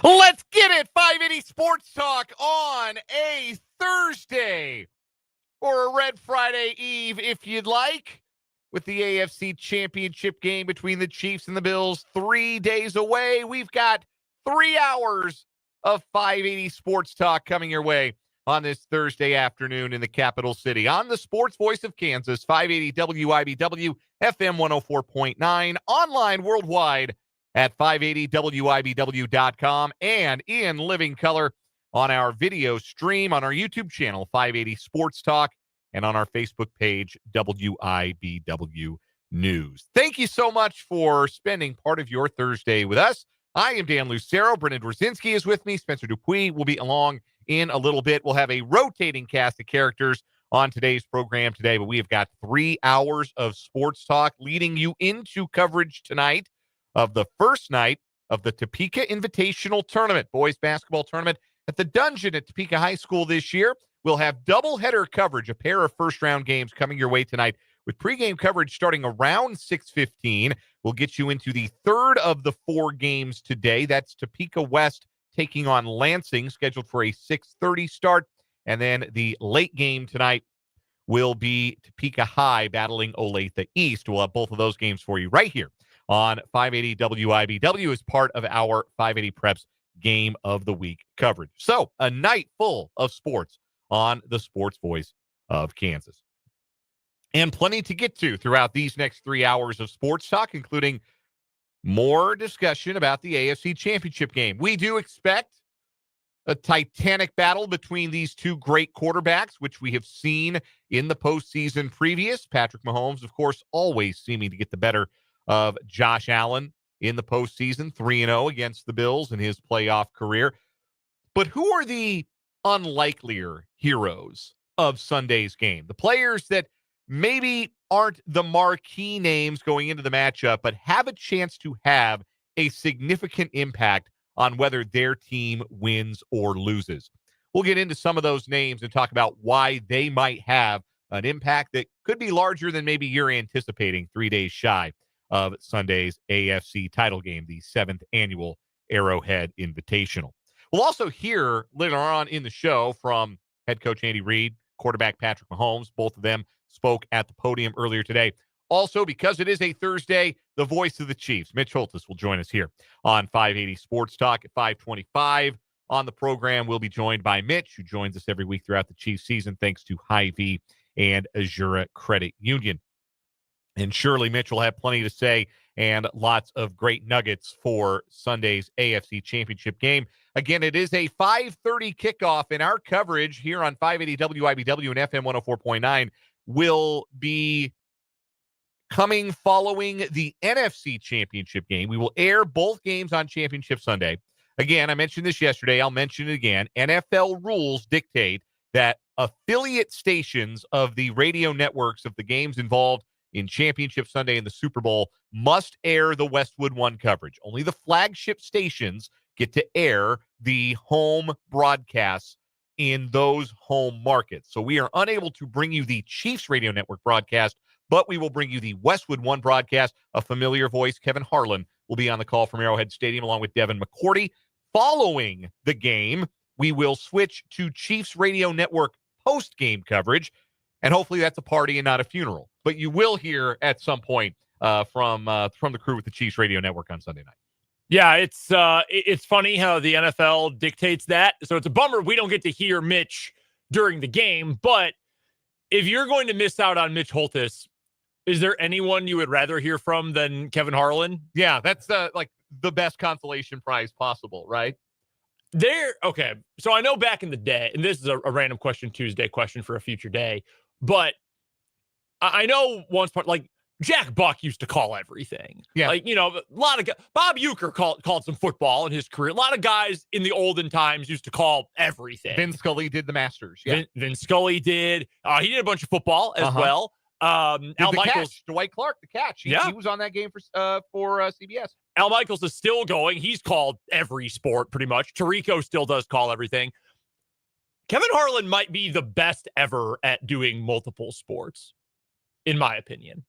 Let's get it. 580 Sports Talk on a Thursday or a Red Friday Eve, if you'd like, with the AFC Championship game between the Chiefs and the Bills 3 days away. We've got 3 hours of 580 Sports Talk coming your way on this Thursday afternoon in the capital city. On the sports voice of Kansas, 580 WIBW, FM 104.9, online worldwide at 580WIBW.com, and in living color on our video stream on our YouTube channel, 580 Sports Talk, and on our Facebook page, WIBW News. Thank you so much for spending part of your Thursday with us. I am Dan Lucero. Brendan Dworzinski is with me. Spencer Dupuis will be along in a little bit. We'll have a rotating cast of characters on today's program today, but we have got 3 hours of sports talk leading you into coverage tonight of the first night of the Topeka Invitational Tournament, boys basketball tournament at the Dungeon at Topeka High School this year. We'll have doubleheader coverage, a pair of first-round games coming your way tonight with pregame coverage starting around 6:15. We'll get you into the third of the 4 games today. That's Topeka West taking on Lansing, scheduled for a 6:30 start. And then the late game tonight will be Topeka High battling Olathe East. We'll have both of those games for you right here on 580 WIBW as part of our 580 Preps Game of the Week coverage. So, a night full of sports on the sports voice of Kansas. And plenty to get to throughout these next 3 hours of sports talk, including more discussion about the AFC Championship game. We do expect a titanic battle between these two great quarterbacks, which we have seen in the postseason previous. Patrick Mahomes, of course, always seeming to get the better of Josh Allen in the postseason, 3-0 against the Bills in his playoff career. But who are the unlikelier heroes of Sunday's game? The players that maybe aren't the marquee names going into the matchup, but have a chance to have a significant impact on whether their team wins or loses. We'll get into some of those names and talk about why they might have an impact that could be larger than maybe you're anticipating 3 days shy of Sunday's AFC title game, the 7th annual Arrowhead Invitational. We'll also hear later on in the show from head coach Andy Reid, quarterback Patrick Mahomes. Both of them spoke at the podium earlier today. Also, because it is a Thursday, the voice of the Chiefs, Mitch Holthus, will join us here on 580 Sports Talk at 525. On the program, we'll be joined by Mitch, who joins us every week throughout the Chiefs season, thanks to Hy-Vee and Azura Credit Union. And surely Mitch will have plenty to say and lots of great nuggets for Sunday's AFC Championship game. Again, it is a 5:30 kickoff, and our coverage here on 580 WIBW and FM 104.9 will be coming following the NFC Championship game. We will air both games on Championship Sunday. Again, I mentioned this yesterday. I'll mention it again. NFL rules dictate that affiliate stations of the radio networks of the games involved in Championship Sunday and the Super Bowl must air the Westwood One coverage. Only the flagship stations get to air the home broadcasts in those home markets. So we are unable to bring you the Chiefs Radio Network broadcast, but we will bring you the Westwood One broadcast. A familiar voice, Kevin Harlan, will be on the call from Arrowhead Stadium along with Devin McCourty. Following the game, we will switch to Chiefs Radio Network post-game coverage, and hopefully that's a party and not a funeral. But you will hear at some point from the crew with the Chiefs Radio Network on Sunday night. Yeah, it's funny how the NFL dictates that. So it's a bummer we don't get to hear Mitch during the game. But if you're going to miss out on Mitch Holthus, is there anyone you would rather hear from than Kevin Harlan? Yeah, that's like the best consolation prize possible, right? Okay. So I know back in the day, and this is a random question Tuesday question for a future day, but I know once part, like Jack Buck used to call everything. Yeah. Like, you know, a lot of guys, Bob Uecker called some football in his career. A lot of guys in the olden times used to call everything. Vin Scully did the Masters. Yeah. Vin Scully did. He did a bunch of football as well. Al Michaels, catch, Dwight Clark, the catch. He was on that game for CBS. Al Michaels is still going. He's called every sport pretty much. Tirico still does call everything. Kevin Harlan might be the best ever at doing multiple sports, in my opinion.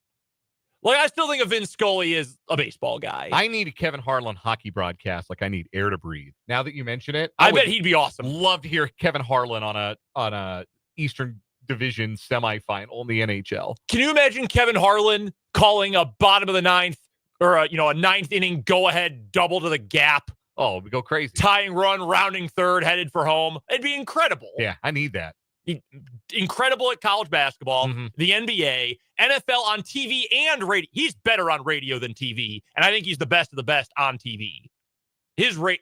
Like, I still think of Vin Scully as a baseball guy. I need a Kevin Harlan hockey broadcast like I need air to breathe. Now that you mention it, I bet he'd be awesome. Love to hear Kevin Harlan on a Eastern Division semifinal in the NHL. Can you imagine Kevin Harlan calling a bottom of the ninth or a ninth inning go-ahead double to the gap? Oh, we go crazy. Tying run, rounding third, headed for home. It'd be incredible. Yeah, I need that. Incredible at college basketball, the NBA, NFL on TV and radio. He's better on radio than TV, and I think he's the best of the best on TV. His rate.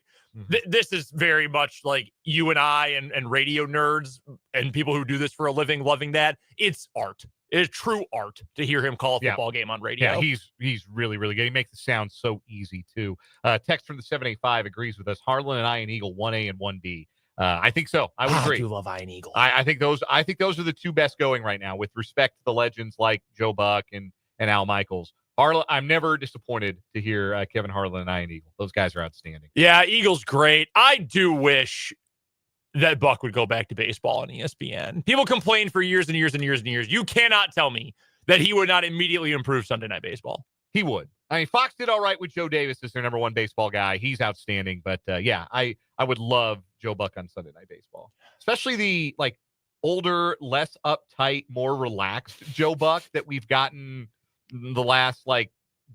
This is very much like you and I and radio nerds and people who do this for a living loving that. It's art. It is true art to hear him call a football game on radio. Yeah, he's really, really good. He makes it sound so easy, too. Text from the 785 agrees with us. Harlan and Ian Eagle, 1A and 1B. I think so. I would agree. I do love Ian Eagle. I think those are the two best going right now with respect to the legends like Joe Buck and Al Michaels. Harlan, I'm never disappointed to hear Kevin Harlan and Ian Eagle. Those guys are outstanding. Yeah, Eagle's great. I do wish that Buck would go back to baseball on ESPN. People complain for years and years and years and years. You cannot tell me that he would not immediately improve Sunday Night Baseball. He would. I mean, Fox did all right with Joe Davis as their number one baseball guy. He's outstanding. But, I would love Joe Buck on Sunday Night Baseball, especially the, older, less uptight, more relaxed Joe Buck that we've gotten the last,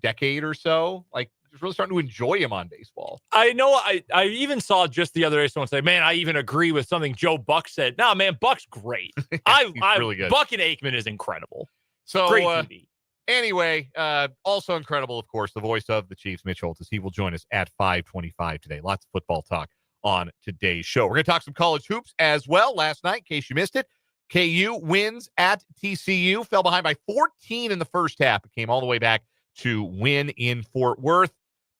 decade or so. Just really starting to enjoy him on baseball. I know. I even saw just the other day someone say, man, I even agree with something Joe Buck said. No, man, Buck's great. He's really good. Buck and Aikman is incredible. So, great TV. Anyway, also incredible, of course, the voice of the Chiefs, Mitch Holthus. He will join us at 5:25 today. Lots of football talk on today's show. We're going to talk some college hoops as well. Last night, in case you missed it, KU wins at TCU. Fell behind by 14 in the first half. It came all the way back to win in Fort Worth.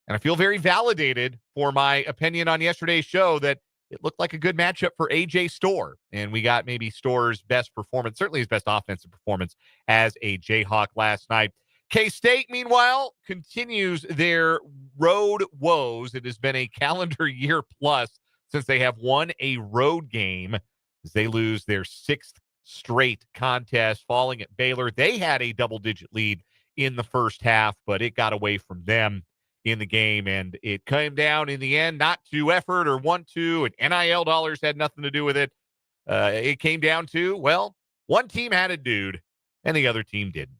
And I feel very validated for my opinion on yesterday's show that it looked like a good matchup for A.J. Storr. And we got maybe Storr's best performance, certainly his best offensive performance as a Jayhawk last night. K-State, meanwhile, continues their road woes. It has been a calendar year plus since they have won a road game as they lose their sixth straight contest, falling at Baylor. They had a double-digit lead in the first half, but it got away from them in the game, and it came down in the end not to effort or want to, and NIL dollars had nothing to do with it. It came down to, well, one team had a dude, and the other team didn't.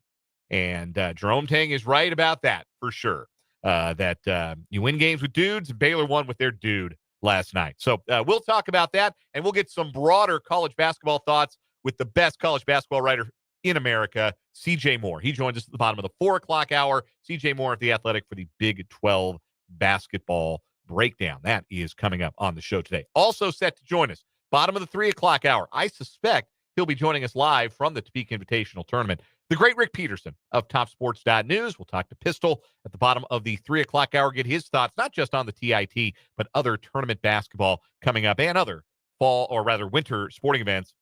And Jerome Tang is right about that, for sure, that you win games with dudes, and Baylor won with their dude last night. So we'll talk about that, and we'll get some broader college basketball thoughts with the best college basketball writer in America, CJ Moore. He joins us at the bottom of the 4 o'clock hour. CJ Moore at The Athletic for the Big 12 basketball breakdown. That is coming up on the show today. Also set to join us, bottom of the 3 o'clock hour. I suspect he'll be joining us live from the Topeka Invitational Tournament. The great Rick Peterson of TopSports.news. We'll talk to Pistol at the bottom of the 3 o'clock hour, get his thoughts, not just on the TIT, but other tournament basketball coming up and other fall, or rather winter sporting events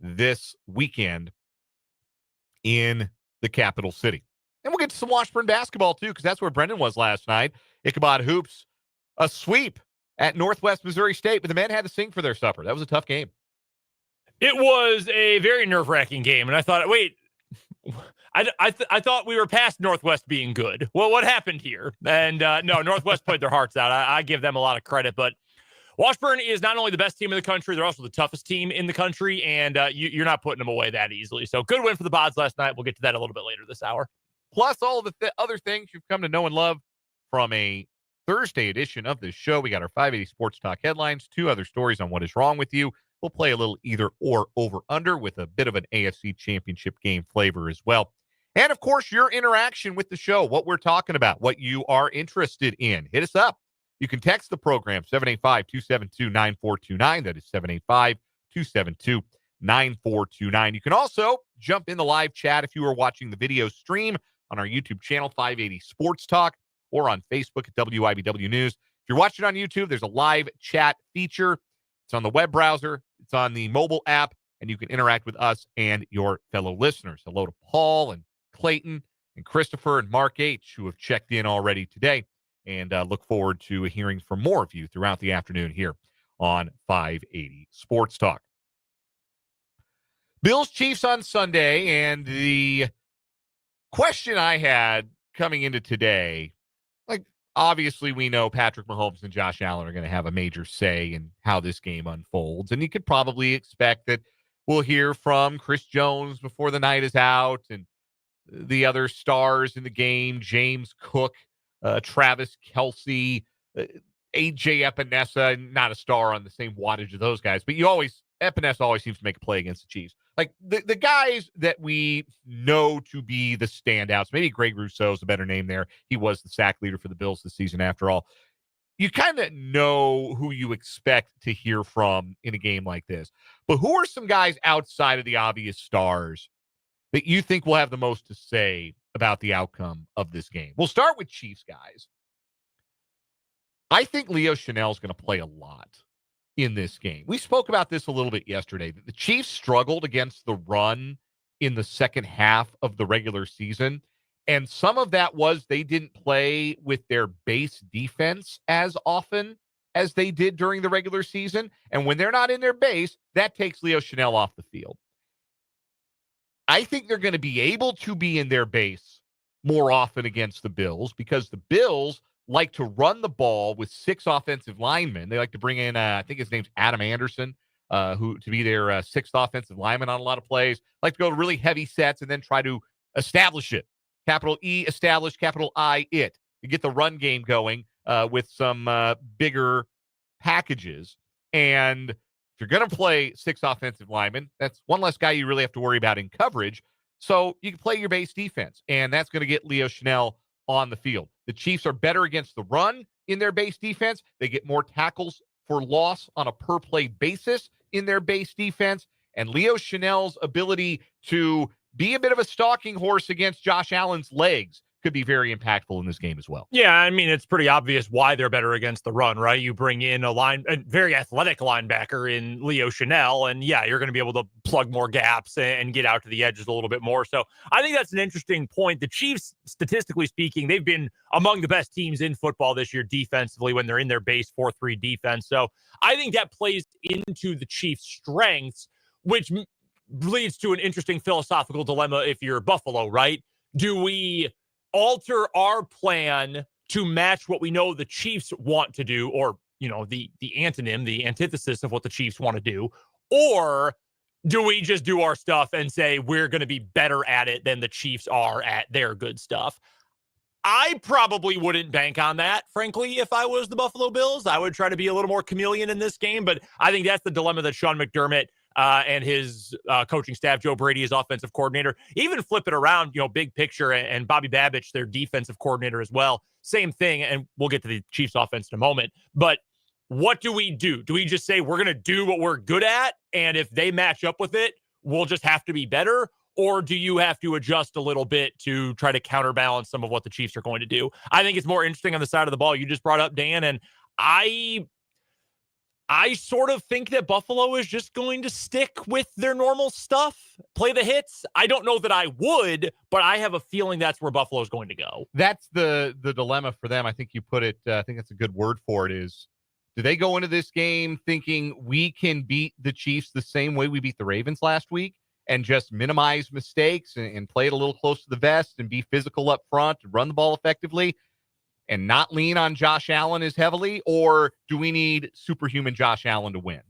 this weekend in the capital city. And we'll get to some Washburn basketball, too, because that's where Brendan was last night. Ichabod Hoops, a sweep at Northwest Missouri State, but the men had to sing for their supper. That was a tough game. It was a very nerve-wracking game, and I thought, wait, I thought we were past Northwest being good. Well, what happened here? And no, Northwest played their hearts out. I give them a lot of credit, but Washburn is not only the best team in the country, they're also the toughest team in the country, and you're not putting them away that easily. So good win for the Bods last night. We'll get to that a little bit later this hour. Plus all of the other things you've come to know and love from a Thursday edition of this show. We got our 580 Sports Talk headlines, 2 other stories on what is wrong with you. We'll play a little either or over under with a bit of an AFC Championship Game flavor as well. And, of course, your interaction with the show, what we're talking about, what you are interested in. Hit us up. You can text the program, 785-272-9429. That is 785-272-9429. You can also jump in the live chat if you are watching the video stream on our YouTube channel, 580 Sports Talk, or on Facebook at WIBW News. If you're watching on YouTube, there's a live chat feature. It's on the web browser. It's on the mobile app, and you can interact with us and your fellow listeners. Hello to Paul and Clayton and Christopher and Mark H., who have checked in already today. And look forward to hearing from more of you throughout the afternoon here on 580 Sports Talk. Bills Chiefs on Sunday, and the question I had coming into today, like, obviously we know Patrick Mahomes and Josh Allen are going to have a major say in how this game unfolds. And you could probably expect that we'll hear from Chris Jones before the night is out and the other stars in the game, James Cook, Travis Kelce, AJ Epinesa, not a star on the same wattage of those guys, but Epinesa always seems to make a play against the Chiefs. Like the guys that we know to be the standouts, maybe Greg Rousseau is a better name there. He was the sack leader for the Bills this season after all. You kind of know who you expect to hear from in a game like this. But who are some guys outside of the obvious stars that you think will have the most to say about the outcome of this game? We'll start with Chiefs guys. I think Leo Chenal is going to play a lot in this game. We spoke about this a little bit yesterday. The Chiefs struggled against the run in the second half of the regular season, and some of that was they didn't play with their base defense as often as they did during the regular season, and when they're not in their base, that takes Leo Chenal off the field. I think they're going to be able to be in their base more often against the Bills because the Bills like to run the ball with 6 offensive linemen. They like to bring in, I think his name's Adam Anderson, who to be their 6th offensive lineman on a lot of plays. Like to go to really heavy sets and then try to establish it. Capital E, establish, capital I, it. You get the run game going with some bigger packages. And if you're going to play 6 offensive linemen, that's one less guy you really have to worry about in coverage. So you can play your base defense, and that's going to get Leo Chenal on the field. The Chiefs are better against the run in their base defense. They get more tackles for loss on a per-play basis in their base defense. And Leo Chenal's ability to be a bit of a stalking horse against Josh Allen's legs could be very impactful in this game as well. Yeah, I mean, it's pretty obvious why they're better against the run, right? You bring in a very athletic linebacker in Leo Chenal, and yeah, you're going to be able to plug more gaps and get out to the edges a little bit more. So I think that's an interesting point. The Chiefs, statistically speaking, they've been among the best teams in football this year defensively when they're in their base 4-3 defense. So I think that plays into the Chiefs' strengths, which leads to an interesting philosophical dilemma if you're Buffalo, right? Do we alter our plan to match what we know the Chiefs want to do, or, you know, the antonym, the antithesis of what the Chiefs want to do? Or do we just do our stuff and say we're going to be better at it than the Chiefs are at their good stuff? I probably wouldn't bank on that, frankly, if I was the Buffalo Bills. I would try to be a little more chameleon in this game, but I think that's the dilemma that Sean McDermott and his coaching staff, Joe Brady, his offensive coordinator, even flip it around, you know, big picture, and Bobby Babich, their defensive coordinator as well. Same thing, and we'll get to the Chiefs offense in a moment. But what do we do? Do we just say we're going to do what we're good at, and if they match up with it, we'll just have to be better? Or do you have to adjust a little bit to try to counterbalance some of what the Chiefs are going to do? I think it's more interesting on the side of the ball you just brought up, Dan, and I sort of think that Buffalo is just going to stick with their normal stuff, play the hits. I don't know that I would, but I have a feeling that's where Buffalo is going to go. That's the dilemma for them. I think you put it, I think that's a good word for it, is do they go into this game thinking we can beat the Chiefs the same way we beat the Ravens last week and just minimize mistakes and play it a little close to the vest and be physical up front and run the ball effectively and not lean on Josh Allen as heavily? Or do we need superhuman Josh Allen to win?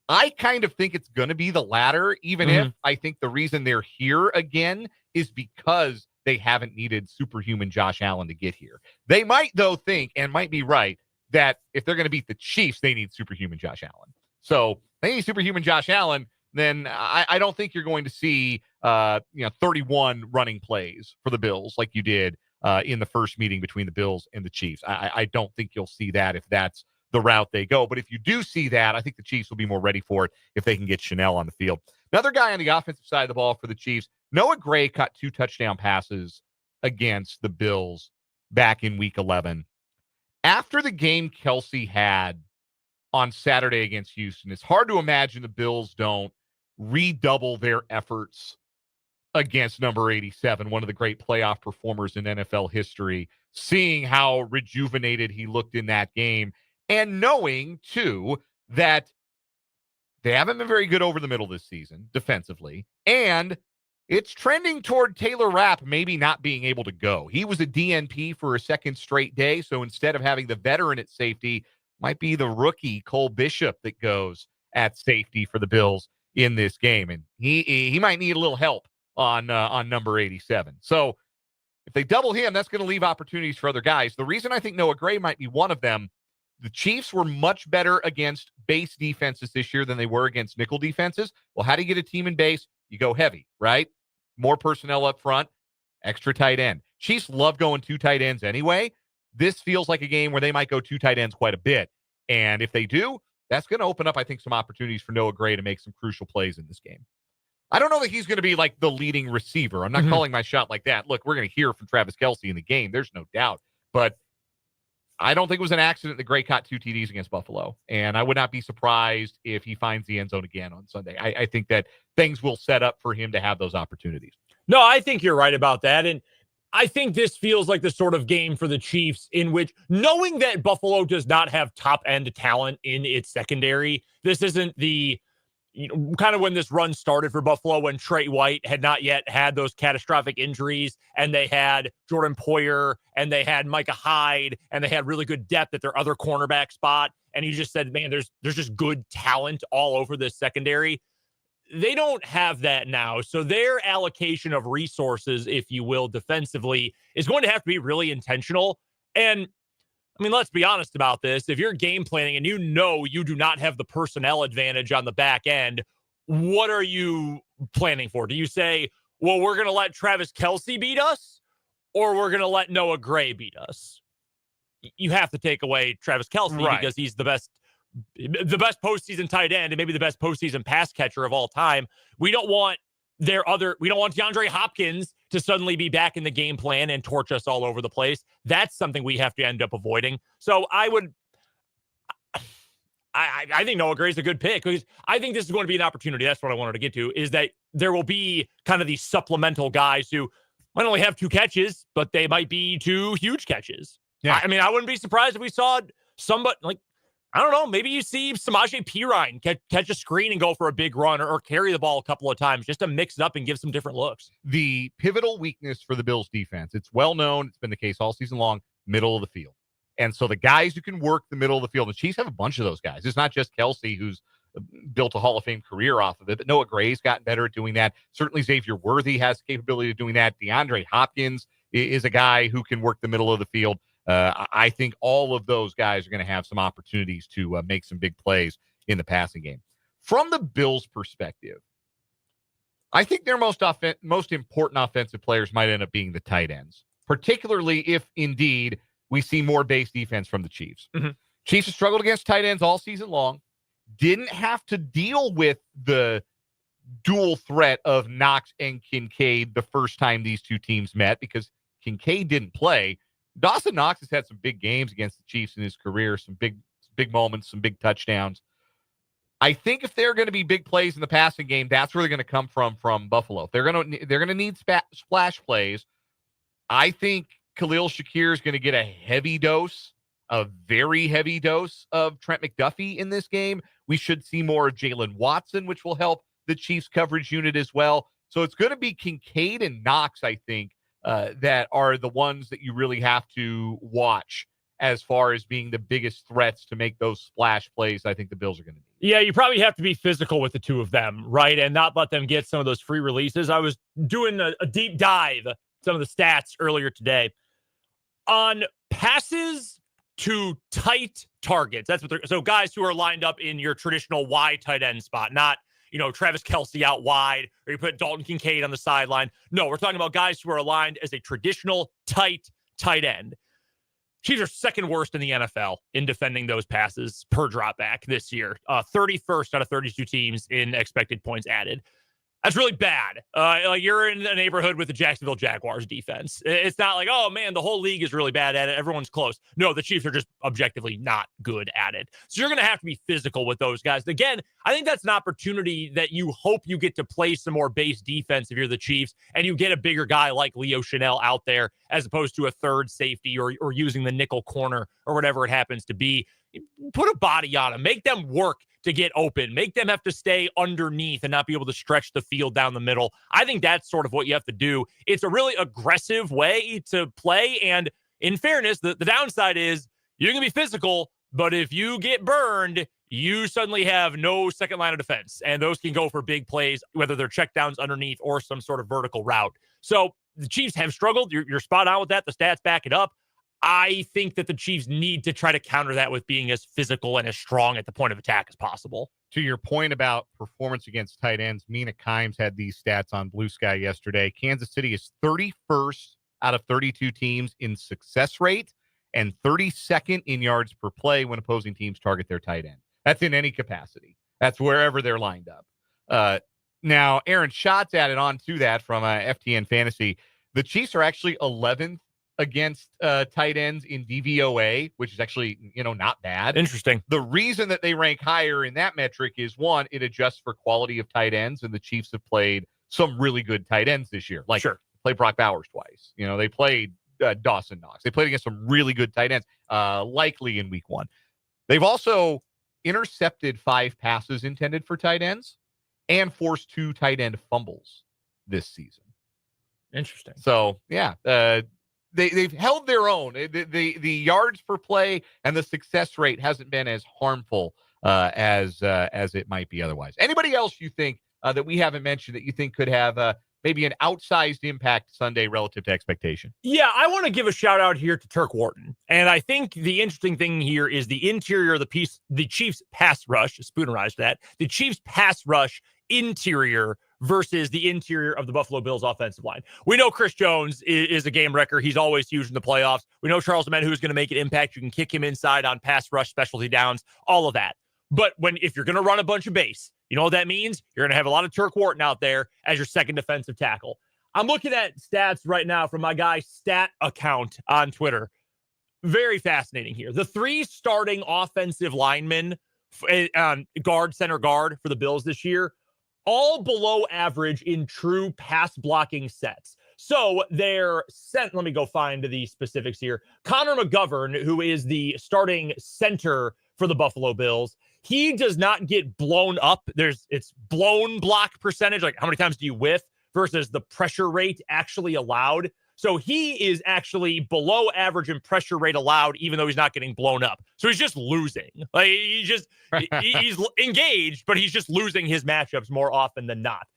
I kind of think it's going to be the latter, even if I think the reason they're here again is because they haven't needed superhuman Josh Allen to get here. They might, though, think, and might be right, that if they're going to beat the Chiefs, they need superhuman Josh Allen. So they need superhuman Josh Allen, then I don't think you're going to see 31 running plays for the Bills like you did in the first meeting between the Bills and the Chiefs. I don't think you'll see that if that's the route they go. But if you do see that, I think the Chiefs will be more ready for it if they can get Chenal on the field. Another guy on the offensive side of the ball for the Chiefs, Noah Gray caught 2 touchdown passes against the Bills back in Week 11. After the game Kelce had on Saturday against Houston, it's hard to imagine the Bills don't redouble their efforts against number 87, one of the great playoff performers in NFL history, seeing how rejuvenated he looked in that game, and knowing, too, that they haven't been very good over the middle this season defensively, and It's trending toward Taylor Rapp maybe not being able to go. He was a DNP for a second straight day, so instead of having the veteran at safety, might be the rookie Cole Bishop that goes at safety for the Bills in this game, and he might need a little help on number 87. So if they double him, that's going to leave opportunities for other guys. The reason I think Noah Gray might be one of them, the Chiefs were much better against base defenses this year than they were against nickel defenses. Well, how do you get a team in base? You go heavy, right? More personnel up front, extra tight end. Chiefs love going 2 tight ends anyway. This feels like a game where they might go 2 tight ends quite a bit. And if they do, that's going to open up, I think, some opportunities for Noah Gray to make some crucial plays in this game. I don't know that he's going to be like the leading receiver. I'm not calling my shot like that. Look, we're going to hear from Travis Kelce in the game. There's no doubt. But I don't think it was an accident that Gray caught 2 TDs against Buffalo. And I would not be surprised if he finds the end zone again on Sunday. I think that things will set up for him to have those opportunities. No, I think you're right about that. And I think this feels like the sort of game for the Chiefs in which, knowing that Buffalo does not have top-end talent in its secondary, this isn't the kind of when this run started for Buffalo, when Trey White had not yet had those catastrophic injuries, and they had Jordan Poyer, and they had Micah Hyde, and they had really good depth at their other cornerback spot. And you just said, man, there's just good talent all over this secondary. They don't have that now. So their allocation of resources, if you will, defensively is going to have to be really intentional. And I mean, let's be honest about this. If you're game planning and you know you do not have the personnel advantage on the back end, what are you planning for? Do you say, well, we're going to let Travis Kelce beat us, or we're going to let Noah Gray beat us? You have to take away Travis Kelce, right, because he's the best postseason tight end and maybe the best postseason pass catcher of all time. We don't want DeAndre Hopkins to suddenly be back in the game plan and torch us all over the place. That's something we have to end up avoiding. So I think Noah Gray is a good pick, because I think this is going to be an opportunity. That's what I wanted to get to, is that there will be kind of these supplemental guys who might only have 2 catches, but they might be 2 huge catches. Yeah. I mean, I wouldn't be surprised if we saw somebody like, I don't know, maybe you see Samaje Perine catch a screen and go for a big run, or carry the ball a couple of times just to mix it up and give some different looks. The pivotal weakness for the Bills defense, it's well known, it's been the case all season long, middle of the field. And so the guys who can work the middle of the field, the Chiefs have a bunch of those guys. It's not just Kelce, who's built a Hall of Fame career off of it, but Noah Gray's gotten better at doing that. Certainly Xavier Worthy has the capability of doing that. DeAndre Hopkins is a guy who can work the middle of the field. I think all of those guys are going to have some opportunities to make some big plays in the passing game. From the Bills' perspective, I think their most important offensive players might end up being the tight ends, particularly if, indeed, we see more base defense from the Chiefs. Mm-hmm. Chiefs have struggled against tight ends all season long, didn't have to deal with the dual threat of Knox and Kincaid the first time these two teams met, because Kincaid didn't play. Dawson Knox has had some big games against the Chiefs in his career, some big moments, some big touchdowns. I think if they're going to be big plays in the passing game, that's where they're going to come from Buffalo. If they're going to need splash plays, I think Khalil Shakir is going to get a very heavy dose of Trent McDuffie in this game. We should see more of Jalen Watson, which will help the Chiefs coverage unit as well. So it's going to be Kincaid and Knox, I think, that are the ones that you really have to watch as far as being the biggest threats to make those splash plays I think the Bills are going to need. Yeah, you probably have to be physical with the two of them, right? And not let them get some of those free releases. I was doing a deep dive, some of the stats earlier today on passes to tight targets. That's what so guys who are lined up in your traditional wide tight end spot, not Travis Kelce out wide, or you put Dalton Kincaid on the sideline. No, we're talking about guys who are aligned as a traditional tight end. Chiefs are second worst in the NFL in defending those passes per dropback this year. 31st out of 32 teams in expected points added. That's really bad. You're in a neighborhood with the Jacksonville Jaguars defense. It's not like, oh, man, the whole league is really bad at it. Everyone's close. No, the Chiefs are just objectively not good at it. So you're going to have to be physical with those guys. Again, I think that's an opportunity that you hope you get to play some more base defense if you're the Chiefs, and you get a bigger guy like Leo Chanel out there as opposed to a third safety or using the nickel corner or whatever it happens to be. put a body on them, make them work to get open, make them have to stay underneath and not be able to stretch the field down the middle. I think that's sort of what you have to do. It's a really aggressive way to play. And in fairness, the downside is you're going to be physical, but if you get burned, you suddenly have no second line of defense. And those can go for big plays, whether they're checkdowns underneath or some sort of vertical route. So the Chiefs have struggled. You're spot on with that. The stats back it up. I think that the Chiefs need to try to counter that with being as physical and as strong at the point of attack as possible. To your point about performance against tight ends, Mina Kimes had these stats on Blue Sky yesterday. Kansas City is 31st out of 32 teams in success rate and 32nd in yards per play when opposing teams target their tight end. That's in any capacity. That's wherever they're lined up. Now, Aaron Schatz added on to that from FTN Fantasy. The Chiefs are actually 11th against tight ends in DVOA, which is actually, not bad. Interesting. The reason that they rank higher in that metric is, one, it adjusts for quality of tight ends, and the Chiefs have played some really good tight ends this year. Like, sure. Played Brock Bowers twice. They played Dawson Knox. They played against some really good tight ends, likely in week 1. They've also intercepted 5 passes intended for tight ends and forced 2 tight end fumbles this season. Interesting. So, yeah, they've held their own. The yards per play and the success rate hasn't been as harmful as it might be otherwise. Anybody else you think that we haven't mentioned that you think could have maybe an outsized impact Sunday relative to expectation? Yeah, I want to give a shout out here to Turk Wharton. And I think the interesting thing here is the interior of the Chiefs pass rush, spoonerized that, the Chiefs pass rush interior versus the interior of the Buffalo Bills offensive line. We know Chris Jones is a game wrecker. He's always huge in the playoffs. We know Charles Omenihu is going to make an impact. You can kick him inside on pass rush, specialty downs, all of that. But if you're going to run a bunch of base, you know what that means? You're going to have a lot of Turk Wharton out there as your second defensive tackle. I'm looking at stats right now from my guy's stat account on Twitter. Very fascinating here. The 3 starting offensive linemen, center guard for the Bills this year, all below average in true pass blocking sets. So they're sent. Let me go find the specifics here. Connor McGovern, who is the starting center for the Buffalo Bills, he does not get blown up. It's blown block percentage, like how many times do you whiff versus the pressure rate actually allowed. So he is actually below average in pressure rate allowed, even though he's not getting blown up. So he's just losing. Like he's engaged, but he's just losing his matchups more often than not.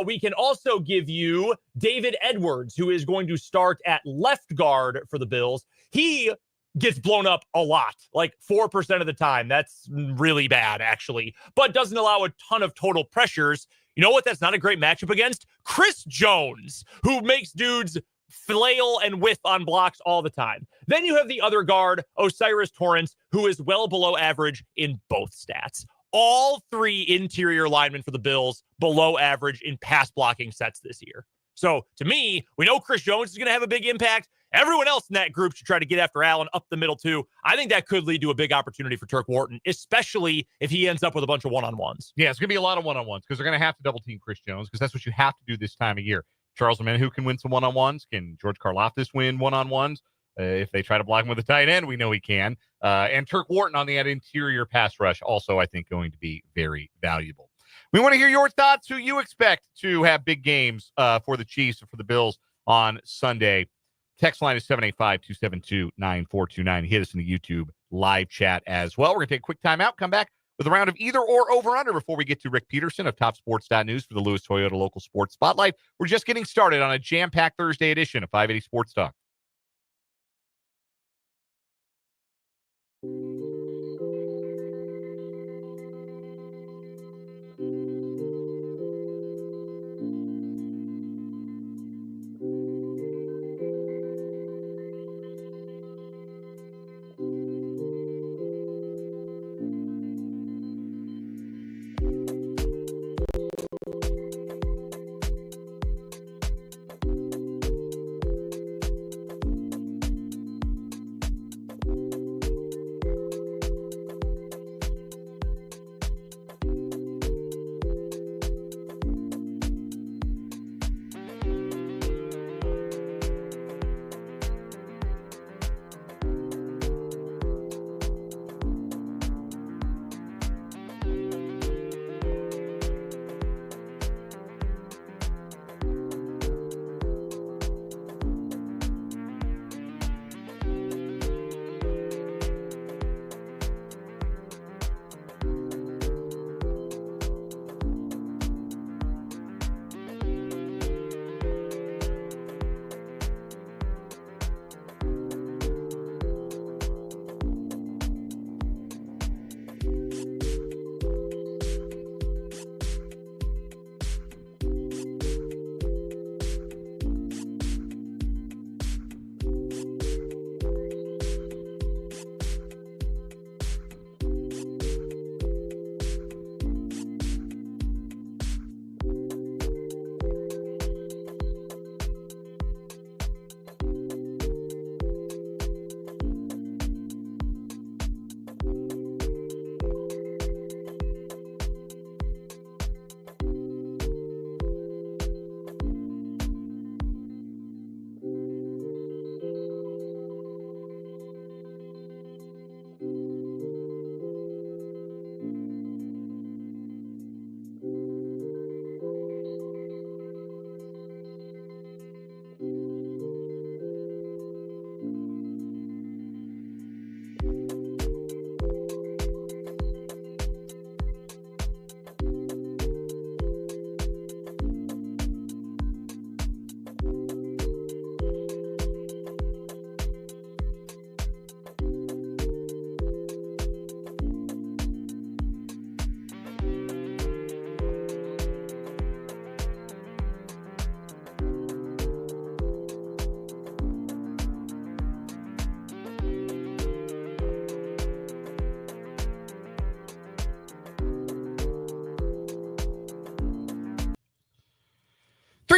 We can also give you David Edwards, who is going to start at left guard for the Bills. He gets blown up a lot, like 4% of the time. That's really bad, actually, but doesn't allow a ton of total pressures. You know what? That's not a great matchup against Chris Jones, who makes dudes flail and whiff on blocks all the time. Then you have the other guard, Osiris Torrance, who is well below average in both stats. All 3 interior linemen for the Bills below average in pass blocking sets this year. So to me, we know Chris Jones is going to have a big impact. Everyone else in that group should try to get after Allen up the middle too. I think that could lead to a big opportunity for Turk Wharton, especially if he ends up with a bunch of one-on-ones. Yeah, it's going to be a lot of one-on-ones because they're going to have to double team Chris Jones because that's what you have to do this time of year. Charles Omenihu can win some one-on-ones. Can George Karlaftis win one-on-ones? If they try to block him with a tight end, we know he can. And Turk Wharton on the interior pass rush also, I think, going to be very valuable. We want to hear your thoughts, who you expect to have big games for the Chiefs or for the Bills on Sunday. Text line is 785-272-9429. Hit us in the YouTube live chat as well. We're going to take a quick timeout, come back with a round of either or over-under before we get to Rick Peterson of TopSports.news for the Lewis Toyota Local Sports Spotlight. We're just getting started on a jam-packed Thursday edition of 580 Sports Talk.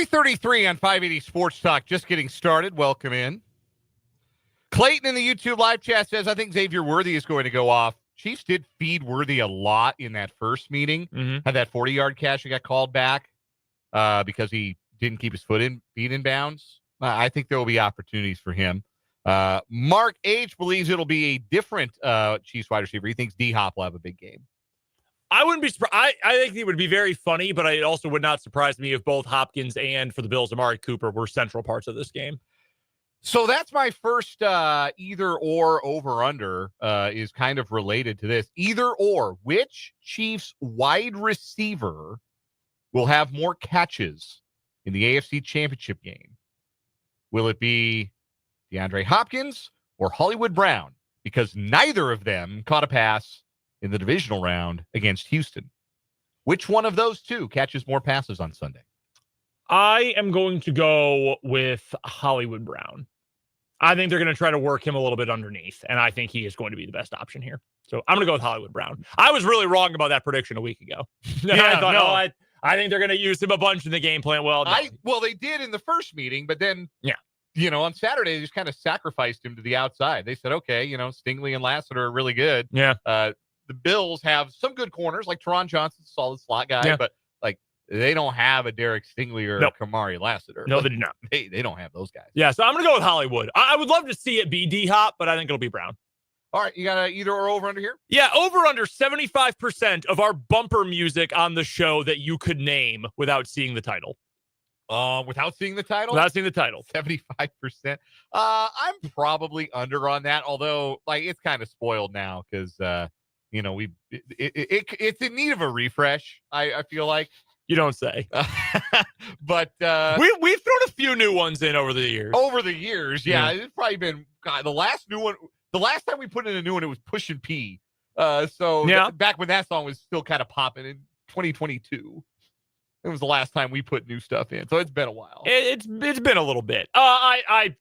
3:33 on 580 Sports Talk. Just getting started. Welcome in. Clayton in the YouTube live chat says, I think Xavier Worthy is going to go off. Chiefs did feed Worthy a lot in that first meeting. Had that 40-yard catch that got called back because he didn't keep his feet in bounds. I think there will be opportunities for him. Mark H. believes it'll be a different Chiefs wide receiver. He thinks D-Hop will have a big game. I wouldn't be surprised. I think it would be very funny, but it also would not surprise me if both Hopkins and, for the Bills, Amari Cooper were central parts of this game. So that's my first either or over-under is kind of related to this. Either or, which Chiefs wide receiver will have more catches in the AFC Championship game? Will it be DeAndre Hopkins or Hollywood Brown? Because neither of them caught a pass in the divisional round against Houston. Which one of those two catches more passes on Sunday? I am going to go with Hollywood Brown. I think they're going to try to work him a little bit underneath, and I think he is going to be the best option here. So I'm going to go with Hollywood Brown. I was really wrong about that prediction a week ago. I think they're going to use him a bunch in the game plan. Well, they did in the first meeting, but then, on Saturday, they just kind of sacrificed him to the outside. They said, okay, Stingley and Lassiter are really good. Yeah. The Bills have some good corners, like Teron Johnson's a solid slot guy, but they don't have a Derek Stingley or Kamari Lassiter. No, they do not. They don't have those guys. Yeah, so I'm going to go with Hollywood. I would love to see it be D-Hop, but I think it'll be Brown. All right, you got a either or over under here? Yeah, over under 75% of our bumper music on the show that you could name without seeing the title. Without seeing the title? Without seeing the title. 75%. I'm probably under on that, although it's kind of spoiled now because it's in need of a refresh, I feel like. You don't say. But we've thrown a few new ones in over the years. Yeah. It's probably been the last new one. The last time we put in a new one, it was Pushin' P. Back when that song was still kind of popping in 2022. It was the last time we put new stuff in. So it's been a while. It's been a little bit. I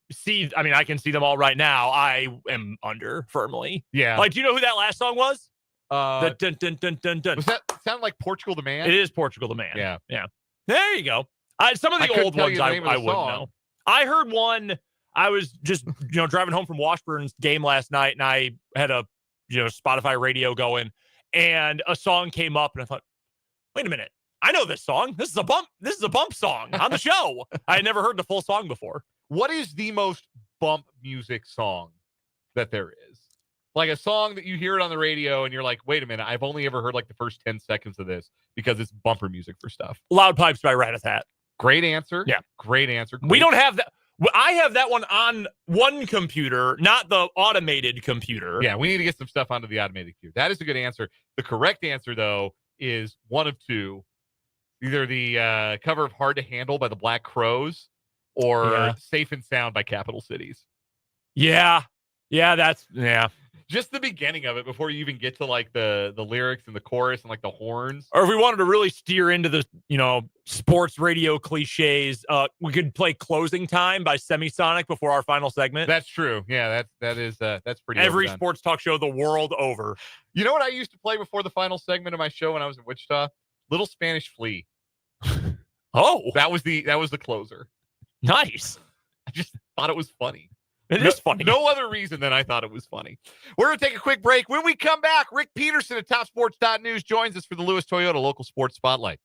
can see them all right now. I am under firmly. Yeah. Do you know who that last song was? The dun dun dun dun dun. Was that sound like Portugal the Man? It is Portugal the Man. Yeah. There you go. Some of the old ones I wouldn't know. I heard one. I was just driving home from Washburn's game last night, and I had a Spotify radio going, and a song came up, and I thought, wait a minute, I know this song. This is a bump song on the show. I had never heard the full song before. What is the most bump music song that there is? Like a song that you hear it on the radio and you're like, wait a minute, I've only ever heard the first 10 seconds of this because it's bumper music for stuff. Loud Pipes by Rat-a-Tat. Great answer. Yeah. Great answer. We don't have that. I have that one on one computer, not the automated computer. Yeah, we need to get some stuff onto the automated computer. That is a good answer. The correct answer, though, is one of two. Either the cover of Hard to Handle by the Black Crowes or Safe and Sound by Capital Cities. Yeah. Just the beginning of it before you even get to the lyrics and the chorus and the horns. Or if we wanted to really steer into the sports radio cliches, we could play Closing Time by Semisonic before our final segment. That's true. Yeah, that's pretty. Every overdone. Sports talk show the world over. You know what I used to play before the final segment of my show when I was in Wichita? Little Spanish Flea. Oh, that was the closer. Nice. I just thought it was funny. It is funny. No other reason than I thought it was funny. We're going to take a quick break. When we come back, Rick Peterson at TopSports.news joins us for the Lewis Toyota Local Sports Spotlight.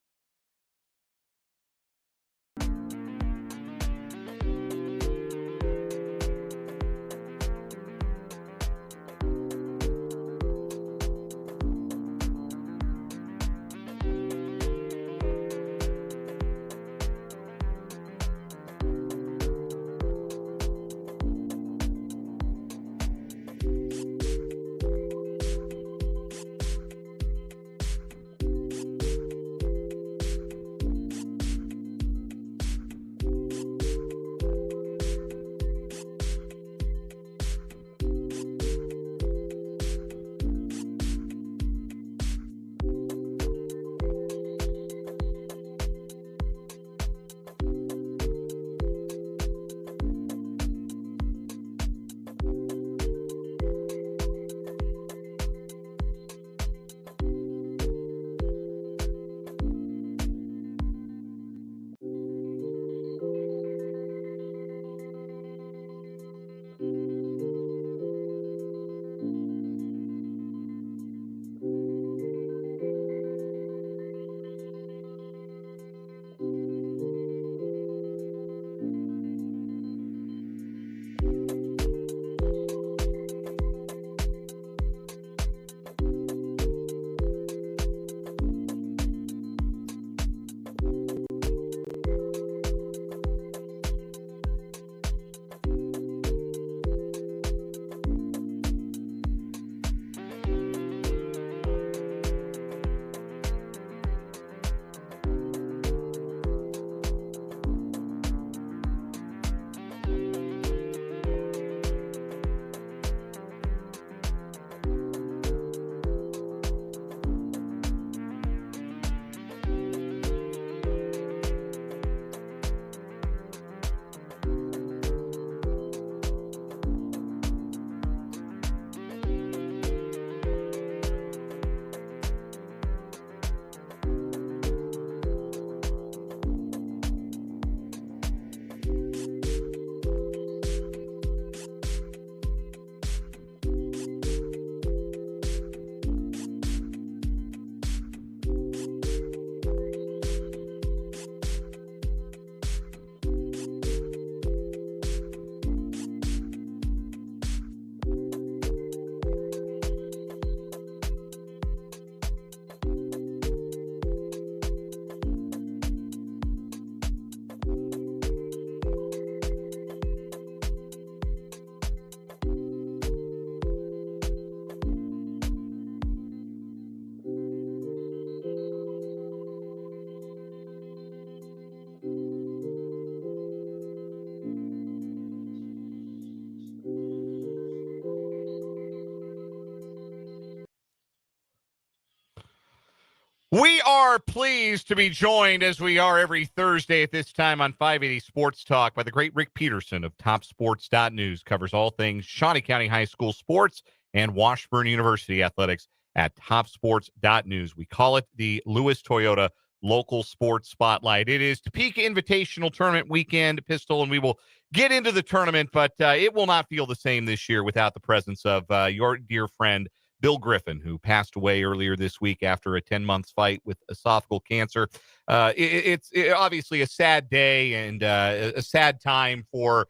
are pleased to be joined, as we are every Thursday at this time on 580 Sports Talk, by the great Rick Peterson of TopSports.news. Covers all things Shawnee County High School sports and Washburn University athletics at TopSports.news. We call it the Lewis Toyota Local Sports Spotlight. It is Topeka Invitational Tournament weekend, Pistol, and we will get into the tournament, but it will not feel the same this year without the presence of your dear friend, Bill Griffin, who passed away earlier this week after a 10-month fight with esophageal cancer. It's obviously a sad day and a sad time for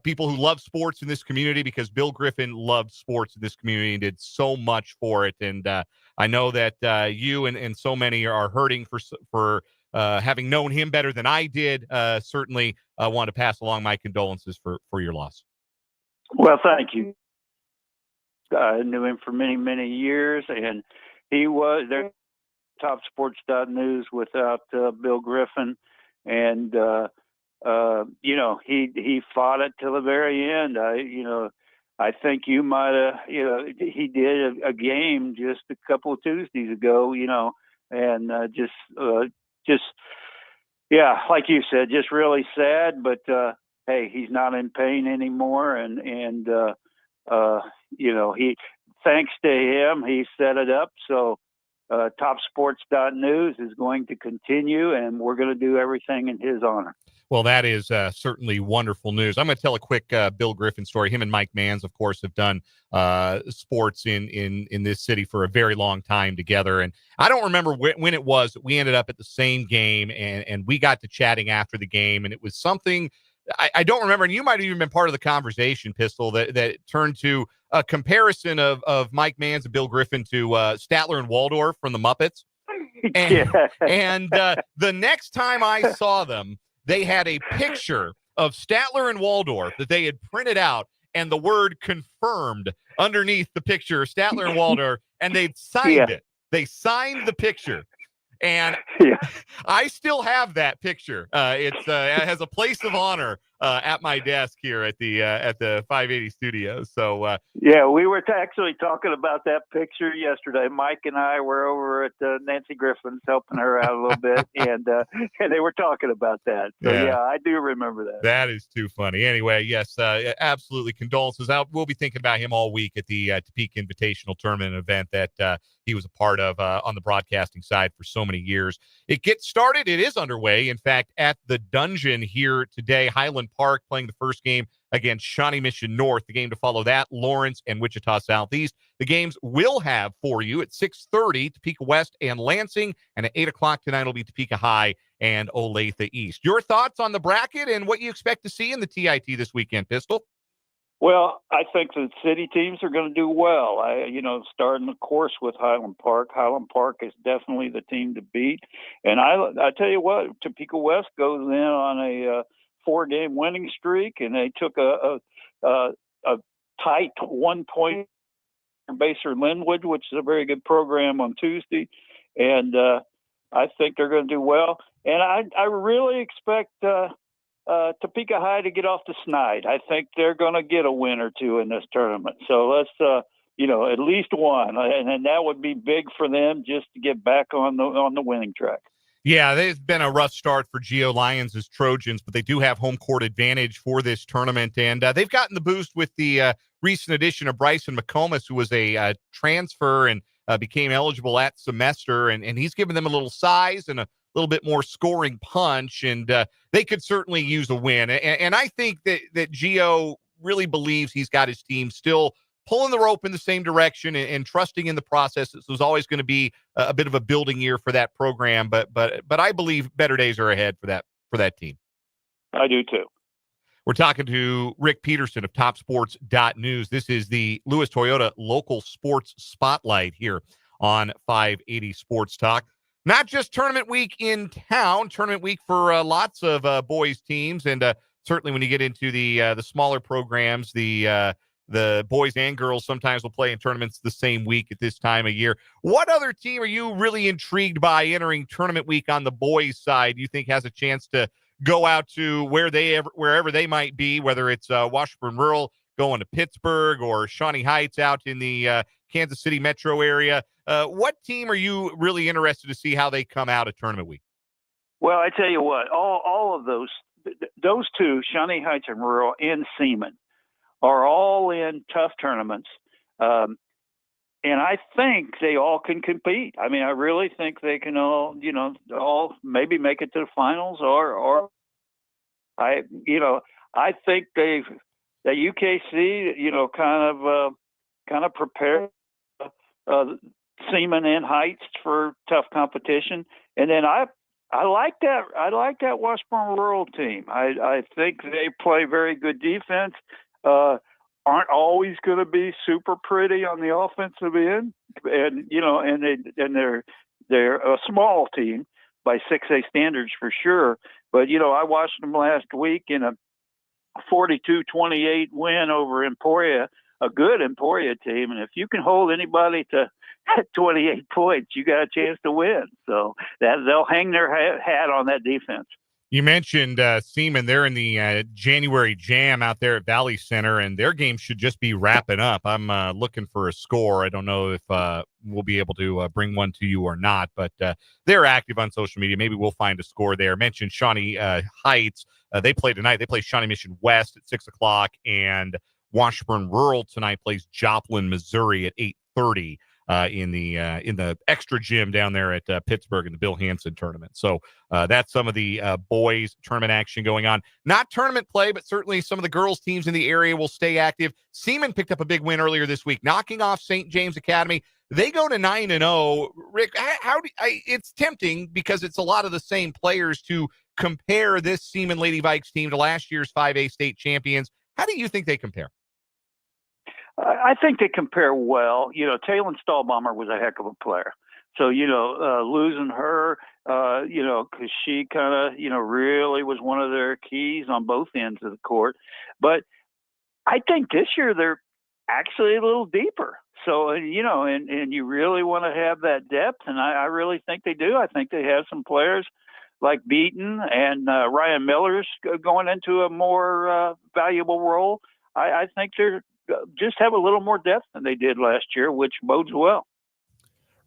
people who love sports in this community, because Bill Griffin loved sports in this community and did so much for it. And I know that you and so many are hurting for having known him better than I did. Certainly want to pass along my condolences for your loss. Well, thank you. I knew him for many, many years, and he was there. TopSports.news without Bill Griffin, and he fought it till the very end. I think you might have, he did a game just a couple of Tuesdays ago, and like you said, just really sad. But hey, he's not in pain anymore, and he, thanks to him, he set it up. So TopSports.news is going to continue, and we're going to do everything in his honor. Well, that is certainly wonderful news. I'm going to tell a quick Bill Griffin story. Him and Mike Manns, of course, have done sports in this city for a very long time together. And I don't remember when it was that we ended up at the same game, and we got to chatting after the game. And it was something I don't remember, and you might have even been part of the conversation, Pistol, that turned to a comparison of Mike Manns and Bill Griffin to Statler and Waldorf from the Muppets. And the next time I saw them, they had a picture of Statler and Waldorf that they had printed out, and the word confirmed underneath the picture, Statler and Waldorf, and they'd signed it. They signed the picture. And I still have that picture. It has a place of honor at my desk here at the 580 studios. So we were actually talking about that picture yesterday. Mike and I were over at Nancy Griffin's helping her out a little bit, and they were talking about that. So I do remember that. That is too funny. Anyway, yes, absolutely condolences. We'll be thinking about him all week at the Topeka Invitational Tournament event that he was a part of on the broadcasting side for so many years. It gets started. It is underway. In fact, at the Dungeon here today, Highland Park playing the first game against Shawnee Mission North. The game to follow that, Lawrence and Wichita Southeast. The games we'll have for you at 6:30, Topeka West and Lansing, and at 8 o'clock tonight will be Topeka High and Olathe East. Your thoughts on the bracket and what you expect to see in the TIT this weekend, Pistol? Well, I think the city teams are going to do well. Starting, of course, with Highland Park. Highland Park is definitely the team to beat. And I tell you what, Topeka West goes in on a 4-game winning streak, and they took a tight 1 point Baser Linwood, which is a very good program, on Tuesday. And I think they're going to do well. And I really expect Topeka High to get off the snide. I think they're going to get a win or two in this tournament. So let's, at least one, and that would be big for them just to get back on the winning track. Yeah, it's been a rough start for Geo Lions as Trojans, but they do have home court advantage for this tournament, and they've gotten the boost with the recent addition of Bryson McComas, who was a transfer and became eligible at semester, and he's given them a little size and a little bit more scoring punch, and they could certainly use a win. And I think that Gio really believes he's got his team still pulling the rope in the same direction and trusting in the process. This was always going to be a bit of a building year for that program, but I believe better days are ahead for that team. I do too. We're talking to Rick Peterson of TopSports.news. This is the Lewis Toyota Local Sports Spotlight here on 580 Sports Talk. Not just tournament week in town, tournament week for lots of boys teams, and certainly when you get into the smaller programs, the boys and girls sometimes will play in tournaments the same week at this time of year. What other team are you really intrigued by entering tournament week on the boys' side? You think has a chance to go out to wherever they might be, whether it's Washburn Rural, going to Pittsburgh or Shawnee Heights out in the Kansas City metro area. What team are you really interested to see how they come out of tournament week? Well, I tell you what, all of those two, Shawnee Heights and Rural and Seaman, are all in tough tournaments. And I think they all can compete. I mean, I really think they can all maybe make it to the finals or I think the UKC, kind of prepared Seaman and Heights for tough competition. And then I like that Washburn Rural team. I think they play very good defense. Aren't always going to be super pretty on the offensive end, and they're a small team by 6A standards for sure. But I watched them last week in a 42-28 win over Emporia, a good Emporia team, and if you can hold anybody to 28 points, you got a chance to win. So that they'll hang their hat on that defense. You mentioned Seaman. They're in the January Jam out there at Valley Center, and their game should just be wrapping up. I'm looking for a score. I don't know if we'll be able to bring one to you or not, but they're active on social media. Maybe we'll find a score there. Mentioned Shawnee Heights. They play tonight. They play Shawnee Mission West at 6 o'clock, and Washburn Rural tonight plays Joplin, Missouri at 8:30. In the extra gym down there at Pittsburgh in the Bill Hansen tournament. So that's some of the boys tournament action going on. Not tournament play, but certainly some of the girls teams in the area will stay active. Seaman picked up a big win earlier this week, knocking off St. James Academy. They go to 9-0. Rick, it's tempting because it's a lot of the same players to compare this Seaman Lady Vikes team to last year's 5A state champions. How do you think they compare? I think they compare well. Taylor Stahlbomber was a heck of a player. So, losing her, because she kind of, really was one of their keys on both ends of the court. But I think this year they're actually a little deeper. So, and you really want to have that depth. And I really think they do. I think they have some players like Beaton and Ryan Miller's going into a more valuable role. I think they're just have a little more depth than they did last year, which bodes well.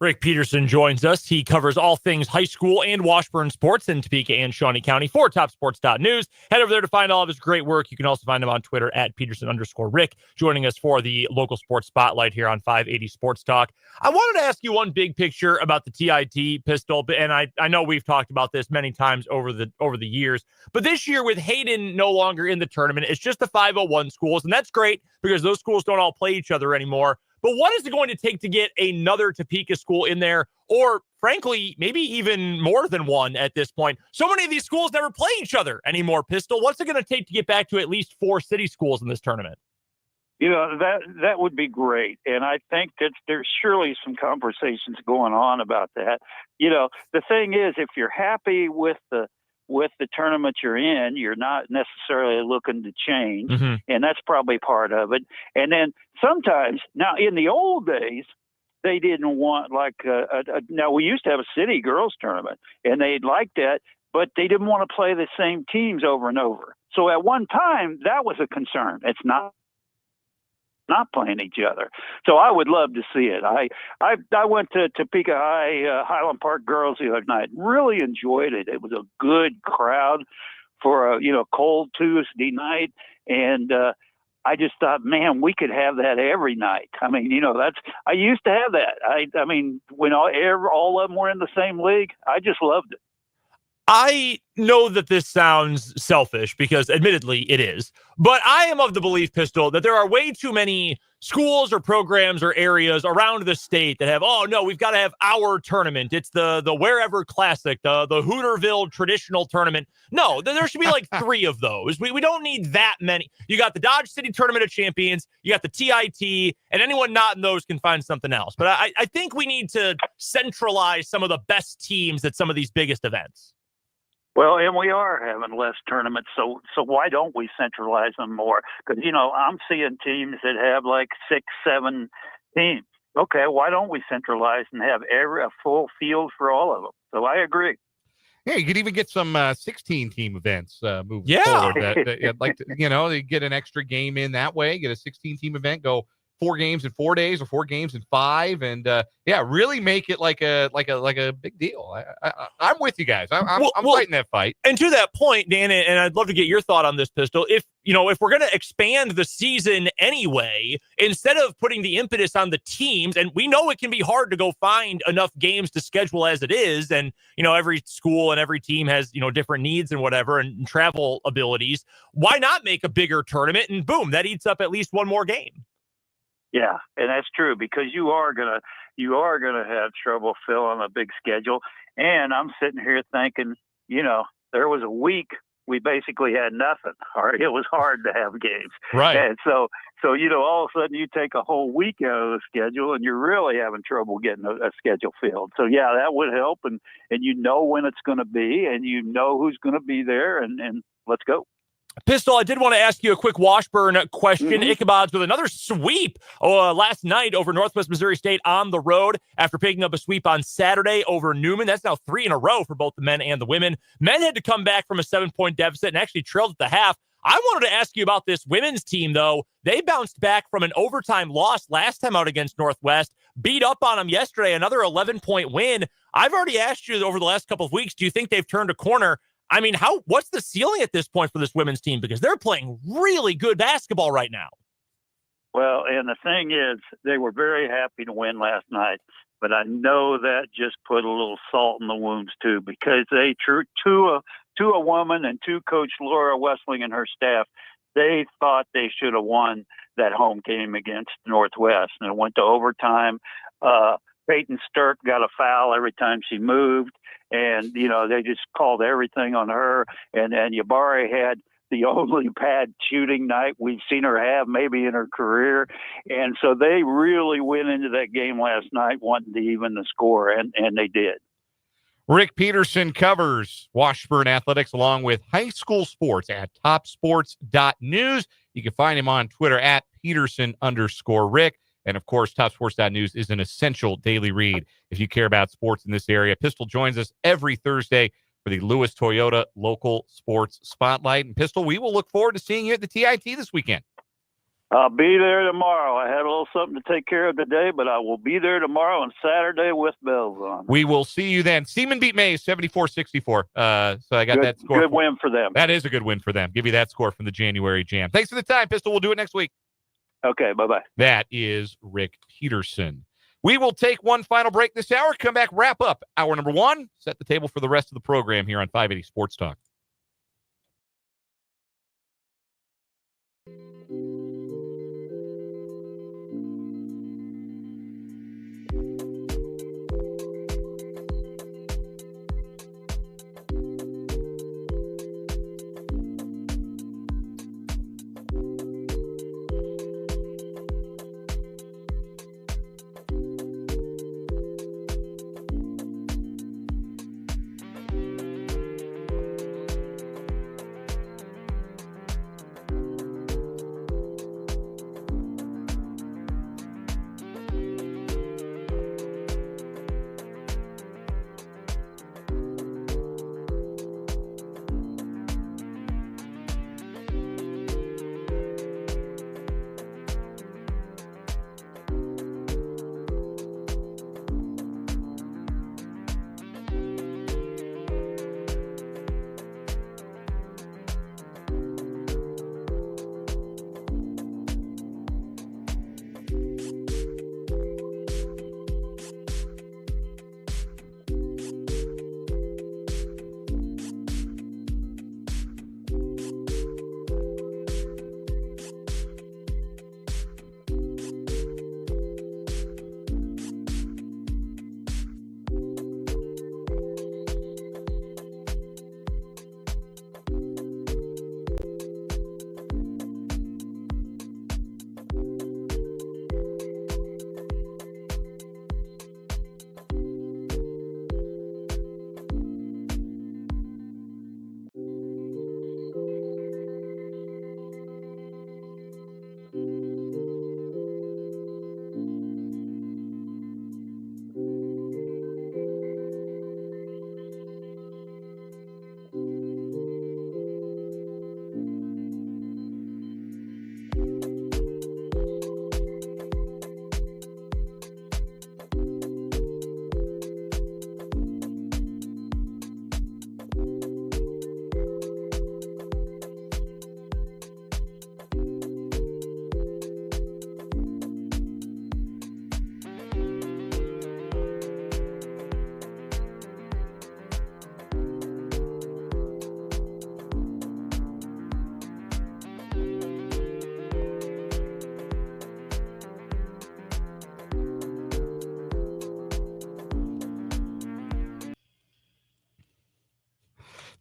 Rick Peterson joins us. He covers all things high school and Washburn sports in Topeka and Shawnee County for TopSports.news. Head over there to find all of his great work. You can also find him on Twitter at Peterson_Rick, joining us for the local sports spotlight here on 580 Sports Talk. I wanted to ask you one big picture about the TIT pistol, and I know we've talked about this many times over the years, but this year with Hayden no longer in the tournament, it's just the 501 schools, and that's great because those schools don't all play each other anymore. But what is it going to take to get another Topeka school in there, or frankly, maybe even more than one at this point? So many of these schools never play each other anymore, Pistol. What's it going to take to get back to at least 4 city schools in this tournament? That would be great. And I think that there's surely some conversations going on about that. The thing is, if you're happy with the tournament you're in, you're not necessarily looking to change. Mm-hmm. And that's probably part of it. And then sometimes, now in the old days, they didn't want now we used to have a city girls tournament and they'd like that, but they didn't want to play the same teams over and over. So at one time that was a concern. It's not playing each other. So I would love to see it. I went to Topeka High, Highland Park girls the other night. Really enjoyed it. It was a good crowd for a cold Tuesday night, and I just thought, man, we could have that every night. I mean, I used to have that. I mean, when all of them were in the same league, I just loved it. I know that this sounds selfish because admittedly it is, but I am of the belief, Pistol, that there are way too many schools or programs or areas around the state that have, oh no, we've got to have our tournament. It's the Wherever Classic, the Hooterville traditional tournament. No, there should be like 3 of those. We don't need that many. You got the Dodge City Tournament of Champions, you got the TIT, and anyone not in those can find something else. But I think we need to centralize some of the best teams at some of these biggest events. Well, and we are having less tournaments, so why don't we centralize them more? Because, I'm seeing teams that have like 6, 7 teams. Okay, why don't we centralize and have a full field for all of them? So I agree. Yeah, you could even get some 16-team events moving Yeah. forward. I'd like to, you get an extra game in that way. Get a 16-team event, go 4 games in 4 days or 4 games in 5, and really make it like a big deal. I'm with you guys. I'm fighting that fight. And to that point, Dan, and I'd love to get your thought on this, Pistol. If we're going to expand the season anyway, instead of putting the impetus on the teams, and we know it can be hard to go find enough games to schedule as it is, and every school and every team has different needs and whatever and travel abilities. Why not make a bigger tournament? And boom, that eats up at least one more game. Yeah, and that's true because you are gonna have trouble filling a big schedule. And I'm sitting here thinking, there was a week we basically had nothing. Or it was hard to have games, right? And so all of a sudden you take a whole week out of the schedule, and you're really having trouble getting a schedule filled. So yeah, that would help, and when it's going to be, and who's going to be there, and let's go. Pistol, I did want to ask you a quick Washburn question. Mm-hmm. Ichabod's with another sweep last night over Northwest Missouri State on the road after picking up a sweep on Saturday over Newman. That's now 3 in a row for both the men and the women. Men had to come back from a 7-point deficit and actually trailed at the half. I wanted to ask you about this women's team, though. They bounced back from an overtime loss last time out against Northwest, beat up on them yesterday, another 11-point win. I've already asked you over the last couple of weeks, do you think they've turned a corner? I mean, what's the ceiling at this point for this women's team? Because they're playing really good basketball right now. Well, and the thing is, they were very happy to win last night, but I know that just put a little salt in the wounds too, because they to a woman and to Coach Laura Wessling and her staff, they thought they should have won that home game against Northwest, and it went to overtime. Peyton Sturck got a foul every time she moved, and they just called everything on her. And then Yabari had the only bad shooting night we've seen her have maybe in her career, and so they really went into that game last night wanting to even the score, and they did. Rick Peterson covers Washburn athletics along with high school sports at TopSports.news. You can find him on Twitter at Peterson_Rick. And, of course, TopSports.news is an essential daily read if you care about sports in this area. Pistol joins us every Thursday for the Lewis Toyota Local Sports Spotlight. And, Pistol, we will look forward to seeing you at the TIT this weekend. I'll be there tomorrow. I had a little something to take care of today, but I will be there tomorrow and Saturday with bells on. We will see you then. Seaman beat Mays 74-64. So I got that score. Good win for them. That is a good win for them. Give you that score from the January Jam. Thanks for the time, Pistol. We'll do it next week. Okay, bye-bye. That is Rick Peterson. We will take one final break this hour, come back, wrap up hour number 1, set the table for the rest of the program here on 580 Sports Talk.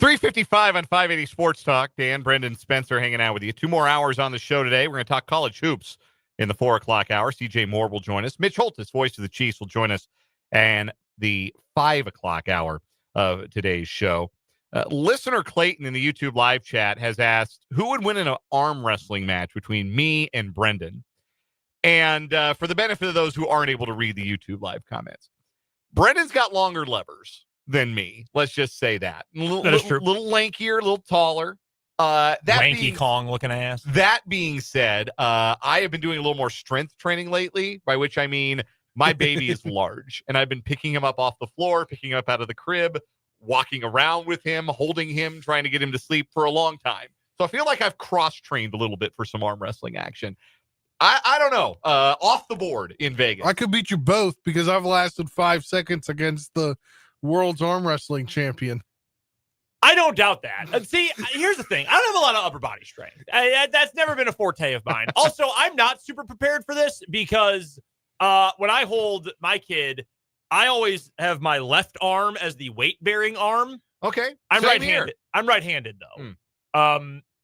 3:55 on 580 Sports Talk. Dan, Brendan, Spencer hanging out with you. 2 more hours on the show today. We're going to talk college hoops in the 4 o'clock hour. CJ Moore will join us. Mitch Holthus, voice of the Chiefs, will join us. And the 5 o'clock hour of today's show. Listener Clayton in the YouTube live chat has asked, who would win in an arm wrestling match between me and Brendan? And for the benefit of those who aren't able to read the YouTube live comments, Brendan's got longer levers than me. Let's just say that. That is true. Little lankier, a little taller. Lanky Kong looking ass. That being said, I have been doing a little more strength training lately, by which I mean my baby is large, and I've been picking him up off the floor, picking him up out of the crib, walking around with him, holding him, trying to get him to sleep for a long time. So I feel like I've cross-trained a little bit for some arm wrestling action. I don't know. Off the board in Vegas. I could beat you both because I've lasted 5 seconds against the world's arm wrestling champion. I don't doubt that. See, here's the thing. I don't have a lot of upper body strength. That's never been a forte of mine. Also, I'm not super prepared for this because when I hold my kid, I always have my left arm as the weight-bearing arm. Okay. I'm Same right-handed. here. I'm right-handed, though.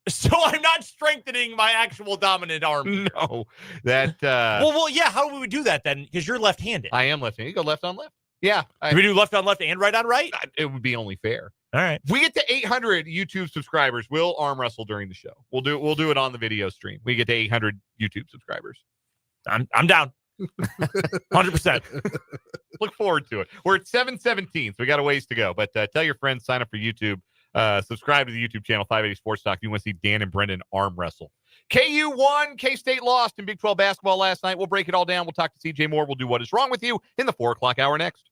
So I'm not strengthening my actual dominant arm. No. That well, yeah. How do we do that then? Because you're left-handed. I am left-handed. You go left on left. Yeah. Do we do left on left and right on right? It would be only fair. All right. If we get to 800 YouTube subscribers, we'll arm wrestle during the show. We'll do it on the video stream. We get to 800 YouTube subscribers. I'm down. 100%. Look forward to it. We're at 7:17, so we got a ways to go. But tell your friends, sign up for YouTube, subscribe to the YouTube channel 580 Sports Talk. If you want to see Dan and Brendan arm wrestle. KU won. K-State lost in Big 12 basketball last night. We'll break it all down. We'll talk to CJ Moore. We'll do What Is Wrong With You in the 4 o'clock hour next.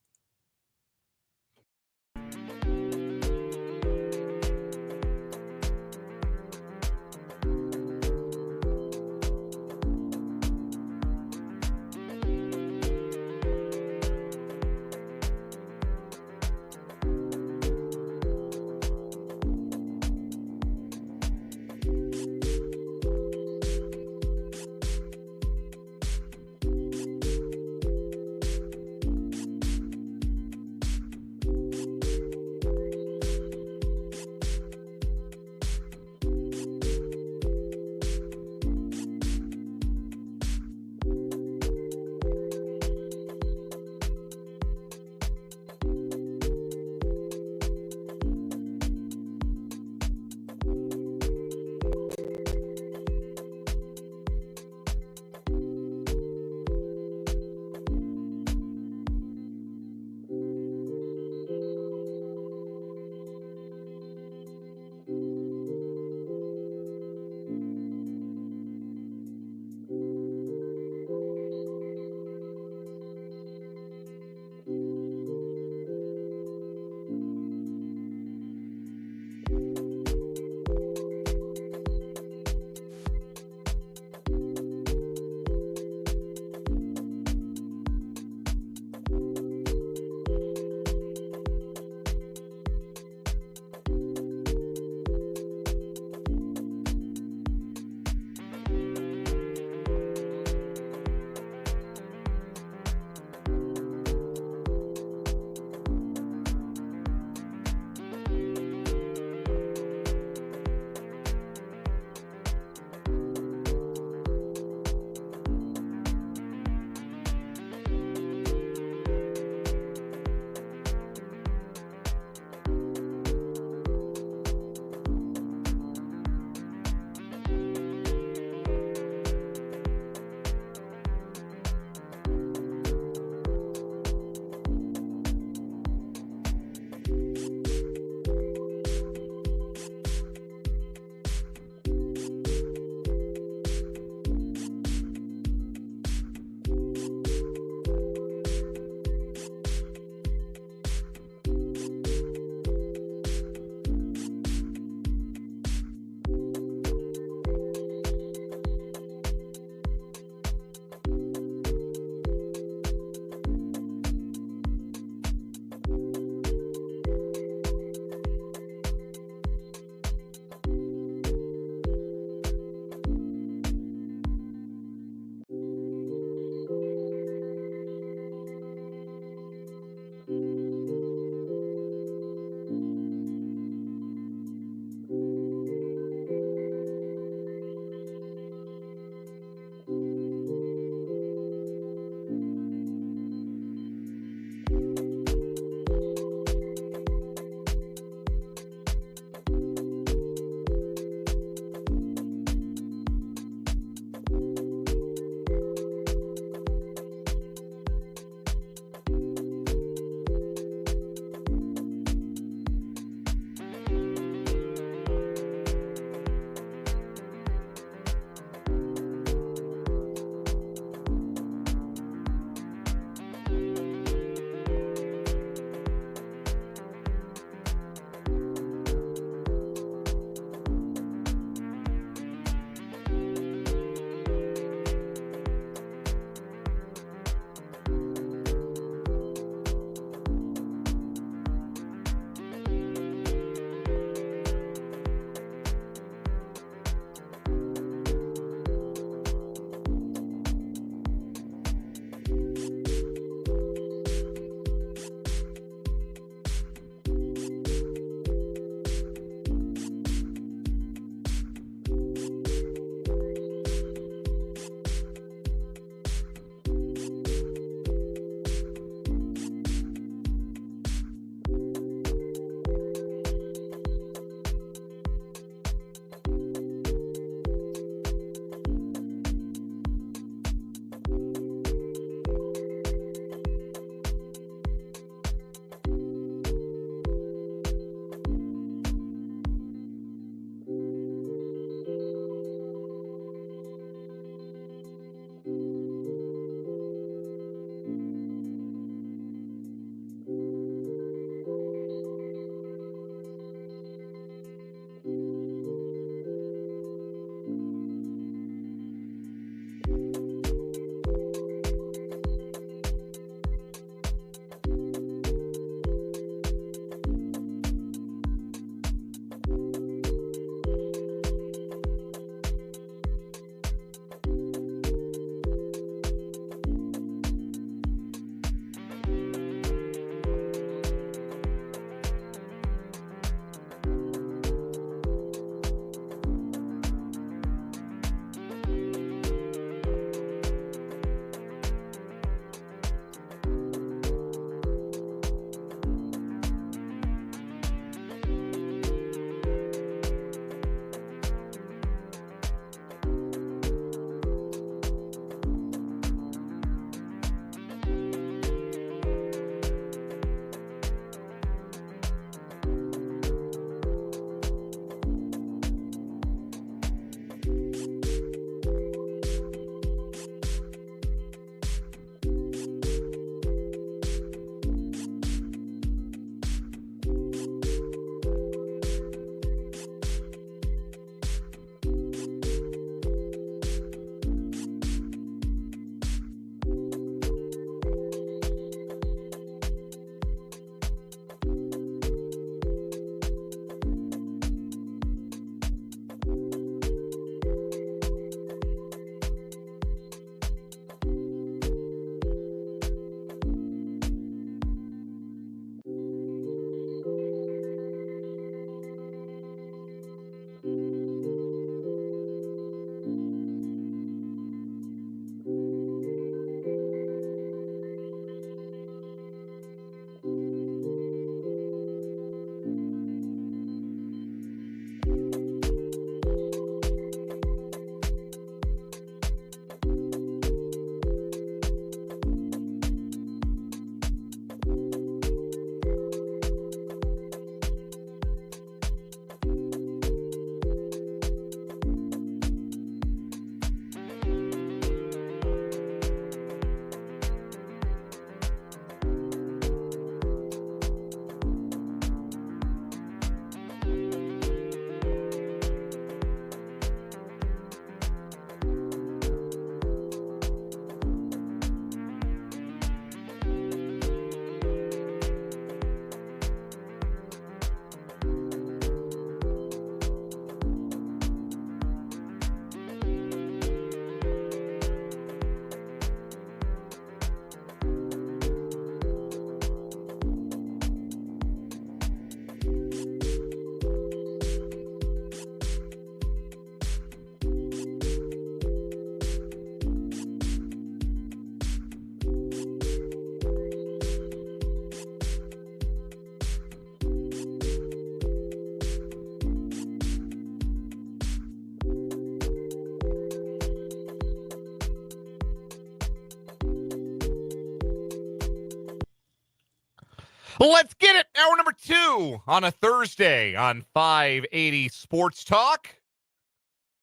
Let's get it. Hour number 2 on a Thursday on 580 Sports Talk.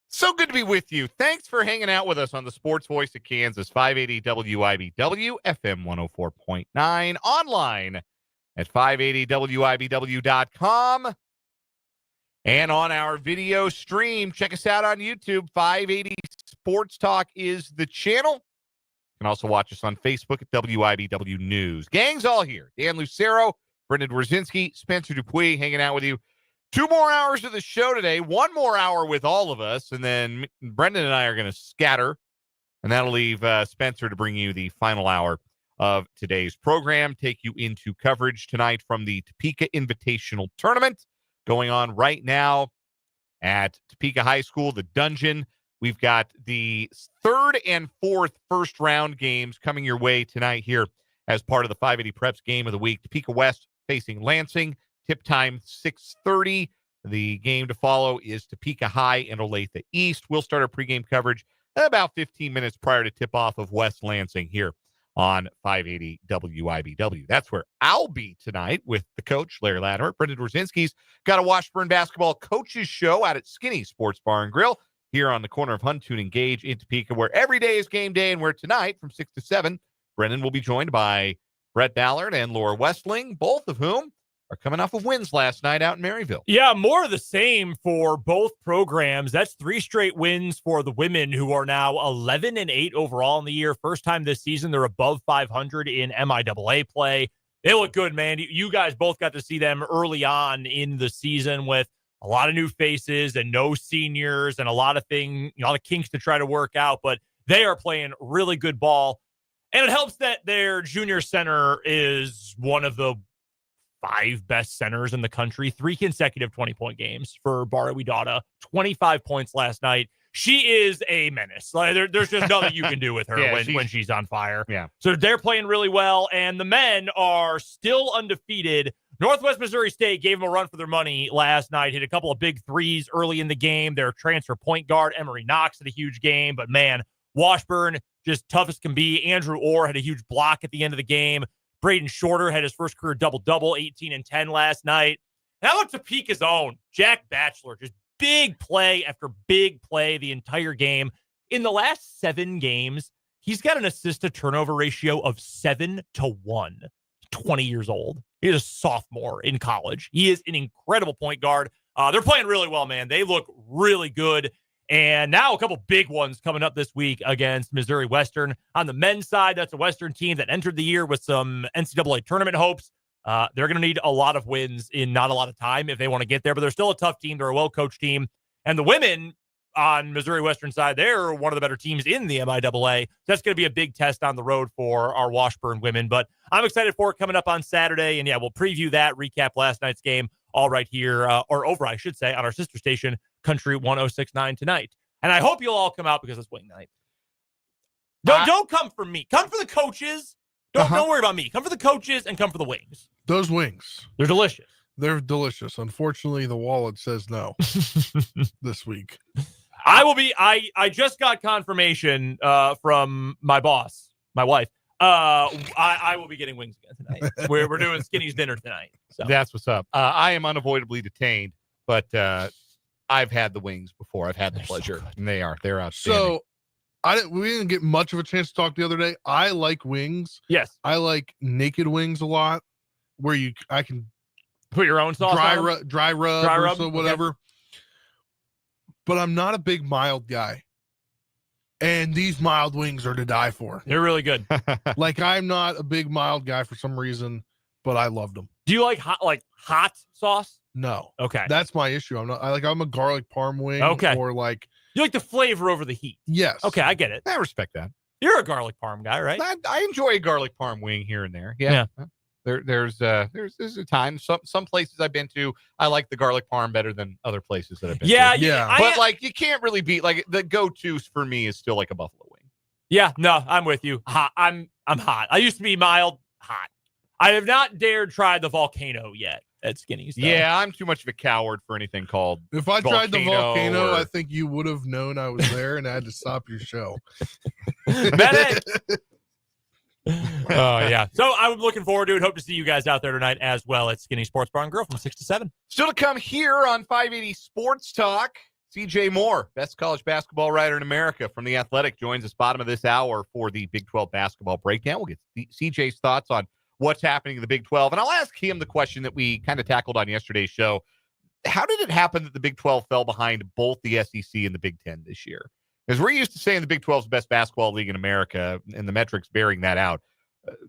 So good to be with you. Thanks for hanging out with us on the Sports Voice of Kansas, 580 WIBW, FM 104.9, online at 580WIBW.com, and on our video stream. Check us out on YouTube. 580 Sports Talk is the channel. You can also watch us on Facebook at WIBW News. Gang's all here. Dan Lucero, Brendan Wrzinski, Spencer Dupuis hanging out with you. 2 more hours of the show today, 1 more hour with all of us, and then Brendan and I are going to scatter, and that'll leave Spencer to bring you the final hour of today's program, take you into coverage tonight from the Topeka Invitational Tournament going on right now at Topeka High School, the Dungeon. We've got the 3rd and 4th first-round games coming your way tonight here as part of the 580 Preps Game of the Week. Topeka West facing Lansing. Tip time 6:30. The game to follow is Topeka High and Olathe East. We'll start our pregame coverage about 15 minutes prior to tip-off of West Lansing here on 580 WIBW. That's where I'll be tonight with the coach, Larry Latimer. Brendan Wrzinski's got a Washburn basketball coaches show out at Skinny Sports Bar and Grill here on the corner of Huntoon and Gage in Topeka, where every day is game day, and where tonight from 6 to 7, Brendan will be joined by Brett Ballard and Laura Westling, both of whom are coming off of wins last night out in Maryville. Yeah, more of the same for both programs. That's 3 straight wins for the women, who are now 11-8 overall in the year. First time this season they're above 500 in MIAA play. They look good, man. You guys both got to see them early on in the season with a lot of new faces and no seniors and a lot of kinks to try to work out, but they are playing really good ball. And it helps that their junior center is one of the 5 best centers in the country. 3 consecutive 20-point games for Bara Widada. 25 points last night. She is a menace. Like, there's just nothing you can do with her when she's on fire. Yeah. So they're playing really well, and the men are still undefeated. Northwest Missouri State gave them a run for their money last night. Hit a couple of big threes early in the game. Their transfer point guard, Emery Knox, had a huge game. But, man, Washburn, just tough as can be. Andrew Orr had a huge block at the end of the game. Braden Shorter had his first career double-double, 18 and 10 last night. And how about Topeka's own Jack Batchelor? Just big play after big play the entire game. In the last 7 games, he's got an assist-to-turnover ratio of 7-1. 20 years old. He is a sophomore in college. He is an incredible point guard. They're playing really well, man. They look really good. And now a couple big ones coming up this week against Missouri Western. On the men's side, that's a Western team that entered the year with some NCAA tournament hopes. They're going to need a lot of wins in not a lot of time if they want to get there, but they're still a tough team. They're a well-coached team. And the women on Missouri Western side, they're one of the better teams in the MIAA. So that's going to be a big test on the road for our Washburn women. But I'm excited for it coming up on Saturday. And, yeah, we'll preview that, recap last night's game, all right here, or over, I should say, on our sister station, Country 106.9 tonight. And I hope you'll all come out because it's wing night. Don't come for me. Come for the coaches. Don't worry about me. Come for the coaches and come for the wings. Those wings. They're delicious. They're delicious. Unfortunately, the wallet says no this week. I will be. I just got confirmation from my boss, my wife. I will be getting wings again tonight. We're doing Skinny's dinner tonight. So that's what's up. I am unavoidably detained, but I've had the wings before. I've had the pleasure, and they're outstanding. So we didn't get much of a chance to talk the other day. I like wings. Yes, I like naked wings a lot, where I can put your own sauce on dry rub, so whatever. Okay. But I'm not a big mild guy. And these mild wings are to die for. They're really good. Like, I'm not a big mild guy for some reason, but I loved them. Do you like hot sauce? No. Okay. That's my issue. I'm a garlic parm wing. Okay. Or like, you like the flavor over the heat. Yes. Okay, I get it. I respect that. You're a garlic parm guy, right? I enjoy a garlic parm wing here and there. Yeah. There's a time. Some places I've been to, I like the garlic parm better than other places that I've been to. Yeah. But you can't really beat, the go-to for me is still like a buffalo wing. Yeah, no, I'm with you. Hot. I'm hot. I used to be mild, hot. I have not dared try the volcano yet at Skinny's. Though. Yeah, I'm too much of a coward for anything called. If I tried the volcano, I think you would have known I was there and I had to stop your show. Yeah. So I'm looking forward to it. Hope to see you guys out there tonight as well at Skinny Sports Bar and Grill from 6 to 7. Still to come here on 580 Sports Talk, CJ Moore, best college basketball writer in America from The Athletic, joins us bottom of this hour for the Big 12 basketball breakdown. We'll get CJ's thoughts on what's happening in the Big 12, and I'll ask him the question that we kind of tackled on yesterday's show. How did it happen that the Big 12 fell behind both the SEC and the Big 10 this year? Because we're used to saying the Big 12 is the best basketball league in America, and the metrics bearing that out.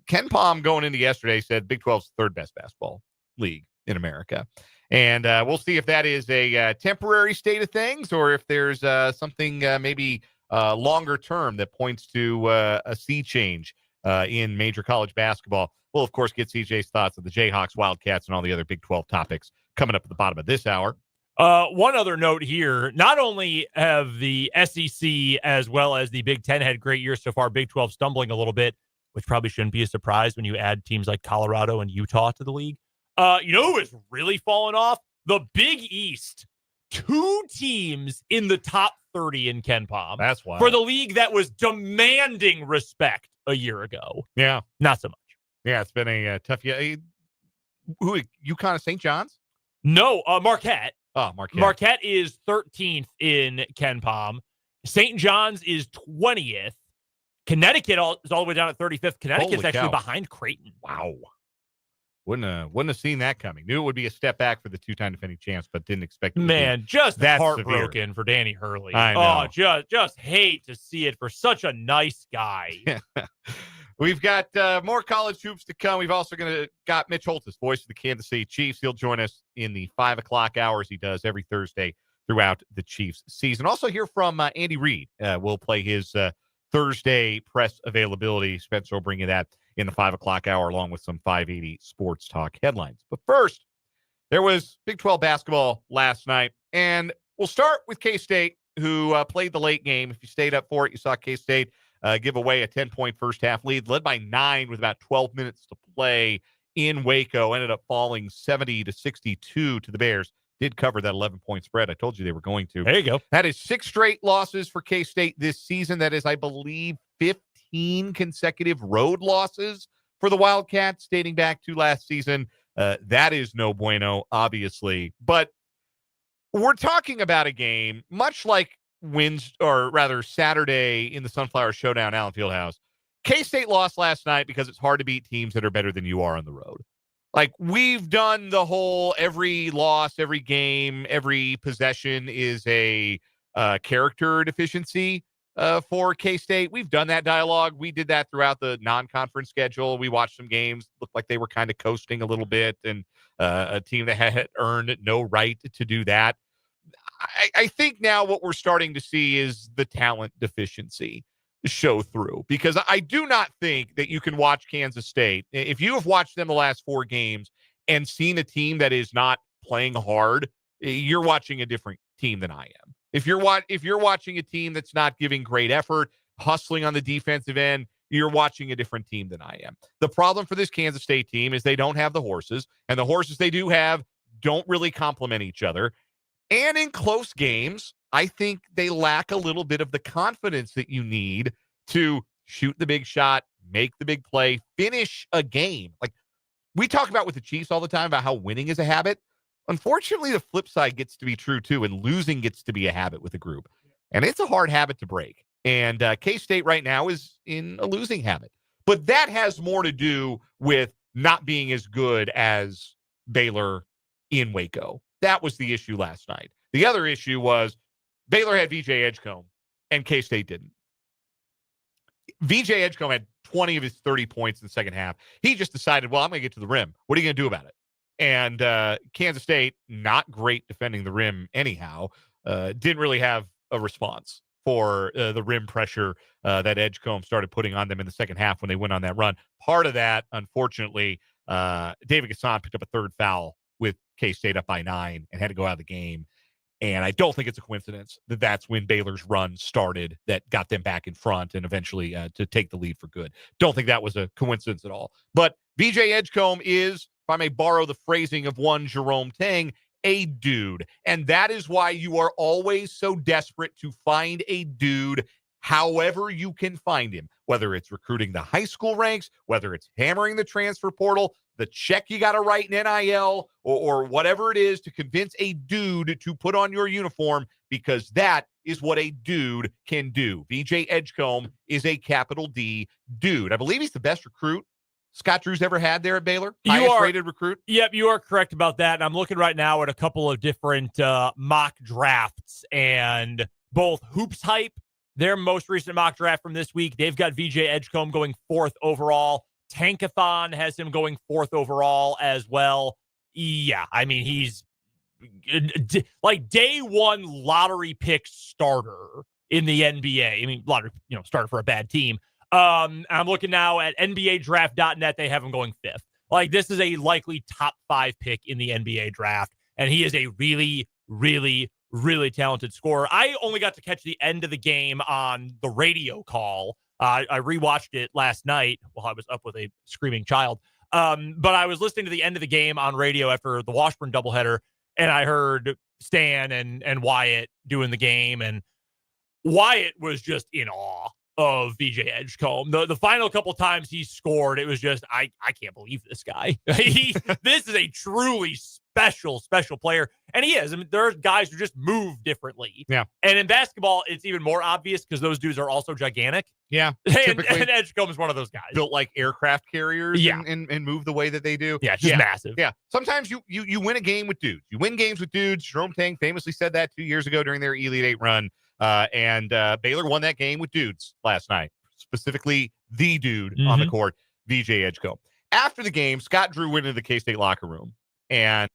Ken Pom going into yesterday said Big 12 is the third best basketball league in America. And we'll see if that is a temporary state of things or if there's something maybe longer term that points to a sea change in major college basketball. We'll, of course, get CJ's thoughts on the Jayhawks, Wildcats, and all the other Big 12 topics coming up at the bottom of this hour. One other note here, not only have the SEC as well as the Big 10 had great years so far, Big 12 stumbling a little bit, which probably shouldn't be a surprise when you add teams like Colorado and Utah to the league. You know who is really falling off? The Big East. 2 teams in the top 30 in Ken Pom. That's wild. For the league that was demanding respect a year ago. Yeah. Not so much. Yeah, it's been a tough year. Who, UConn of St. John's? No, Marquette. Oh, Marquette. Marquette is 13th in Ken Pom. St. John's is 20th. Connecticut is all the way down at 35th. Connecticut's Holy actually cow. behind Creighton. Wow. Wouldn't have seen that coming. Knew it would be a step back for the 2-time defending champs, but didn't expect it. Man, just That's heartbroken severe. for Danny Hurley. I know. Oh, just hate to see it for such a nice guy. We've got more college hoops to come. We've also got Mitch Holthus, voice of the Kansas City Chiefs. He'll join us in the 5 o'clock hours he does every Thursday throughout the Chiefs season. Also hear from Andy Reid. We'll play his Thursday press availability. Spencer will bring you that in the 5 o'clock hour along with some 580 Sports Talk headlines. But first, there was Big 12 basketball last night, and we'll start with K-State, who played the late game. If you stayed up for it, you saw K-State give away a 10-point first-half lead, led by 9 with about 12 minutes to play in Waco, ended up falling 70-62 to the Bears. Did cover that 11-point spread. I told you they were going to. There you go. That is 6 straight losses for K-State this season. That is, I believe, 15 consecutive road losses for the Wildcats dating back to last season. That is no bueno, obviously. But we're talking about a game, much like Saturday in the Sunflower Showdown, Allen Fieldhouse. K-State lost last night because it's hard to beat teams that are better than you are on the road. Like, we've done the whole every loss, every game, every possession is a character deficiency for K-State. We've done that dialogue. We did that throughout the non-conference schedule. We watched some games, looked like they were kind of coasting a little bit, and a team that had earned no right to do that. I think now what we're starting to see is the talent deficiency show through, because I do not think that you can watch Kansas State. If you have watched them the last 4 games and seen a team that is not playing hard, you're watching a different team than I am. If you're watching a team that's not giving great effort, hustling on the defensive end, you're watching a different team than I am. The problem for this Kansas State team is they don't have the horses, and the horses they do have don't really complement each other. And in close games, I think they lack a little bit of the confidence that you need to shoot the big shot, make the big play, finish a game. Like we talk about with the Chiefs all the time about how winning is a habit. Unfortunately, the flip side gets to be true too, and losing gets to be a habit with a group. And it's a hard habit to break. And K-State right now is in a losing habit. But that has more to do with not being as good as Baylor in Waco. That was the issue last night. The other issue was Baylor had VJ Edgecombe and K-State didn't. VJ Edgecombe had 20 of his 30 points in the second half. He just decided, well, I'm going to get to the rim. What are you going to do about it? And Kansas State, not great defending the rim anyhow, didn't really have a response for the rim pressure that Edgecombe started putting on them in the second half when they went on that run. Part of that, unfortunately, David Gasson picked up a third foul with K-State up by 9 and had to go out of the game. And I don't think it's a coincidence that that's when Baylor's run started that got them back in front and eventually to take the lead for good. Don't think that was a coincidence at all. But VJ Edgecombe is, if I may borrow the phrasing of one Jerome Tang, a dude. And that is why you are always so desperate to find a dude however you can find him, whether it's recruiting the high school ranks, whether it's hammering the transfer portal, the check you got to write in NIL, or whatever it is to convince a dude to put on your uniform, because that is what a dude can do. VJ Edgecombe is a capital D dude. I believe he's the best recruit Scott Drew's ever had there at Baylor. Highest rated recruit. Yep, you are correct about that. And I'm looking right now at a couple of different mock drafts, and both Hoops Hype, their most recent mock draft from this week, they've got VJ Edgecombe going 4th overall. Tankathon has him going 4th overall as well. Yeah, I mean, he's like day one lottery pick starter in the NBA. I mean, lottery, starter for a bad team. I'm looking now at NBADraft.net. They have him going 5th. Like, this is a likely top 5 pick in the NBA draft, and he is a really, really, really talented scorer. I only got to catch the end of the game on the radio call. I rewatched it last night while I was up with a screaming child. But I was listening to the end of the game on radio after the Washburn doubleheader, and I heard Stan and Wyatt doing the game, and Wyatt was just in awe of VJ Edgecombe. The final couple times he scored, it was just, I can't believe this guy. This is a truly special player. And he is. I mean, there are guys who just move differently. Yeah. And in basketball, it's even more obvious because those dudes are also gigantic. Yeah. And Edgecombe is one of those guys. Built like aircraft carriers. Yeah. And move the way that they do. Yeah, just massive. Yeah. Sometimes you win a game with dudes. You win games with dudes. Jerome Tang famously said that 2 years ago during their Elite Eight run. And Baylor won that game with dudes last night, specifically the dude on the court, VJ Edgecombe. After the game, Scott Drew went into the K-State locker room, and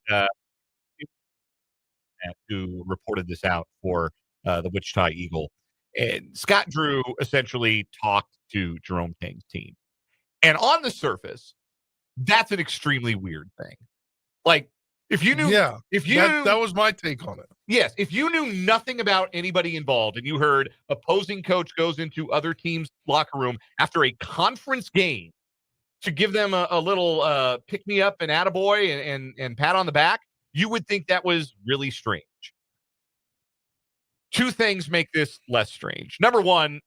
who reported this out for the Wichita Eagle. And Scott Drew essentially talked to Jerome Tang's team. And on the surface, that's an extremely weird thing. Like, if you knew, that was my take on it. Yes, if you knew nothing about anybody involved and you heard opposing coach goes into other teams' locker room after a conference game to give them a little pick me up and attaboy and pat on the back, you would think that was really strange. Two things make this less strange. Number one,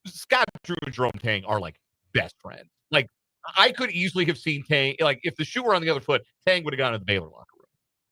Scott Drew and Jerome Tang are like best friends. Like, I could easily have seen Tang, like if the shoe were on the other foot, Tang would have gone to the Baylor locker room.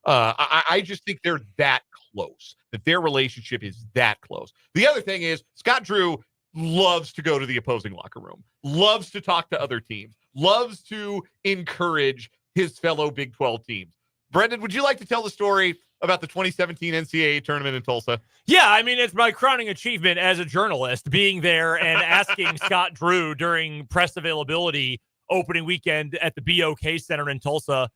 I just think they're that close, that their relationship is that close. The other thing is Scott Drew loves to go to the opposing locker room, loves to talk to other teams, loves to encourage his fellow Big 12 teams. Brendan, would you like to tell the story about the 2017 NCAA tournament in Tulsa? Yeah, I mean, it's my crowning achievement as a journalist, being there and asking Scott Drew during press availability opening weekend at the BOK Center in Tulsa,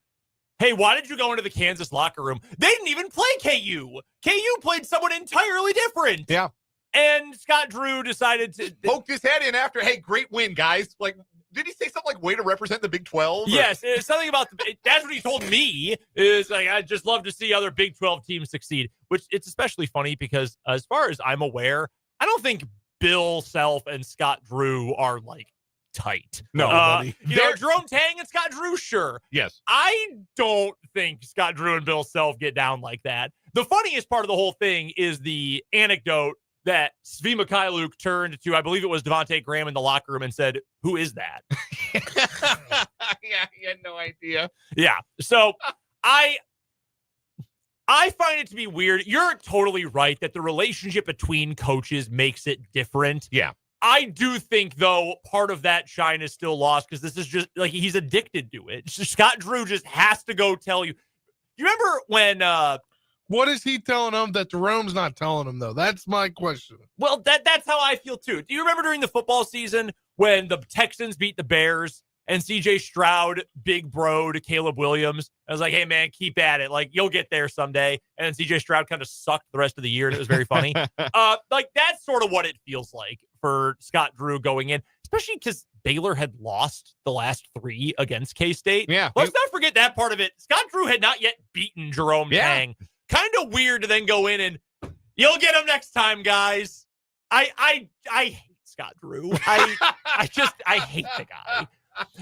hey, why did you go into the Kansas locker room? They didn't even play KU. KU played someone entirely different. Yeah. And Scott Drew decided to poke his head in after, hey, great win, guys. Like, did he say something like way to represent the Big 12? Yes, it's something about that's what he told me, is like, I'd just love to see other Big 12 teams succeed, which it's especially funny because as far as I'm aware, I don't think Bill Self and Scott Drew are like tight. No, buddy. Jerome Tang and Scott Drew, sure. Yes. I don't think Scott Drew and Bill Self get down like that. The funniest part of the whole thing is the anecdote that Svi Mikhailuk turned to, I believe it was Devontae Graham in the locker room and said, who is that? Yeah, he had no idea. Yeah. So I find it to be weird. You're totally right that the relationship between coaches makes it different. Yeah. I do think, though, part of that shine is still lost because this is just like he's addicted to it. Scott Drew just has to go tell you. You remember when what is he telling them that Jerome's not telling him, though? That's my question. Well, that's how I feel, too. Do you remember during the football season when the Texans beat the Bears and C.J. Stroud big bro to Caleb Williams? I was like, hey, man, keep at it. Like, you'll get there someday. And then C.J. Stroud kind of sucked the rest of the year, and it was very funny. Like, that's sort of what it feels like for Scott Drew going in, especially because Baylor had lost the last 3 against K-State. Yeah. Let's not forget that part of it. Scott Drew had not yet beaten Jerome Tang. Kind of weird to then go in and you'll get him next time, guys. I hate Scott Drew. I hate the guy.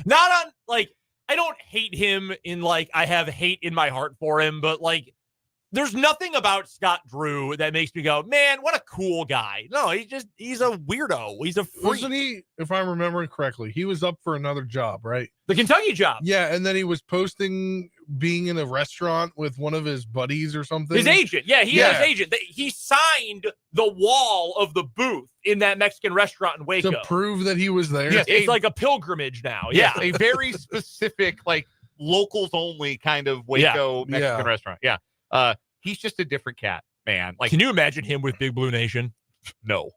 Not on like I don't hate him in like I have hate in my heart for him, but like there's nothing about Scott Drew that makes me go, man, what a cool guy. No, he's a weirdo. He's a freak. Wasn't he, if I'm remembering correctly, he was up for another job, right? The Kentucky job. Yeah, and then he was posting being in a restaurant with one of his buddies or something. His agent. Yeah, he had his agent. He signed the wall of the booth in that Mexican restaurant in Waco. To prove that he was there. Yes, It's like a pilgrimage now. Yes, Yeah. a very specific, like, locals only kind of Waco Mexican restaurant. Yeah. He's just a different cat, man. Like, can you imagine him with Big Blue Nation? No.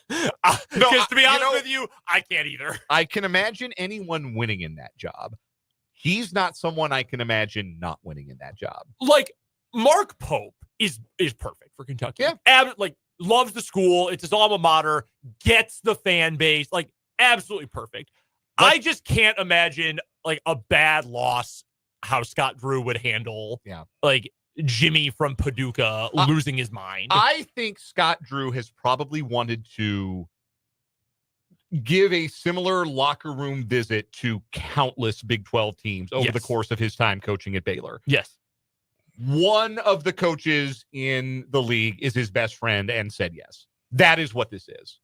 Because to be honest with you, I can't either. I can imagine anyone winning in that job. He's not someone I can imagine not winning in that job. Like, Mark Pope is perfect for Kentucky. Yeah. Loves the school. It's his alma mater. Gets the fan base. Like, absolutely perfect. I just can't imagine, like, a bad loss, how Scott Drew would handle, like, Jimmy from Paducah losing his mind. I think Scott Drew has probably wanted to give a similar locker room visit to countless Big 12 teams over the course of his time coaching at Baylor. Yes. One of the coaches in the league is his best friend and said yes. That is what this is.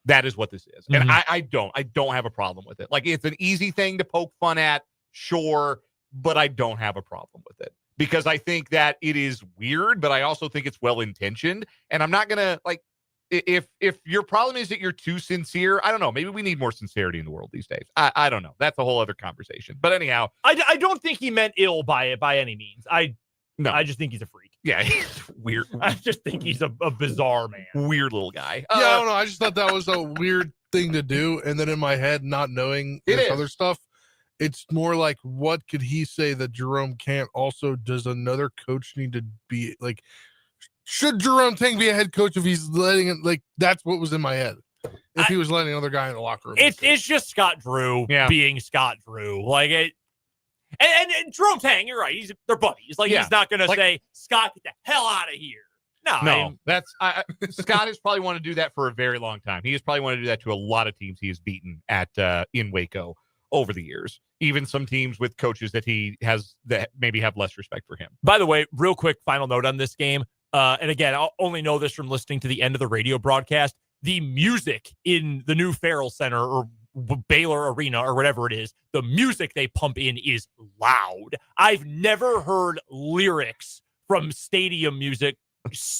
That is what this is. And I don't have a problem with it. Like, it's an easy thing to poke fun at, sure, but I don't have a problem with it. Because I think that it is weird, but I also think it's well-intentioned. And I'm not going to, like, if your problem is that you're too sincere, I don't know. Maybe we need more sincerity in the world these days. I don't know. That's a whole other conversation. But anyhow. I don't think he meant ill by it by any means. I just think he's a freak. Yeah, he's weird. I just think he's a bizarre man. Weird little guy. Yeah, I don't know. I just thought that was a weird thing to do. And then in my head, not knowing this other stuff, it's more like, what could he say that Jerome can't? Also, does another coach need to be like, should Jerome Tang be a head coach if he's letting it? Like, that's what was in my head. If he was letting another guy in the locker room. It's just Scott Drew being Scott Drew. Like, it. And Jerome Tang, you're right. They're buddies. Like, he's not going to say, Scott, get the hell out of here. No, that's Scott has probably wanted to do that for a very long time. He has probably wanted to do that to a lot of teams he has beaten at in Waco over the years. Even some teams with coaches that he has that maybe have less respect for him. By the way, real quick final note on this game. And again, I'll only know this from listening to the end of the radio broadcast. The music in the new Farrell Center or Baylor Arena or whatever it is, the music they pump in is loud. I've never heard lyrics from stadium music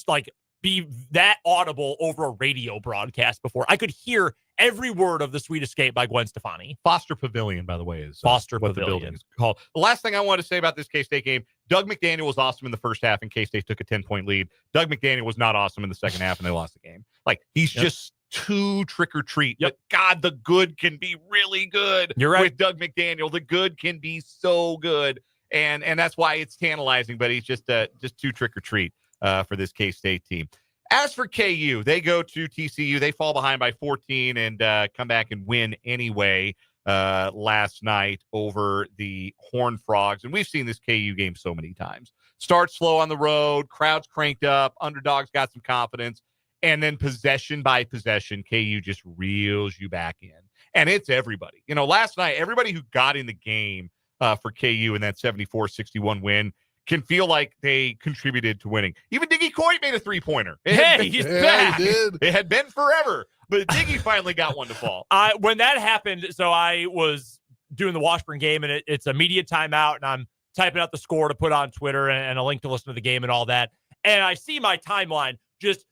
like be that audible over a radio broadcast before. I could hear every word of The Sweet Escape by Gwen Stefani. Foster Pavilion, by the way, is Foster what Pavilion. the building is called. The last thing I want to say about this K-State game, Doug McDaniel was awesome in the first half and K-State took a 10-point lead. Doug McDaniel was not awesome in the second half and they lost the game. Like, he's just too trick or treat. But God, the good can be really good. You're right. With Doug McDaniel, the good can be so good. And that's why it's tantalizing, but he's just too trick or treat for this K-State team. As for KU, they go to TCU. They fall behind by 14 and come back and win anyway last night over the Horned Frogs. And we've seen this KU game so many times. Start slow on the road, crowds cranked up, underdogs got some confidence, and then possession by possession, KU just reels you back in. And it's everybody. You know, last night, everybody who got in the game for KU in that 74-61 win can feel like they contributed to winning. Even Diggy Coit made a three-pointer. He's back. He did. It had been forever, but Diggy finally got one to fall. When that happened, so I was doing the Washburn game, and it's a media timeout, and I'm typing out the score to put on Twitter and a link to listen to the game and all that. And I see my timeline, just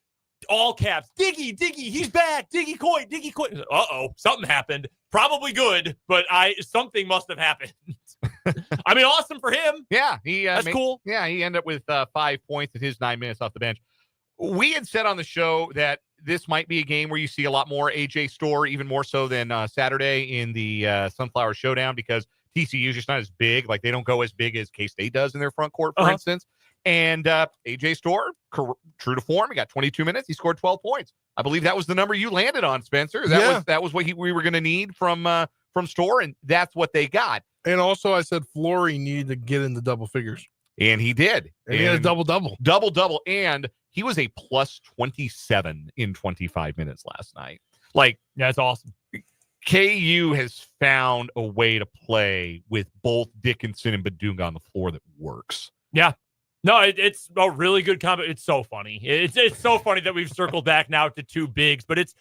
all caps, Diggy, he's back, Diggy Coit. Uh-oh, something happened. Probably good, but something must have happened. I mean, awesome for him. Yeah, that's cool. Yeah, he ended up with 5 points in his 9 minutes off the bench. We had said on the show that this might be a game where you see a lot more AJ Storr, even more so than Saturday in the Sunflower Showdown, because TCU is just not as big. Like, they don't go as big as K-State does in their front court, for instance. And AJ Storr, true to form, he got 22 minutes. He scored 12 points. I believe that was the number you landed on, Spencer. That was what we were going to need from Storr, and that's what they got. And also, I said Flory needed to get into double figures. And he did. And he had a double-double. Double-double. And he was a plus 27 in 25 minutes last night. Like, that's awesome. KU has found a way to play with both Dickinson and Badunga on the floor that works. Yeah. No, it's a really good combo. It's so funny. It's so funny that we've circled back now to two bigs, but it's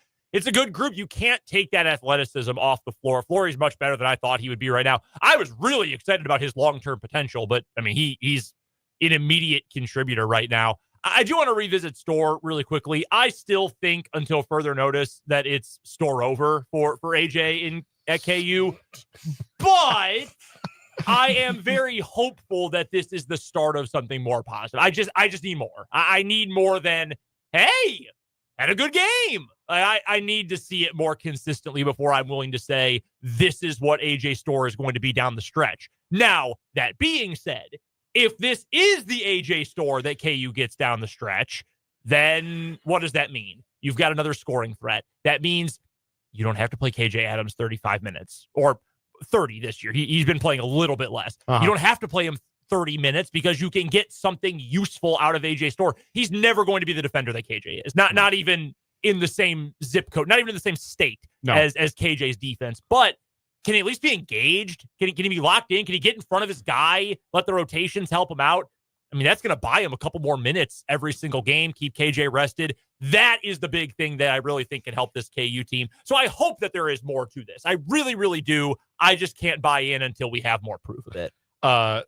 a good group. You can't take that athleticism off the floor. Flory's much better than I thought he would be right now. I was really excited about his long-term potential, but I mean, he's an immediate contributor right now. I do want to revisit Storr really quickly. I still think until further notice that it's Storr over for AJ at KU, but I am very hopeful that this is the start of something more positive. I just need more. I need more than, hey, had a good game. I need to see it more consistently before I'm willing to say this is what AJ Storr is going to be down the stretch. Now, that being said, if this is the AJ Storr that KU gets down the stretch, then what does that mean? You've got another scoring threat. That means you don't have to play KJ Adams 35 minutes or 30 this year. He's been playing a little bit less. You don't have to play him 30 minutes because you can get something useful out of AJ Storr. He's never going to be the defender that KJ is. Not even in the same zip code, not even in the same state as KJ's defense, but can he at least be engaged? Can he be locked in? Can he get in front of his guy? Let the rotations help him out? I mean, that's going to buy him a couple more minutes every single game, keep KJ rested. That is the big thing that I really think can help this KU team. So I hope that there is more to this. I really, really do. I just can't buy in until we have more proof of it.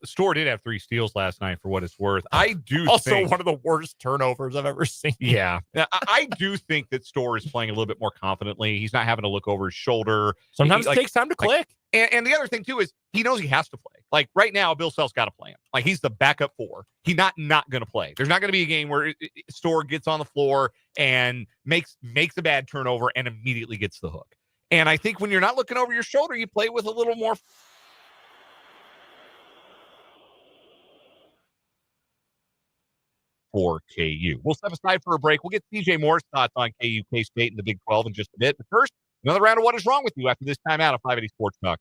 Storr did have 3 steals last night for what it's worth. I do also think, one of the worst turnovers I've ever seen. Yeah. I do think that Storr is playing a little bit more confidently. He's not having to look over his shoulder. Sometimes it takes time to click. And the other thing too is he knows he has to play. Like right now, Bill Self's got to play him. Like he's the backup 4. He's not going to play. There's not going to be a game where Storr gets on the floor and makes a bad turnover and immediately gets the hook. And I think when you're not looking over your shoulder, you play with a little more. For KU. We'll step aside for a break. We'll get CJ Moore's thoughts on KU, K-State, and the Big 12 in just a bit. But first, another round of What Is Wrong With You after this time out of 580 Sports Talk.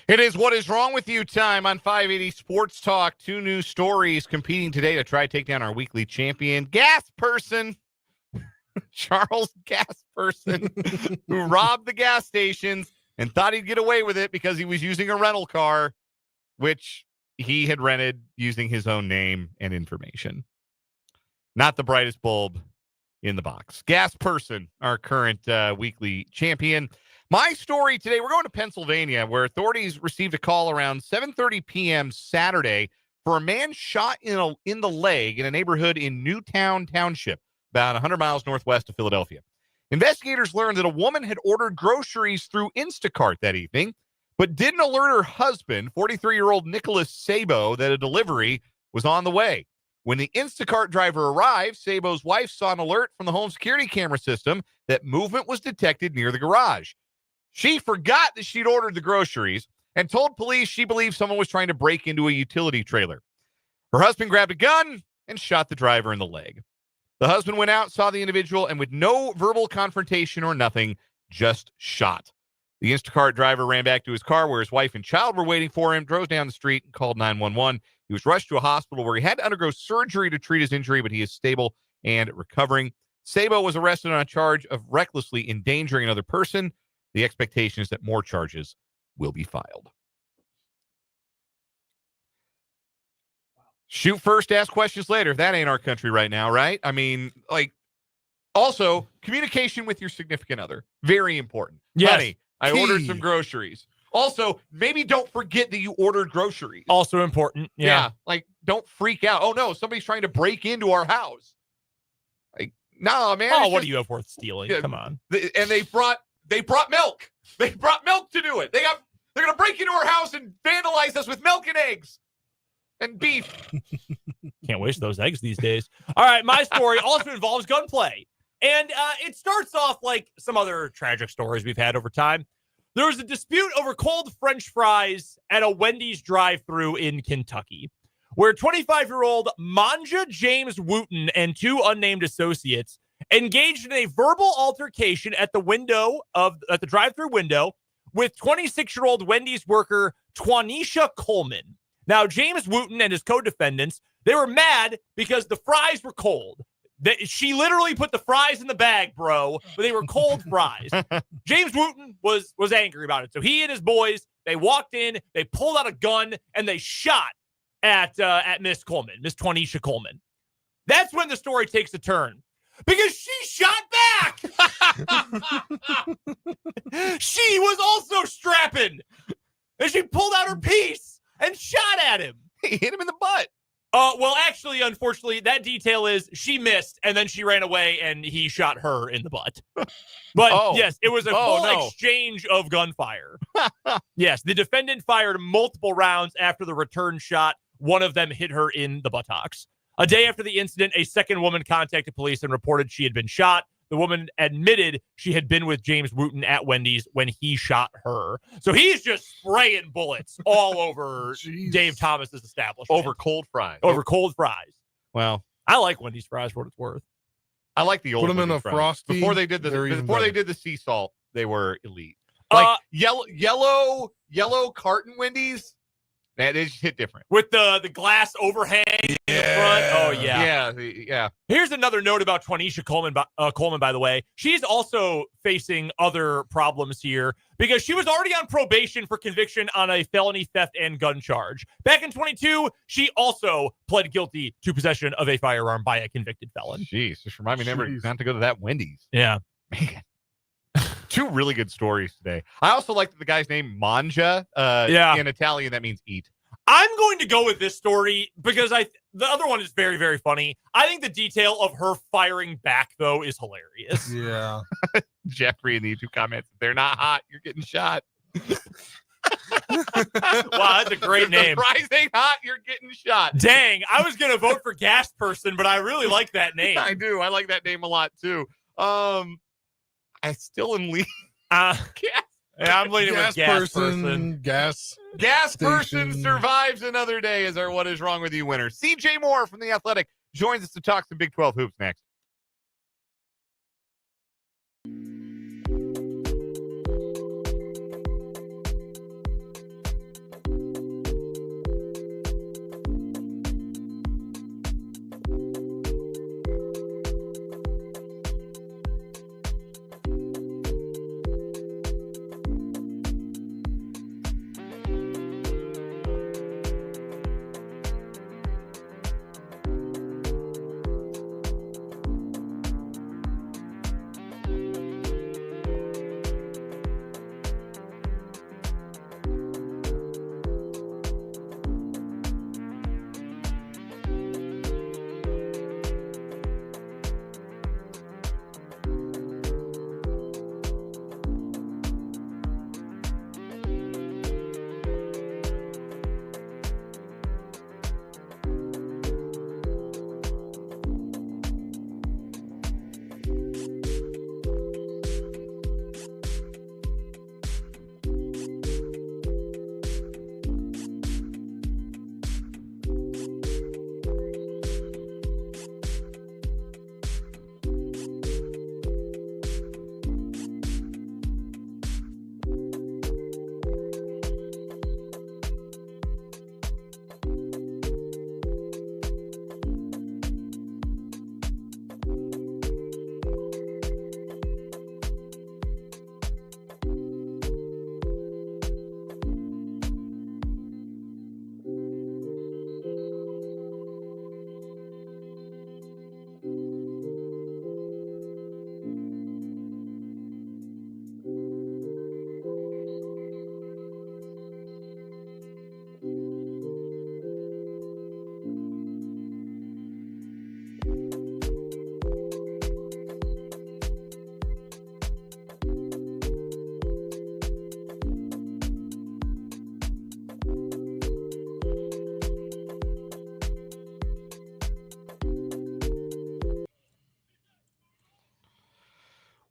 It is What Is Wrong With You time on 580 Sports Talk. 2 new stories competing today to try to take down our weekly champion, Gas Person. Charles Gas Person, who robbed the gas stations and thought he'd get away with it because he was using a rental car, which he had rented using his own name and information. Not the brightest bulb in the box. Gas Person, our current weekly champion. My story today, we're going to Pennsylvania, where authorities received a call around 7:30 p.m. Saturday for a man shot in the leg in a neighborhood in Newtown Township, about 100 miles northwest of Philadelphia. Investigators learned that a woman had ordered groceries through Instacart that evening, but didn't alert her husband, 43-year-old Nicholas Sabo, that a delivery was on the way. When the Instacart driver arrived, Sabo's wife saw an alert from the home security camera system that movement was detected near the garage. She forgot that she'd ordered the groceries and told police she believed someone was trying to break into a utility trailer. Her husband grabbed a gun and shot the driver in the leg. The husband went out, saw the individual, and with no verbal confrontation or nothing, just shot. The Instacart driver ran back to his car where his wife and child were waiting for him, drove down the street, and called 911. He was rushed to a hospital where he had to undergo surgery to treat his injury, but he is stable and recovering. Sabo was arrested on a charge of recklessly endangering another person. The expectation is that more charges will be filed. Shoot first, ask questions later. If that ain't our country right now, right? I mean, also, communication with your significant other. Very important. Yes. Honey, I ordered some groceries. Also, maybe don't forget that you ordered groceries. Also important. Yeah. Don't freak out. Oh, no, somebody's trying to break into our house. No, man. Oh, what do you have worth stealing? Yeah, come on. And they brought milk. They brought milk to do it. They're going to break into our house and vandalize us with milk and eggs and beef. Can't waste those eggs these days. All right, my story also involves gunplay. And it starts off like some other tragic stories we've had over time. There was a dispute over cold French fries at a Wendy's drive-thru in Kentucky, where 25-year-old Manja James Wooten and two unnamed associates engaged in a verbal altercation at the drive-thru window with 26-year-old Wendy's worker Twanisha Coleman. Now, James Wooten and his co-defendants, they were mad because the fries were cold. She literally put the fries in the bag, bro, but they were cold fries. James Wooten was angry about it. So he and his boys, they walked in, they pulled out a gun, and they shot at Miss Coleman, Miss Twanisha Coleman. That's when the story takes a turn. Because she shot back. She was also strapping. And she pulled out her piece and shot at him. He hit him in the butt. Well, actually, unfortunately, that detail is she missed, and then she ran away, and he shot her in the butt. But, yes, it was a full exchange of gunfire. Yes, the defendant fired multiple rounds after the return shot. One of them hit her in the buttocks. A day after the incident, a second woman contacted police and reported she had been shot. The woman admitted she had been with James Wooten at Wendy's when he shot her. So he's just spraying bullets all over Dave Thomas's establishment. Over cold fries. Over cold fries. Well, I like Wendy's fries for what it's worth. I like the old Put them in a Frosty. Before they did the sea salt, they were elite. Yellow carton Wendy's. Man, they just hit different. With the glass overhang in the front. Oh, yeah. Yeah. Here's another note about Twanisha Coleman, by the way. She's also facing other problems here because she was already on probation for conviction on a felony theft and gun charge. Back in 2022, she also pled guilty to possession of a firearm by a convicted felon. Jeez, just remind me never not to go to that Wendy's. Yeah. Man. Two really good stories today. I also like that the guy's name Manja. In Italian, that means eat. I'm going to go with this story because the other one is very, very funny. I think the detail of her firing back, though, is hilarious. Yeah. Jeffrey in the YouTube comments, if they're not hot, you're getting shot. Wow, that's a great name. The fries ain't hot, you're getting shot. Dang, I was going to vote for Gas Person, but I really like that name. I do. I like that name a lot, too. I still am leaning. Yeah, I'm leaning with Gas Person. Gas Person survives another day as our What Is Wrong With You winner. CJ Moore from The Athletic joins us to talk some Big 12 hoops next.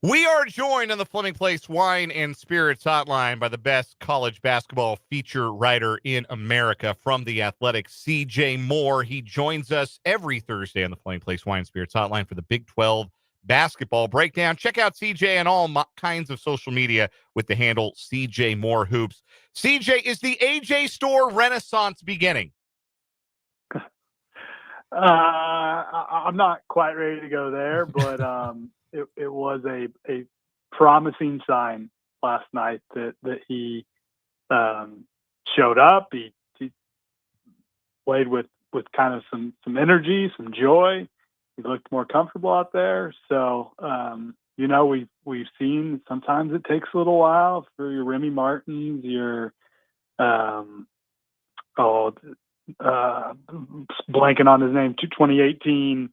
We are joined on the Fleming Place Wine and Spirits Hotline by the best college basketball feature writer in America from The Athletic, CJ Moore. He joins us every Thursday on the Fleming Place Wine and Spirits Hotline for the Big 12 basketball breakdown. Check out CJ on all kinds of social media with the handle CJ Moore Hoops. CJ, is the AJ Store renaissance beginning? I'm not quite ready to go there, but it was a promising sign last night that he showed up. He played with kind of some energy, some joy. He looked more comfortable out there. So we've seen sometimes it takes a little while for your Remy Martins, your blanking on his name, 2018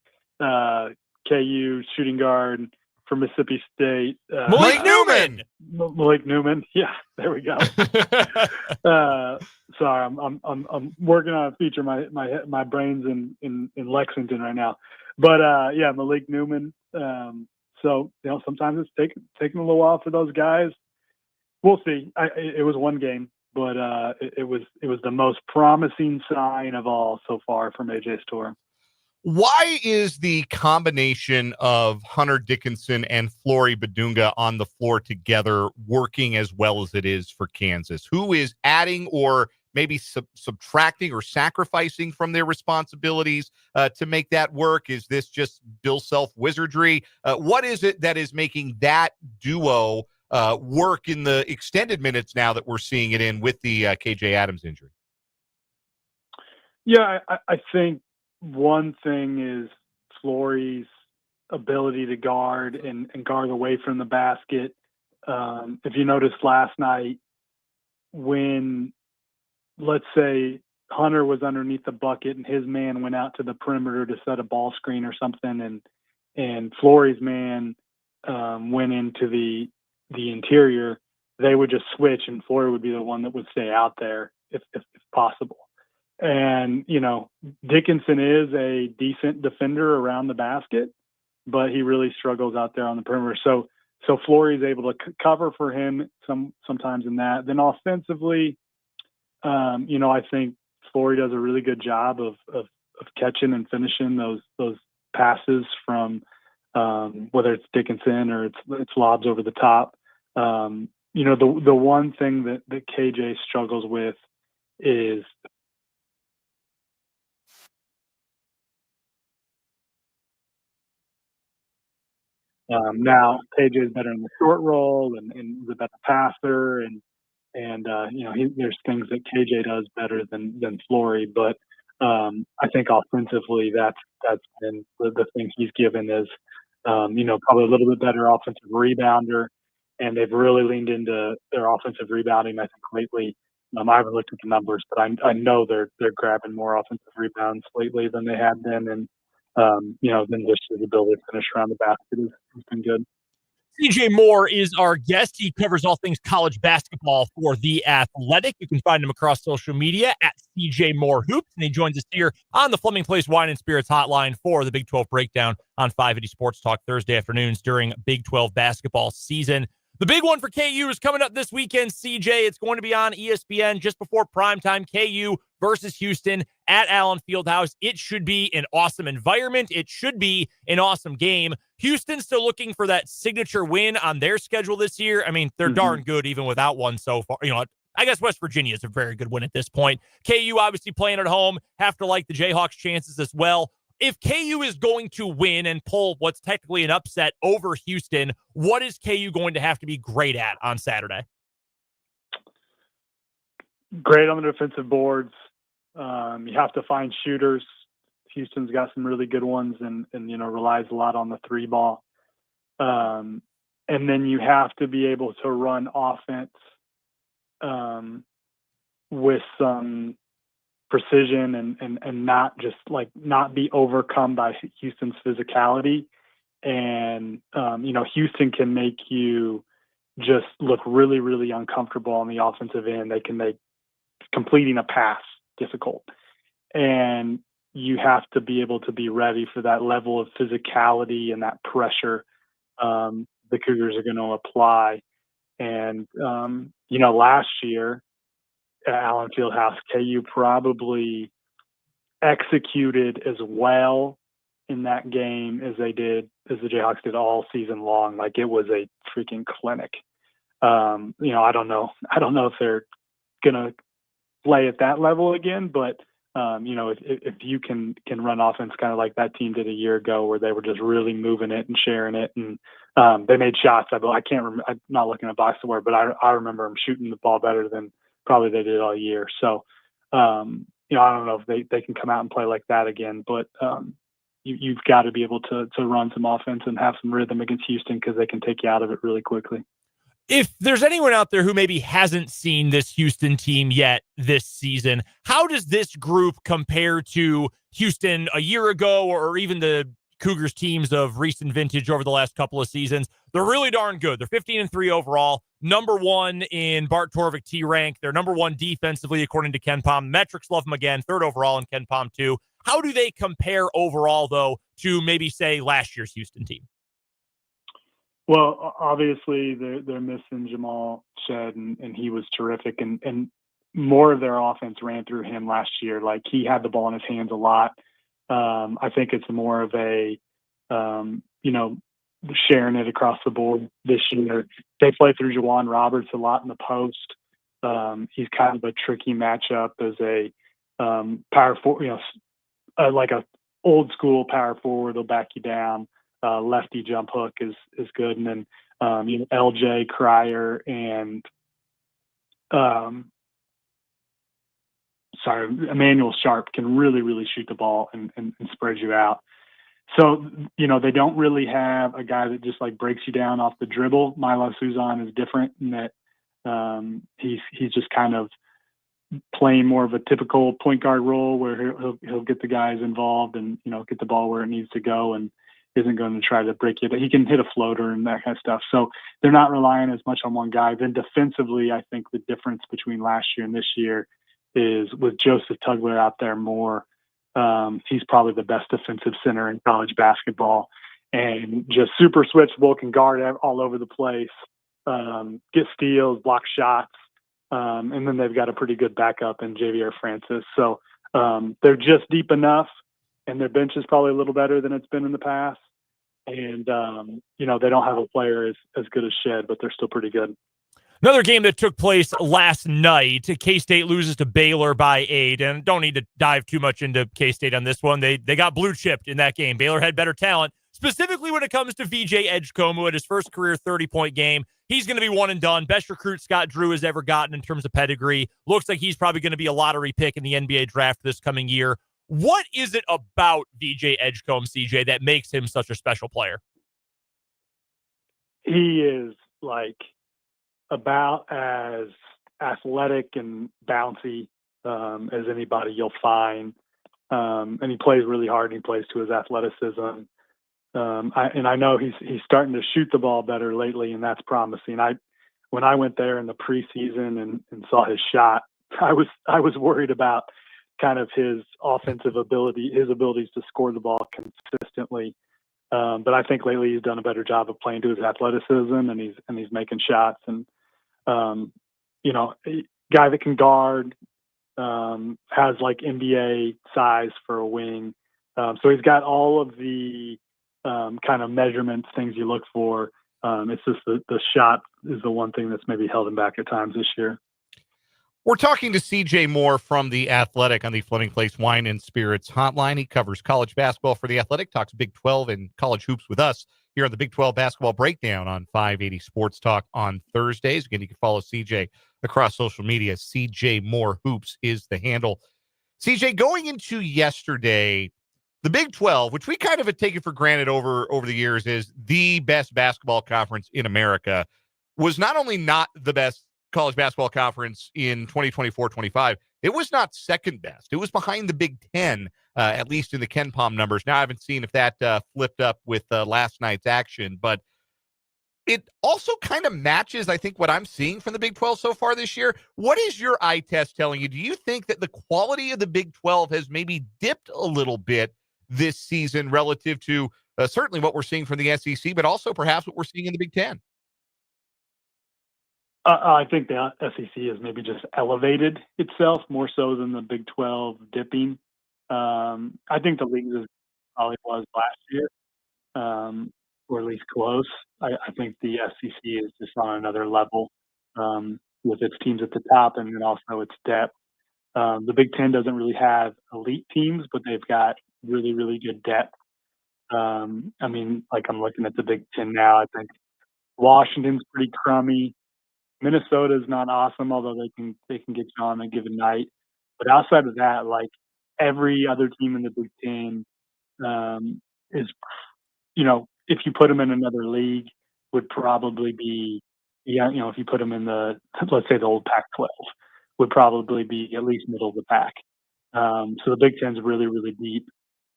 KU shooting guard from Mississippi State. Malik Newman. Malik Newman. Yeah, there we go. Sorry, I'm working on a feature. My brain's in Lexington right now. But yeah, Malik Newman. So sometimes it's taking a little while for those guys. We'll see. It was one game. But it was the most promising sign of all so far from AJ Store. Why is the combination of Hunter Dickinson and Flory Badunga on the floor together working as well as it is for Kansas? Who is adding or maybe subtracting or sacrificing from their responsibilities to make that work? Is this just Bill Self wizardry? What is it that is making that duo work in the extended minutes now that we're seeing it in with the KJ Adams injury? Yeah, I think one thing is Flory's ability to guard and guard away from the basket. If you noticed last night, when, let's say, Hunter was underneath the bucket and his man went out to the perimeter to set a ball screen or something, and Flory's man went into the interior, they would just switch and Flory would be the one that would stay out there if possible. And, Dickinson is a decent defender around the basket, but he really struggles out there on the perimeter. So Flory is able to cover for him sometimes in that. Then offensively, I think Flory does a really good job of catching and finishing those passes from whether it's Dickinson or it's lobs over the top. The one thing that KJ struggles with is now KJ is better in the short roll and is a better passer and there's things that KJ does better than Flory, but I think offensively that's been the thing he's given is probably a little bit better offensive rebounder, and they've really leaned into their offensive rebounding, I think, lately. I haven't looked at the numbers, but I know they're grabbing more offensive rebounds lately than they had been, and then just his ability to finish around the basket has been good. CJ Moore is our guest. He covers all things college basketball for The Athletic. You can find him across social media at CJ Moore Hoops, and he joins us here on the Fleming Place Wine and Spirits Hotline for the Big 12 breakdown on 580 Sports Talk Thursday afternoons during Big 12 basketball season. The big one for KU is coming up this weekend, CJ. It's going to be on ESPN just before primetime. KU versus Houston at Allen Fieldhouse. It should be an awesome environment. It should be an awesome game. Houston's still looking for that signature win on their schedule this year. I mean, they're darn good even without one so far. I guess West Virginia is a very good win at this point. KU obviously playing at home. Have to like the Jayhawks' chances as well. If KU is going to win and pull what's technically an upset over Houston, what is KU going to have to be great at on Saturday? Great on the defensive boards. You have to find shooters. Houston's got some really good ones and relies a lot on the three ball. And then you have to be able to run offense with some precision and not just not be overcome by Houston's physicality. And, Houston can make you just look really, really uncomfortable on the offensive end. They can make completing a pass difficult. And you have to be able to be ready for that level of physicality and that pressure the Cougars are going to apply. And, last year at Allen Fieldhouse, KU probably executed as well in that game as the Jayhawks did all season long. Like, it was a freaking clinic. I don't know if they're going to play at that level again, but if you can run offense kind of like that team did a year ago, where they were just really moving it and sharing it, and they made shots. I can't remember. I'm not looking at box score, but I remember them shooting the ball better than probably they did all year. So, I don't know if they can come out and play like that again, but you've got to be able to run some offense and have some rhythm against Houston, because they can take you out of it really quickly. If there's anyone out there who maybe hasn't seen this Houston team yet this season, how does this group compare to Houston a year ago, or even the Cougars teams of recent vintage over the last couple of seasons? They're really darn good. They're 15-3 overall, number one in Bart Torvik T rank. They're number one defensively, according to Ken Pom. Metrics love them again, third overall in Ken Pom too. How do they compare overall, though, to maybe, say, last year's Houston team? Well, obviously they're missing Jamal Shed, and he was terrific, and more of their offense ran through him last year. Like, he had the ball in his hands a lot. I think it's more of a, sharing it across the board this year. They play through Juwan Roberts a lot in the post. He's kind of a tricky matchup as a power forward, like a old school power forward. They'll back you down. Lefty jump hook is good. And then, LJ Cryer and, Emmanuel Sharp can really, really shoot the ball and spread you out. So, they don't really have a guy that just like breaks you down off the dribble. Milo Suzan is different in that, he's just kind of playing more of a typical point guard role, where he'll get the guys involved and, get the ball where it needs to go, and isn't going to try to break you, but he can hit a floater and that kind of stuff. So they're not relying as much on one guy. Then defensively, I think the difference between last year and this year is with Joseph Tugler out there more. He's probably the best defensive center in college basketball, and just super switchable, can guard all over the place, get steals, block shots. And then they've got a pretty good backup in Javier Francis. So they're just deep enough, and their bench is probably a little better than it's been in the past. And, they don't have a player as good as Shed, but they're still pretty good. Another game that took place last night, K-State loses to Baylor by 8, and don't need to dive too much into K-State on this one. They got blue chipped in that game. Baylor had better talent, specifically when it comes to VJ Edgecombe, who had his first career 30-point game. He's going to be one and done. Best recruit Scott Drew has ever gotten in terms of pedigree. Looks like he's probably going to be a lottery pick in the NBA draft this coming year. What is it about VJ Edgecombe, CJ, that makes him such a special player? He is like about as athletic and bouncy as anybody you'll find. And he plays really hard, and he plays to his athleticism. I know he's starting to shoot the ball better lately, and that's promising. When I went there in the preseason and saw his shot, I was worried about kind of his offensive ability, his abilities to score the ball consistently. But I think lately he's done a better job of playing to his athleticism, and he's making shots, and a guy that can guard, has like NBA size for a wing. So he's got all of the kind of measurements, things you look for. It's just the shot is the one thing that's maybe held him back at times this year. We're talking to CJ Moore from The Athletic on the Fleming Place Wine and Spirits hotline. He covers college basketball for The Athletic, talks Big 12 and college hoops with us here on the Big 12 Basketball Breakdown on 580 Sports Talk on Thursdays. Again, you can follow CJ across social media. CJ Moore Hoops is the handle. CJ, going into yesterday, the Big 12, which we kind of have taken for granted over the years, is the best basketball conference in America, was not only not the best college basketball conference in 2024-25, it was not second best. It was behind the Big Ten, at least in the Ken Pom numbers. Now, I haven't seen if that flipped up with last night's action, but it also kind of matches, I think, what I'm seeing from the Big 12 so far this year. What is your eye test telling you? Do you think that the quality of the Big 12 has maybe dipped a little bit this season relative to certainly what we're seeing from the SEC, but also perhaps what we're seeing in the Big Ten? I think the SEC has maybe just elevated itself more so than the Big 12 dipping. I think the league is probably was last year, or at least close. I think the SEC is just on another level with its teams at the top and then also its depth. The Big Ten doesn't really have elite teams, but they've got really, really good depth. I mean, like I'm looking at the Big Ten now. I think Washington's pretty crummy. Minnesota's not awesome, although they can get you on a given night. But outside of that, like every other team in the Big Ten is, if you put them in another league, would probably be, if you put them in let's say the old Pac-12, would probably be at least middle of the pack. So the Big Ten's really, really deep.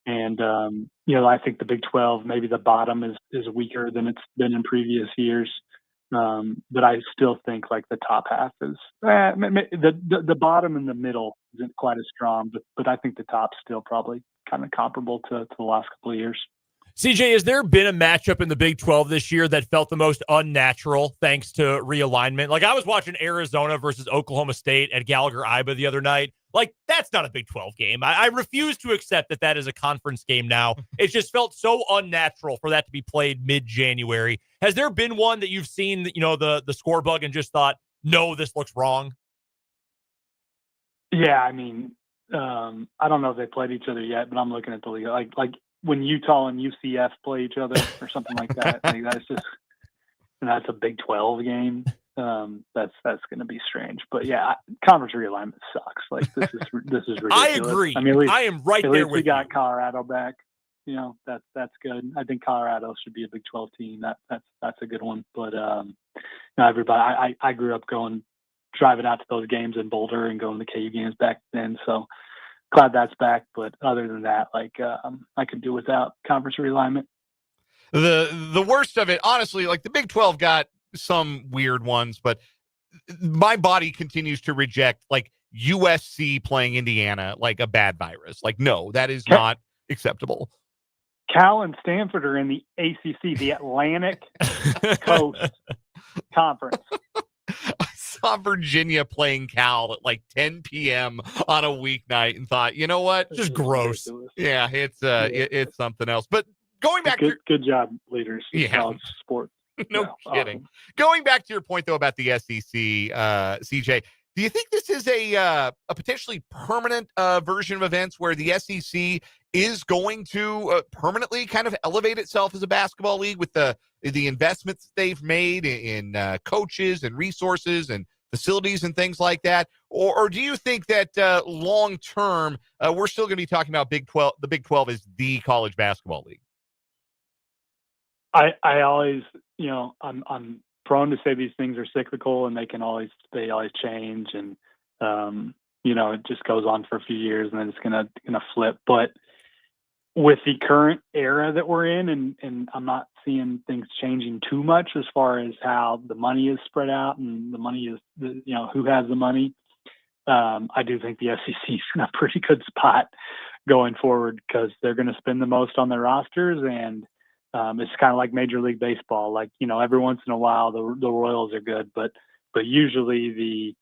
And, I think the Big 12, maybe the bottom is weaker than it's been in previous years. But I still think like the top half is the bottom and the middle isn't quite as strong, but I think the top's still probably kind of comparable to the last couple of years. CJ, has there been a matchup in the Big 12 this year that felt the most unnatural thanks to realignment? Like I was watching Arizona versus Oklahoma State at Gallagher-Iba the other night. Like that's not a Big 12 game. I refuse to accept that is a conference game now. It just felt so unnatural for that to be played mid-January. Has there been one that you've seen, the score bug and just thought, no, this looks wrong? Yeah, I mean, I don't know if they played each other yet, but I'm looking at the league. Like when Utah and UCF play each other or something like that, like that's a Big 12 game. That's going to be strange, but yeah, conference realignment sucks. Like this is ridiculous. I agree. I mean, I am right there with we got Colorado back. That's good. I think Colorado should be a Big 12 team. That's a good one. But everybody, I grew up driving out to those games in Boulder and going to KU games back then. So glad that's back. But other than that, I could do without conference realignment. The worst of it, honestly, like the Big 12 got some weird ones, but my body continues to reject like USC playing Indiana like a bad virus. Like, no, that is not acceptable. Cal and Stanford are in the ACC, the Atlantic Coast Conference. I saw Virginia playing Cal at like 10 p.m. on a weeknight and thought, you know what? Just gross. Yeah, it's something else. But going back good job, leaders. Yeah. Sports. No kidding. Awesome. Going back to your point, though, about the SEC, CJ, do you think this is a potentially permanent version of events where the SEC is going to permanently kind of elevate itself as a basketball league with the investments they've made in coaches and resources and facilities and things like that? Or do you think that long term, we're still going to be talking about the Big 12 is the college basketball league? I always, I'm prone to say these things are cyclical and they always change, and it just goes on for a few years and then it's gonna flip. But with the current era that we're in, and I'm not seeing things changing too much as far as how the money is spread out and the money is, who has the money. I do think the SEC is in a pretty good spot going forward because they're going to spend the most on their rosters, and it's kind of like Major League Baseball. Like, every once in a while the Royals are good, but usually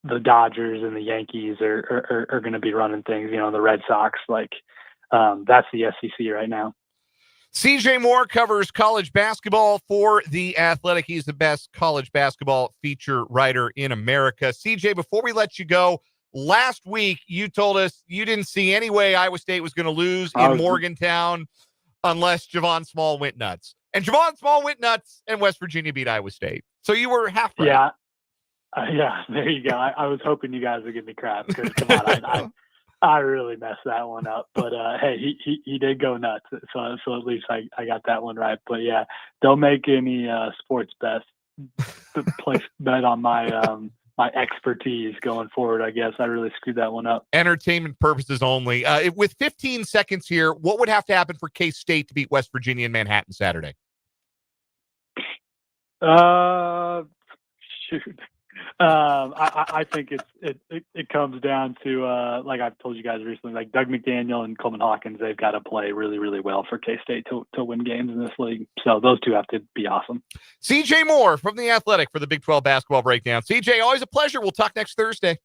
the Dodgers and the Yankees are going to be running things. The Red Sox, that's the SEC right now. CJ Moore covers college basketball for The Athletic. He's the best college basketball feature writer in America. CJ, before we let you go, last week you told us you didn't see any way Iowa State was going to lose in Morgantown unless Javon Small went nuts. And Javon Small went nuts, and West Virginia beat Iowa State. So you were half right. Yeah. Yeah, there you go. I was hoping you guys would give me crap because, come on, I really messed that one up. But, hey, he did go nuts. So at least I got that one right. But, yeah, don't make any sports bet on my my expertise going forward. I guess I really screwed that one up. Entertainment purposes only. With 15 seconds here, what would have to happen for K-State to beat West Virginia in Manhattan Saturday? Shoot. I think it comes down to like I've told you guys recently, like Doug McDaniel and Coleman Hawkins, they've got to play really, really well for K-State to win games in this league. So those two have to be awesome. CJ Moore from The Athletic for the Big 12 basketball breakdown. CJ, always a pleasure. We'll talk next Thursday.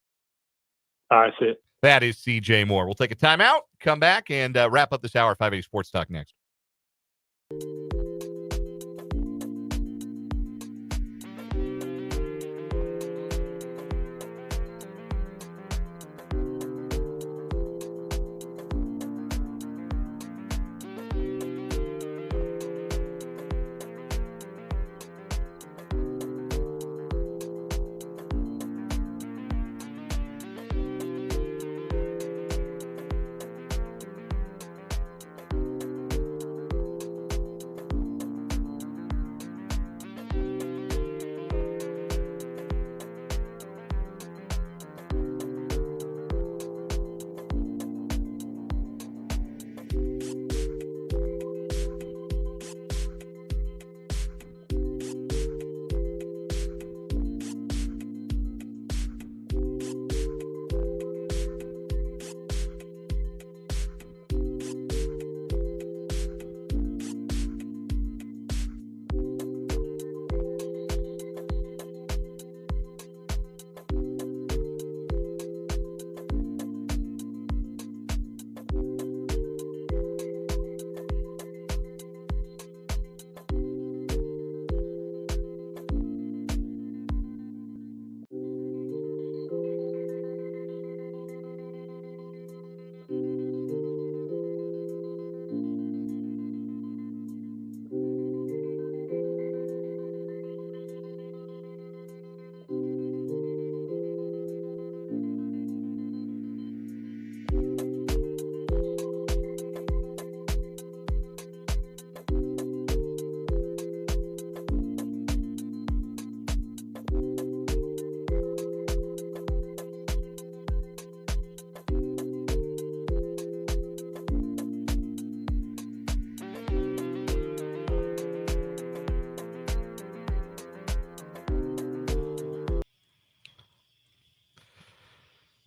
All right, see it. That is CJ Moore. We'll take a timeout, come back, and wrap up this hour. 580 Sports Talk next.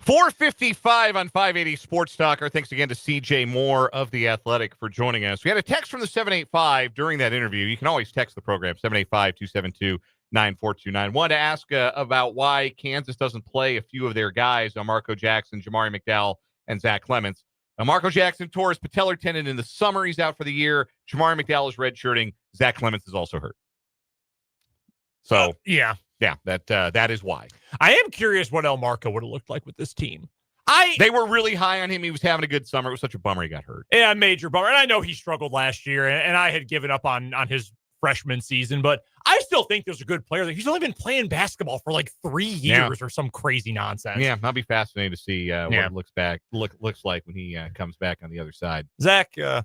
.455 on 580 Sports Talk. Our thanks again to CJ Moore of The Athletic for joining us. We had a text from the 785 during that interview. You can always text the program, 785-272-9429. Wanted to ask about why Kansas doesn't play a few of their guys, Marco Jackson, Jamari McDowell, and Zach Clements. Marco Jackson tore his patellar tendon in the summer. He's out for the year. Jamari McDowell is redshirting. Zach Clements is also hurt. So, yeah, that is why. I am curious what El Marco would have looked like with this team. They were really high on him. He was having a good summer. It was such a bummer he got hurt. Yeah, major bummer. And I know he struggled last year, and I had given up on his freshman season, but I still think there's a good player. He's only been playing basketball for like 3 years or some crazy nonsense. Yeah, I'll be fascinated to see what it looks like when he comes back on the other side. Zach, take your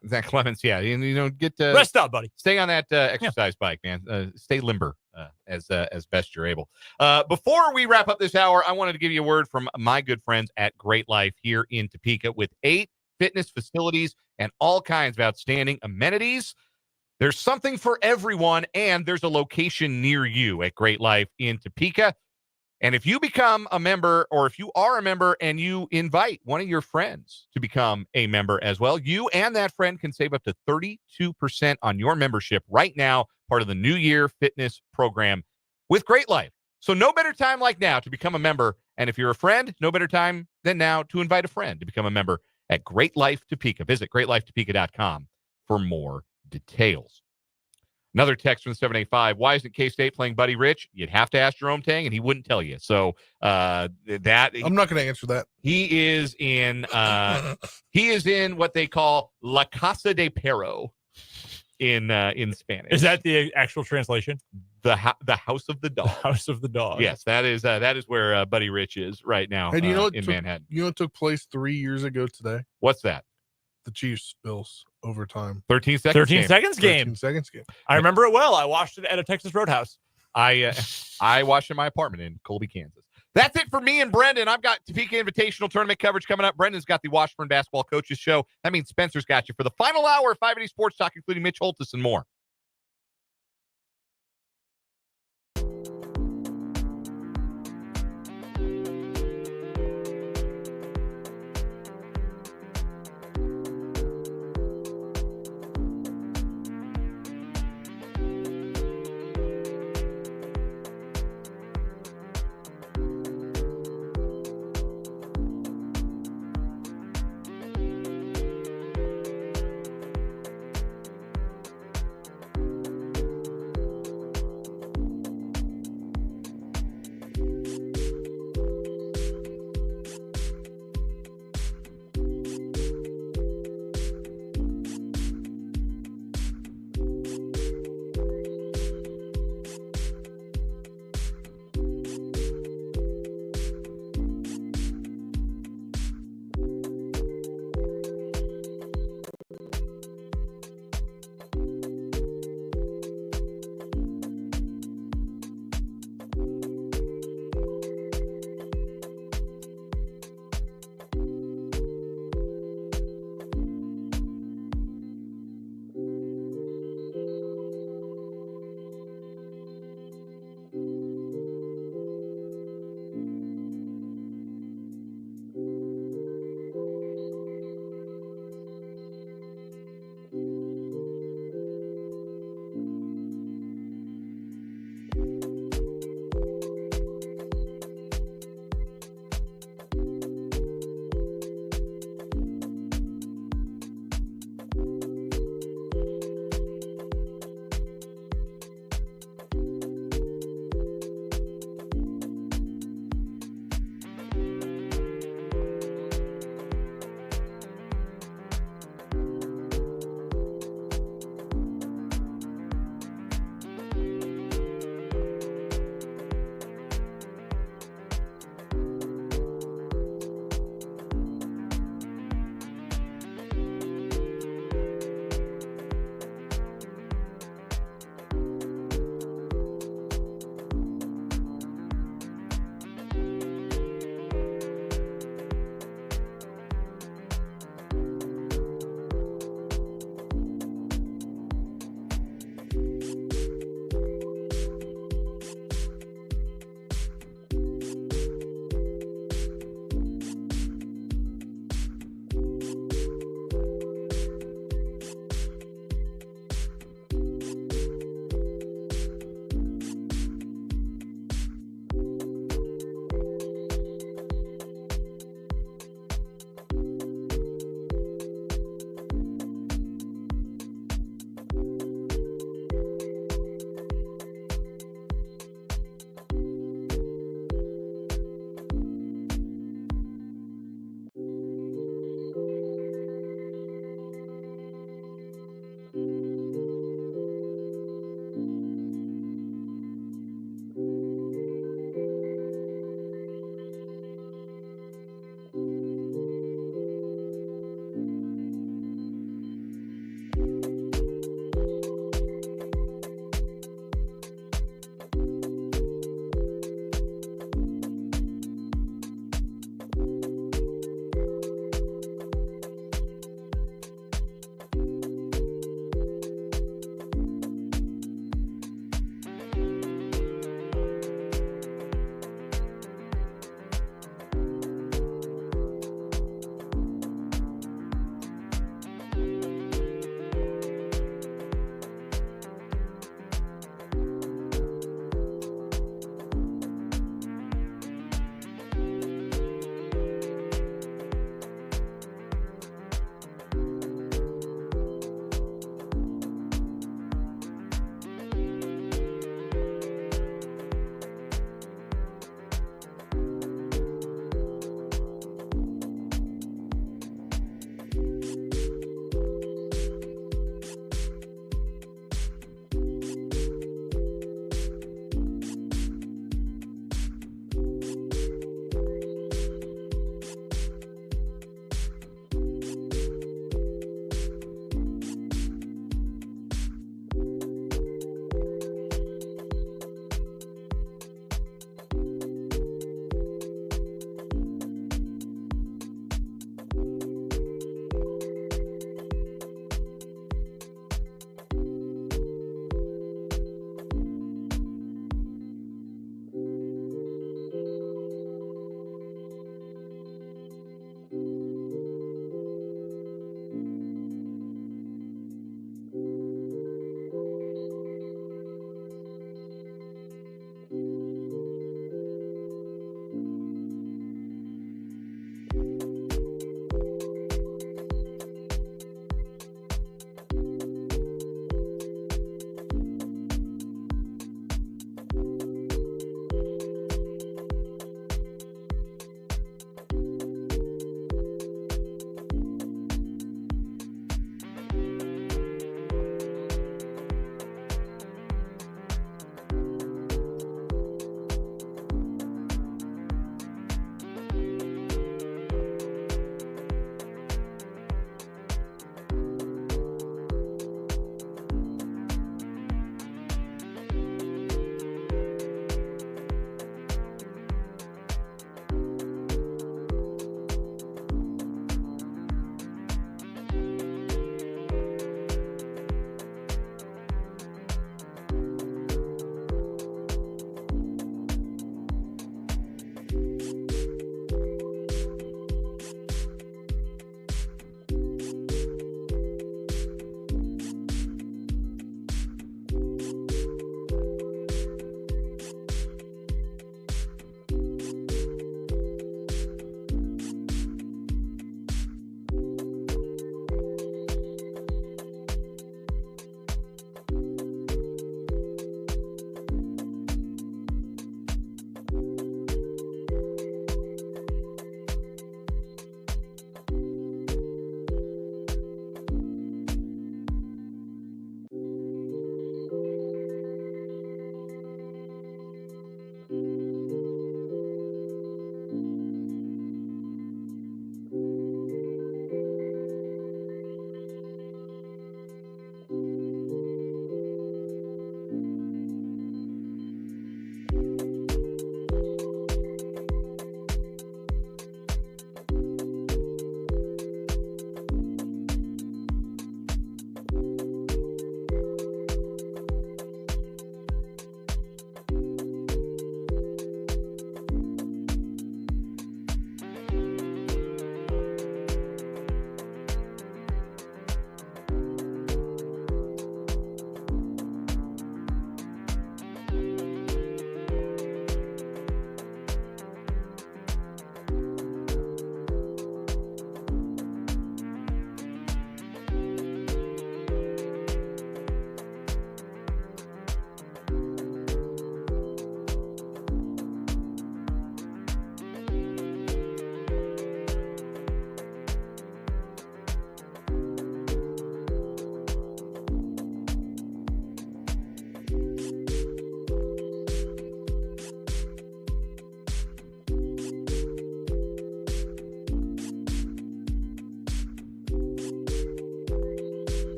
time. Zach Clements, and get rest up, buddy. Stay on that exercise bike, man. Stay limber as best you're able. Before we wrap up this hour, I wanted to give you a word from my good friends at Great Life here in Topeka with 8 fitness facilities and all kinds of outstanding amenities. There's something for everyone, and there's a location near you at Great Life in Topeka. And if you become a member, or if you are a member and you invite one of your friends to become a member as well, you and that friend can save up to 32% on your membership right now, part of the New Year Fitness program with Great Life. So no better time like now to become a member. And if you're a friend, no better time than now to invite a friend to become a member at Great Life Topeka. Visit greatlifetopeka.com for more details. Another text from 785. Why isn't K-State playing Buddy Rich? You'd have to ask Jerome Tang, and he wouldn't tell you. So I'm not going to answer that. He is in what they call La Casa de Perro in Spanish. Is that the actual translation? The house of the dog. The house of the dog. Yes, that is where Buddy Rich is right now. And you know in Manhattan. You know what took place 3 years ago today? What's that? The Chiefs Bills overtime. 13 seconds game. 13 seconds game. I remember it well. I watched it at a Texas Roadhouse. I watched in my apartment in Colby, Kansas. That's it for me and Brendan. I've got Topeka Invitational Tournament coverage coming up. Brendan's got the Washburn Basketball Coaches Show. That means Spencer's got you for the final hour of 580 Sports Talk, including Mitch Holthus and more.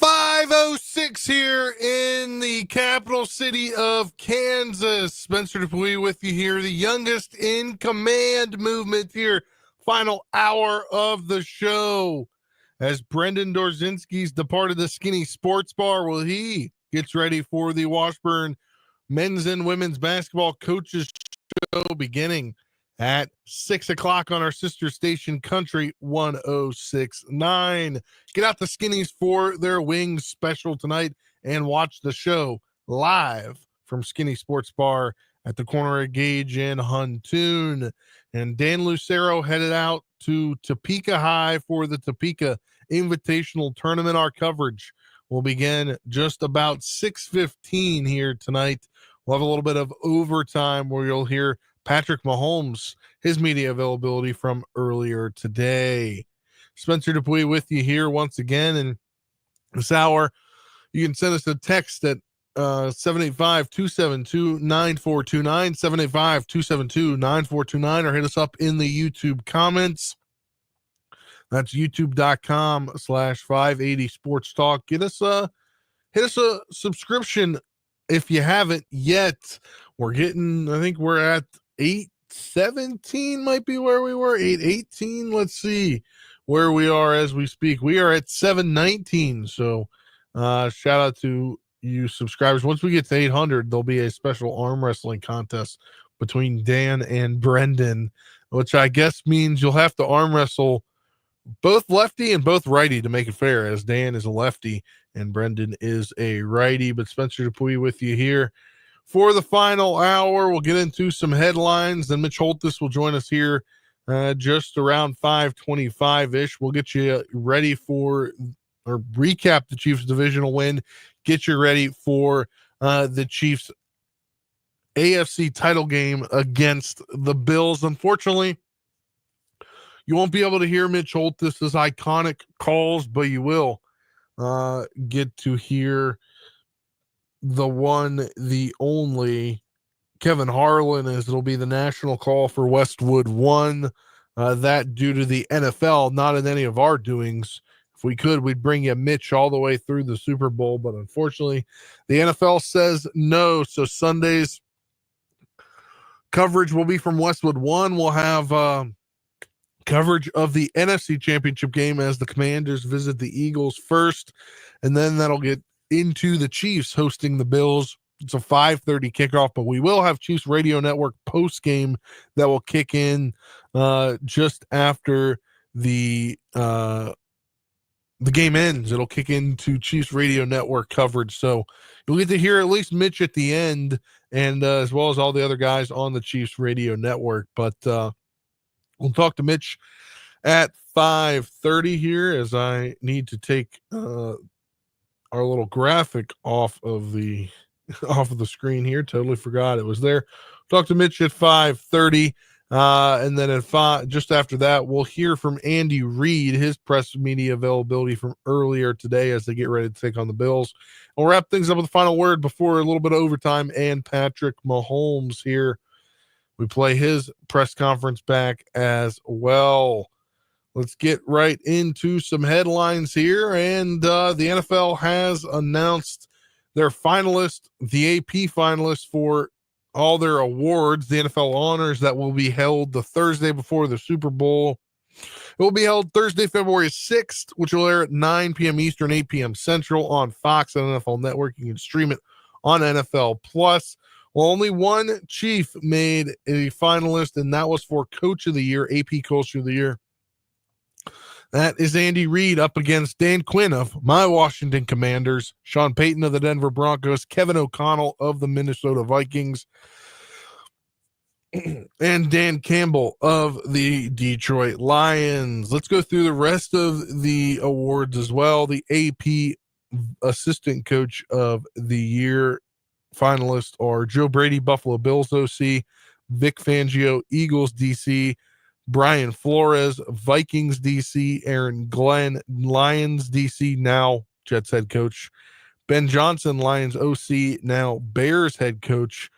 .506 here in the capital city of Kansas. Spencer Dupuis with you here, the youngest in command movement here. Final hour of the show as Brendan Dorzinski's departed the Skinny Sports Bar. Well, he gets ready for the Washburn men's and women's basketball coaches show beginning at 6 o'clock on our sister station, Country 106.9. Get out the Skinnies for their wings special tonight and watch the show live from Skinny Sports Bar at the corner of Gage and Huntoon. And Dan Lucero headed out to Topeka High for the Topeka Invitational Tournament. Our coverage will begin just about 6:15 here tonight. We'll have a little bit of overtime where you'll hear Patrick Mahomes, his media availability from earlier today. Spencer Dupuis with you here once again. And this hour, you can send us a text at 785-272-9429, 785-272-9429, or hit us up in the YouTube comments. That's youtube.com/580 Sports Talk. Hit us a subscription if you haven't yet. I think we're at 817 might be where we were, 818. Let's see where we are as we speak. We are at 719. So shout out to you subscribers. Once we get to 800, there'll be a special arm wrestling contest between Dan and Brendan, which I guess means you'll have to arm wrestle both lefty and both righty to make it fair, as Dan is a lefty and Brendan is a righty. But Spencer Dupuis with you here for the final hour. We'll get into some headlines. Then Mitch Holthus will join us here just around 5:25-ish. We'll get you ready for, or recap the Chiefs' divisional win, get you ready for the Chiefs' AFC title game against the Bills. Unfortunately, you won't be able to hear Mitch Holthus' iconic calls, but you will get to hear the one, the only Kevin Harlan, as it'll be the national call for Westwood 1. That due to the NFL, not in any of our doings. If we could, we'd bring you Mitch all the way through the Super Bowl, but unfortunately, the NFL says no. So Sunday's coverage will be from Westwood 1. We'll have coverage of the NFC Championship game as the Commanders visit the Eagles first, and then that'll get into the Chiefs hosting the Bills. It's a 5:30 kickoff, but we will have Chiefs Radio Network post game that will kick in just after the game ends. It'll kick into Chiefs Radio Network coverage, so you'll get to hear at least Mitch at the end, and as well as all the other guys on the Chiefs Radio Network. But we'll talk to Mitch at 5:30 here, as I need to take our little graphic off of the screen here. Totally forgot it was there. Talk to Mitch at 5:30. And then at 5, just after that, we'll hear from Andy Reid, his press media availability from earlier today as they get ready to take on the Bills. We'll wrap things up with a final word before a little bit of overtime, and Patrick Mahomes here. We play his press conference back as well. Let's get right into some headlines here. And the NFL has announced their finalists, the AP finalists for all their awards, the NFL honors that will be held the Thursday before the Super Bowl. It will be held Thursday, February 6th, which will air at 9 p.m. Eastern, 8 p.m. Central on Fox and NFL Network. You can stream it on NFL Plus. Well, only one Chief made a finalist, and that was for Coach of the Year, AP Coach of the Year. That is Andy Reid up against Dan Quinn of my Washington Commanders, Sean Payton of the Denver Broncos, Kevin O'Connell of the Minnesota Vikings, and Dan Campbell of the Detroit Lions. Let's go through the rest of the awards as well. The AP Assistant Coach of the Year finalists are Joe Brady, Buffalo Bills OC, Vic Fangio, Eagles DC, Brian Flores, Vikings DC, Aaron Glenn, Lions DC, now Jets head coach, Ben Johnson, Lions OC, now Bears head coach,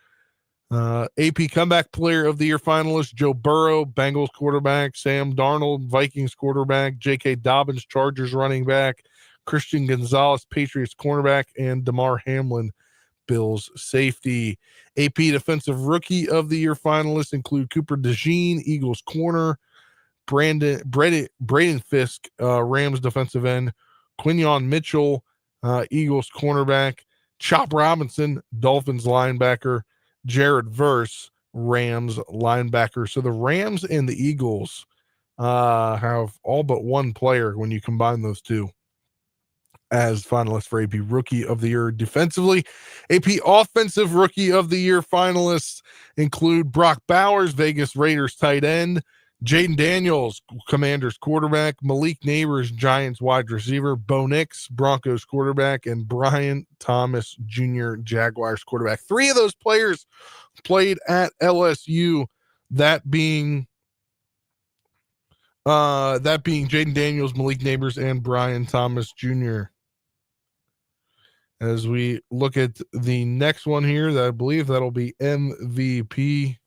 AP Comeback Player of the Year finalist, Joe Burrow, Bengals quarterback, Sam Darnold, Vikings quarterback, J.K. Dobbins, Chargers running back, Christian Gonzalez, Patriots cornerback, and DeMar Hamlin, Bills safety. AP Defensive Rookie of the Year finalists include Cooper DeJean, Eagles corner, Braden Fisk, Rams defensive end, Quinyon Mitchell, Eagles cornerback, Chop Robinson, Dolphins linebacker, Jared Verse, Rams linebacker. So the Rams and the Eagles have all but one player when you combine those two as finalists for AP Rookie of the Year defensively. AP Offensive Rookie of the Year finalists include Brock Bowers, Vegas Raiders tight end, Jaden Daniels, Commanders quarterback, Malik Neighbors, Giants wide receiver, Bo Nix, Broncos quarterback, and Brian Thomas Jr., Jaguars quarterback. Three of those players played at LSU, that being Jaden Daniels, Malik Neighbors, and Brian Thomas Jr. As we look at the next one here, that I believe that'll be MVP.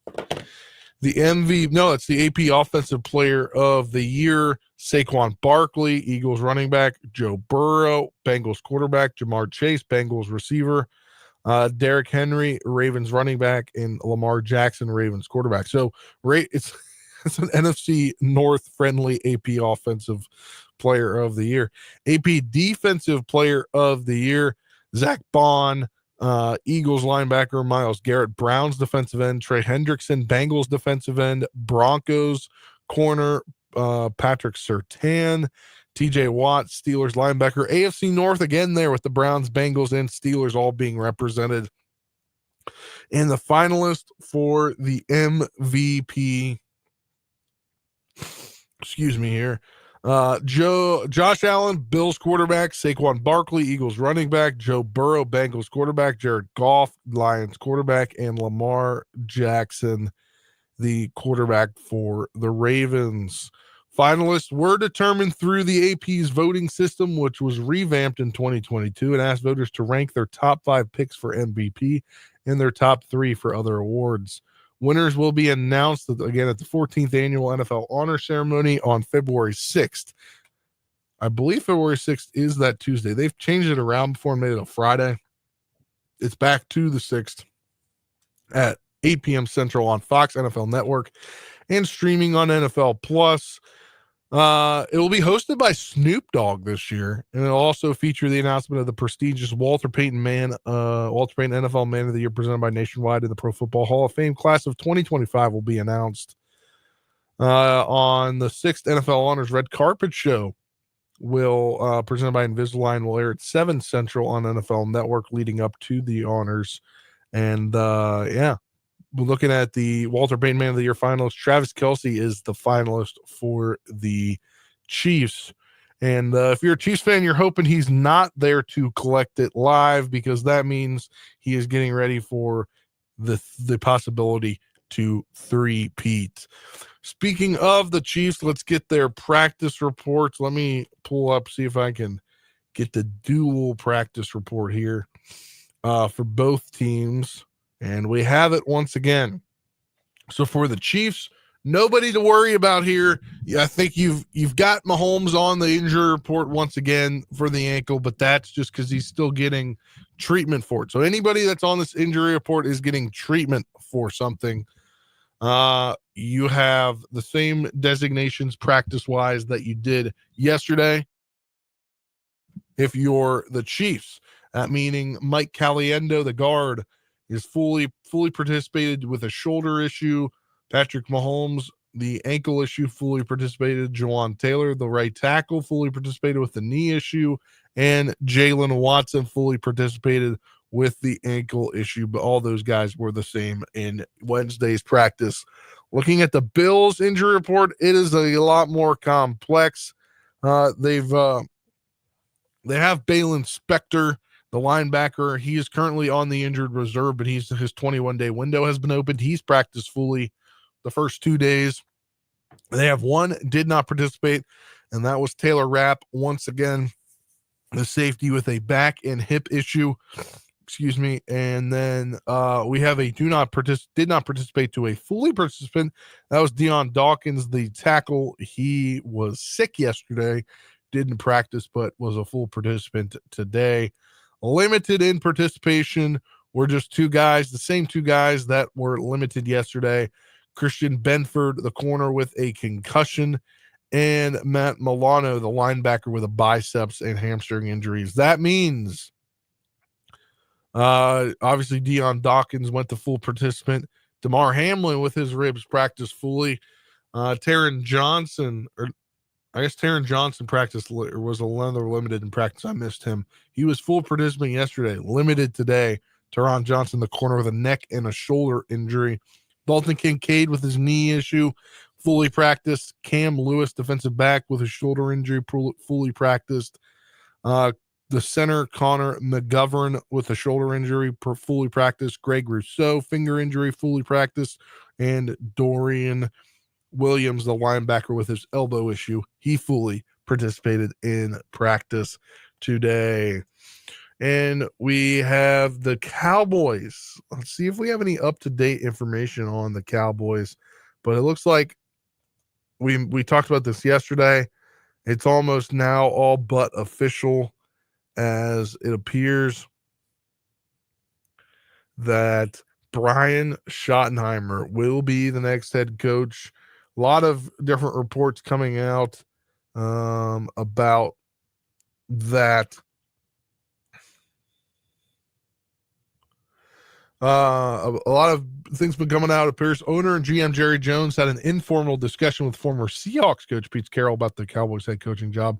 It's the AP Offensive Player of the Year, Saquon Barkley, Eagles running back, Joe Burrow, Bengals quarterback, Jamar Chase, Bengals receiver, Derrick Henry, Ravens running back, and Lamar Jackson, Ravens quarterback. So it's an NFC North friendly AP Offensive Player of the Year. AP Defensive Player of the Year, Zach Bond, Eagles linebacker, Myles Garrett, Browns defensive end, Trey Hendrickson, Bengals defensive end, Broncos corner, Patrick Surtain, TJ Watt, Steelers linebacker. AFC North again there with the Browns, Bengals, and Steelers all being represented. And the finalist for the MVP, Josh Allen, Bills quarterback, Saquon Barkley, Eagles running back, Joe Burrow, Bengals quarterback, Jared Goff, Lions quarterback, and Lamar Jackson, the quarterback for the Ravens. Finalists were determined through the AP's voting system, which was revamped in 2022 and asked voters to rank their top 5 picks for MVP and their top 3 for other awards. Winners will be announced again at the 14th annual NFL Honor Ceremony on February 6th. I believe February 6th is that Tuesday. They've changed it around before and made it a Friday. It's back to the 6th at 8 p.m. Central on Fox, NFL Network, and streaming on NFL Plus. It will be hosted by Snoop Dogg this year, and it'll also feature the announcement of the prestigious Walter Payton NFL Man of the Year presented by Nationwide, and the Pro Football Hall of Fame class of 2025 will be announced on the 6th NFL Honors Red Carpet Show. Will presented by Invisalign will air at 7 Central on NFL Network leading up to the honors. And we're looking at the Walter Payton Man of the Year finalist. Travis Kelce is the finalist for the Chiefs. And if you're a Chiefs fan, you're hoping he's not there to collect it live, because that means he is getting ready for the possibility to three-peat. Speaking of the Chiefs, let's get their practice reports. Let me pull up, see if I can get the dual practice report here for both teams. And we have it once again. So for the Chiefs, nobody to worry about here. Yeah, I think you've got Mahomes on the injury report once again for the ankle, but that's just because he's still getting treatment for it. So anybody that's on this injury report is getting treatment for something. You have the same designations practice-wise that you did yesterday. If you're the Chiefs, that meaning Mike Caliendo, the guard, is fully participated with a shoulder issue. Patrick Mahomes, the ankle issue, fully participated. Jawan Taylor, the right tackle, fully participated with the knee issue. And Jalen Watson fully participated with the ankle issue. But all those guys were the same in Wednesday's practice. Looking at the Bills injury report, it is a lot more complex. They have Balin Spector, the linebacker. He is currently on the injured reserve, but his 21-day window has been opened. He's practiced fully the first 2 days. They have one did not participate, and that was Taylor Rapp. Once again, the safety with a back and hip issue. Excuse me. And then we have a did not participate to a fully participant. That was Deion Dawkins, the tackle. He was sick yesterday, didn't practice, but was a full participant today. Limited in participation were just 2 guys, the same 2 guys that were limited yesterday. Christian Benford, the corner with a concussion, and Matt Milano, the linebacker, with a biceps and hamstring injuries. That means obviously Deion Dawkins went to full participant. DeMar Hamlin with his ribs practiced fully. Taron Johnson practiced or was another limited in practice. I missed him. He was full participant yesterday, limited today. Taron Johnson, the corner, with a neck and a shoulder injury. Dalton Kincaid with his knee issue, fully practiced. Cam Lewis, defensive back, with a shoulder injury, fully practiced. The center, Connor McGovern, with a shoulder injury, fully practiced. Greg Rousseau, finger injury, fully practiced. And Dorian Williams, the linebacker, with his elbow issue, he fully participated in practice today. And we have the Cowboys. Let's see if we have any up-to-date information on the Cowboys. But it looks like we talked about this yesterday. It's almost now all but official, as it appears that Brian Schottenheimer will be the next head coach. A lot of different reports coming out about that. A lot of things been coming out. It appears owner and GM Jerry Jones had an informal discussion with former Seahawks coach Pete Carroll about the Cowboys head coaching job,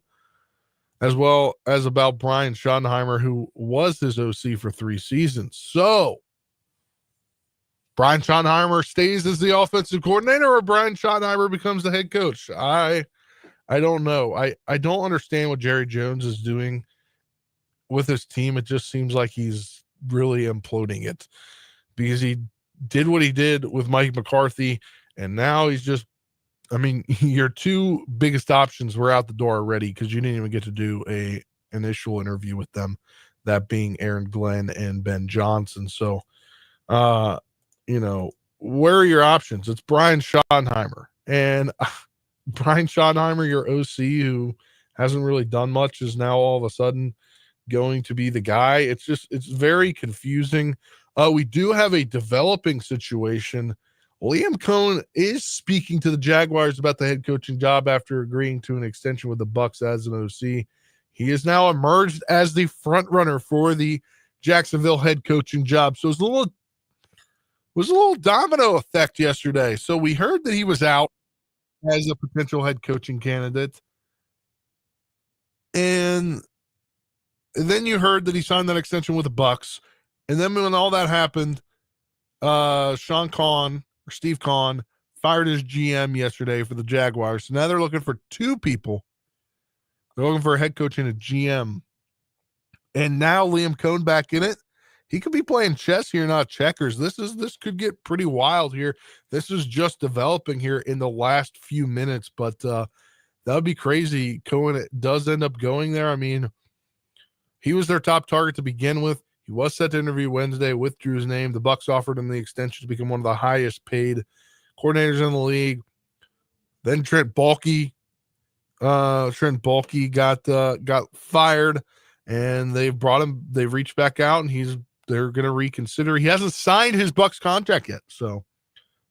as well as about Brian Schottenheimer, who was his OC for 3 seasons. So Brian Schottenheimer stays as the offensive coordinator, or Brian Schottenheimer becomes the head coach. I don't know. I don't understand what Jerry Jones is doing with his team. It just seems like he's really imploding it, because he did what he did with Mike McCarthy, and now he's just, I mean, your 2 biggest options were out the door already, because you didn't even get to do a initial interview with them, that being Aaron Glenn and Ben Johnson. So, where are your options? It's Brian Schottenheimer. And Brian Schottenheimer, your OC, who hasn't really done much, is now all of a sudden going to be the guy. It's very confusing. We do have a developing situation Liam Cohn is speaking to the Jaguars about the head coaching job after agreeing to an extension with the Bucs as an OC. He has now emerged as the front runner for the Jacksonville head coaching job. So it was a little domino effect yesterday. So we heard that he was out as a potential head coaching candidate. And then you heard that he signed that extension with the Bucs. And then when all that happened, Steve Kahn fired his GM yesterday for the Jaguars. So now they're looking for two people. They're looking for a head coach and a GM. And now Liam Cohn back in it. He could be playing chess here, not checkers. This could get pretty wild here. This is just developing here in the last few minutes, but that would be crazy. Cohen does end up going there. I mean, he was their top target to begin with. He was set to interview Wednesday, withdrew his name. The Bucs offered him the extension to become one of the highest paid coordinators in the league. Then Trent Baalke got fired, and they've reached back out, and they're going to reconsider. He hasn't signed his Bucs contract yet, so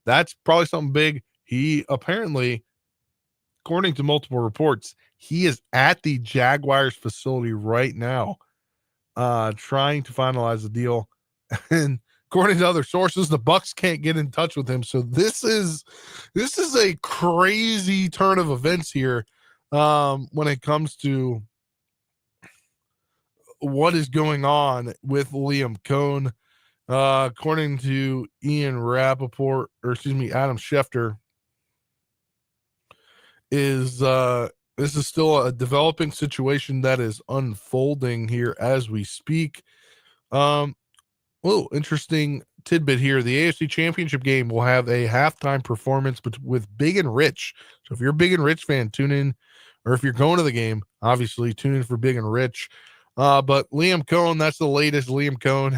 that's probably something big. He apparently, according to multiple reports, he is at the Jaguars facility right now, trying to finalize the deal. And according to other sources, the Bucs can't get in touch with him. So this is a crazy turn of events here when it comes to what is going on with Liam Cohn. According to Adam Schefter, this is still a developing situation that is unfolding here as we speak. Interesting tidbit here. The AFC Championship Game will have a halftime performance with Big and Rich. So if you're a Big and Rich fan, tune in. Or if you're going to the game, obviously tune in for Big and Rich. But Liam Cohn, that's the latest. Liam Cohn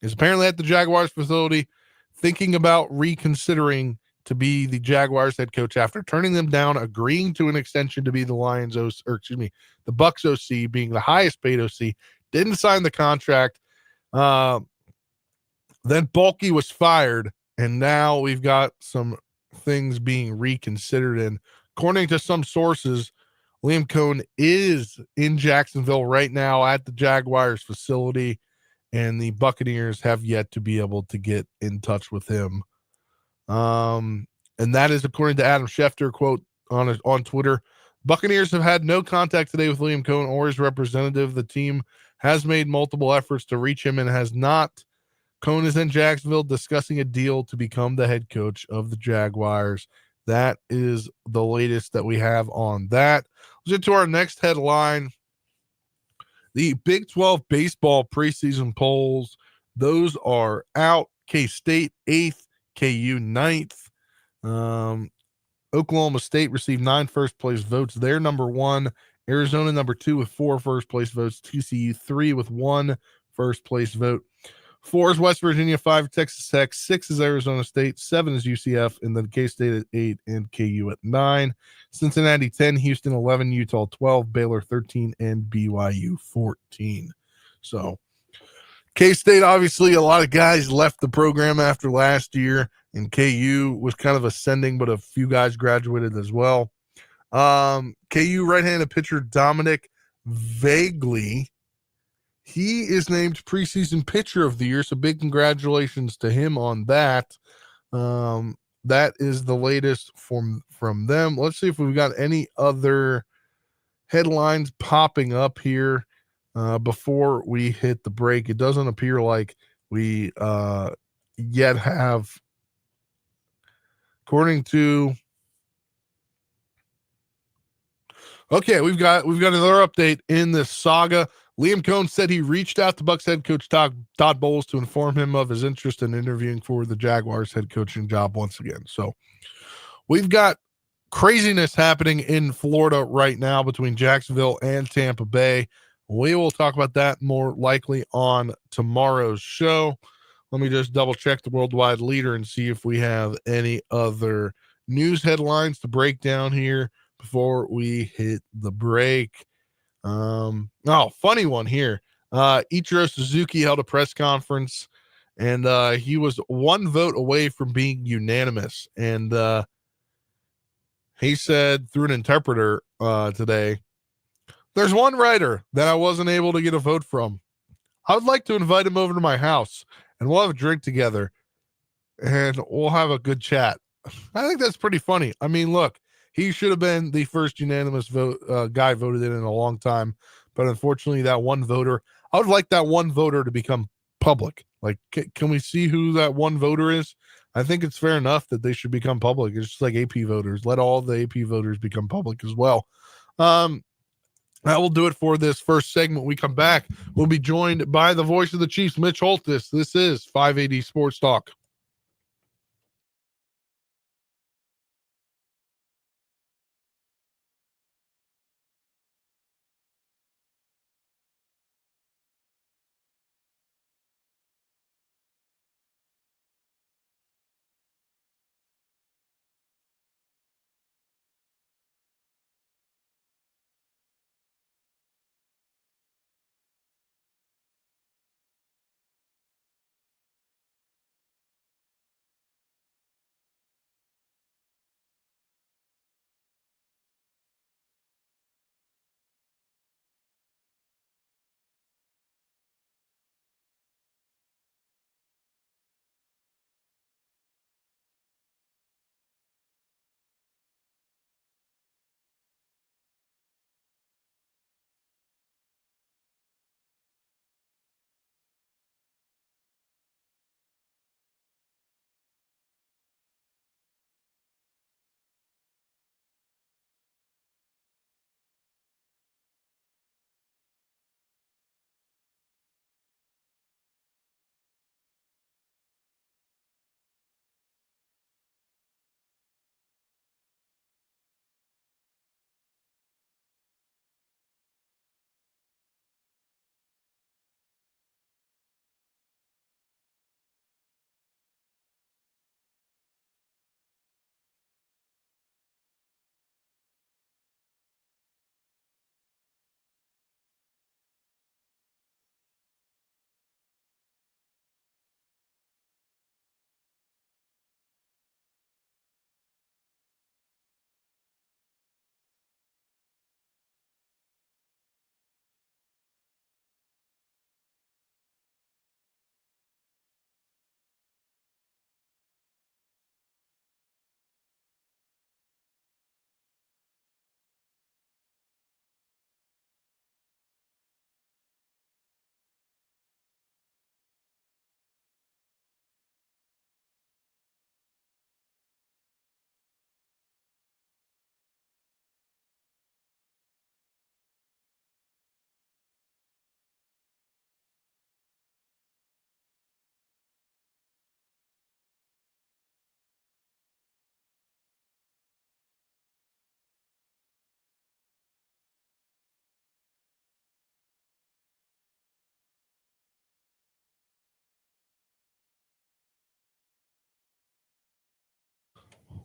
is apparently at the Jaguars facility thinking about reconsidering to be the Jaguars head coach after turning them down, agreeing to an extension to be the the Bucs OC, being the highest paid OC, didn't sign the contract. Then Baalke was fired, and now we've got some things being reconsidered. And according to some sources, Liam Cohn is in Jacksonville right now at the Jaguars facility, and the Buccaneers have yet to be able to get in touch with him. And that is according to Adam Schefter, quote on Twitter. Buccaneers have had no contact today with Liam Cohn or his representative. The team has made multiple efforts to reach him and has not. Cohn is in Jacksonville discussing a deal to become the head coach of the Jaguars. That is the latest that we have on that. Let's get to our next headline. The Big 12 baseball preseason polls, those are out. K-State 8th, KU 9th. Oklahoma State received 9 first-place votes. They're number 1. Arizona number 2 with 4 first-place votes. TCU 3 with 1 first-place vote. 4 is West Virginia, 5 Texas Tech, 6 is Arizona State, 7 is UCF, and then K-State at 8 and KU at 9. Cincinnati 10, Houston 11, Utah 12, Baylor 13, and BYU 14. So K-State, obviously, a lot of guys left the program after last year, and KU was kind of ascending, but a few guys graduated as well. KU right-handed pitcher Dominic Vagley, he is named preseason pitcher of the year, so big congratulations to him on that. That is the latest from them. Let's see if we've got any other headlines popping up here before we hit the break. It doesn't appear like we yet have, according to. Okay, we've got another update in this saga. Liam Cohn said he reached out to Bucs head coach Todd Bowles to inform him of his interest in interviewing for the Jaguars head coaching job once again. So we've got craziness happening in Florida right now between Jacksonville and Tampa Bay. We will talk about that more likely on tomorrow's show. Let me just double check the worldwide leader and see if we have any other news headlines to break down here before we hit the break. Funny one here. Ichiro Suzuki held a press conference and he was one vote away from being unanimous. And he said through an interpreter today, "There's one writer that I wasn't able to get a vote from. I would like to invite him over to my house, and we'll have a drink together, and we'll have a good chat." I think that's pretty funny. I mean, look, he should have been the first unanimous vote guy voted in a long time, but unfortunately, that one voter. I would like that one voter to become public. Like, can we see who that one voter is? I think it's fair enough that they should become public. It's just like AP voters. Let all the AP voters become public as well. That will do it for this first segment. When we come back, we'll be joined by the voice of the Chiefs, Mitch Holthus. This is 580 Sports Talk.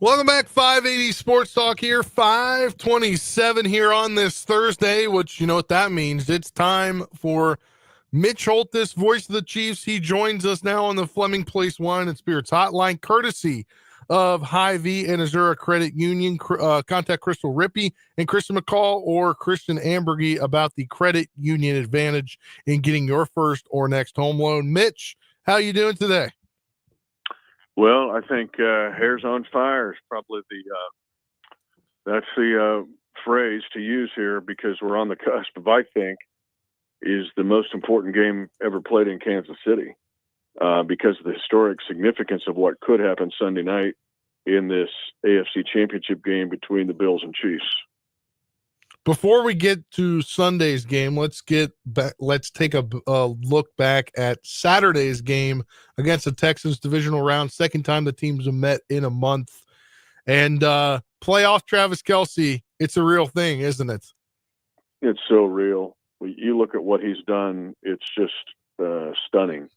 Welcome back, 580 Sports Talk here, 527 here on this Thursday, which you know what that means. It's time for Mitch Holthus, voice of the Chiefs. He joins us now on the Fleming Place Wine and Spirits Hotline, courtesy of Hy-Vee and Azura Credit Union. Contact Crystal Rippey and Kristen McCall or Christian Ambergy about the credit union advantage in getting your first or next home loan. Mitch, how you doing today? Well, I think hair's on fire is probably that's the phrase to use here, because we're on the cusp of, I think, is the most important game ever played in Kansas City because of the historic significance of what could happen Sunday night in this AFC Championship game between the Bills and Chiefs. Before we get to Sunday's game, let's take a look back at Saturday's game against the Texans divisional round. Second time the teams have met in a month. And playoff Travis Kelce, it's a real thing, isn't it? It's so real. You look at what he's done, it's just stunning.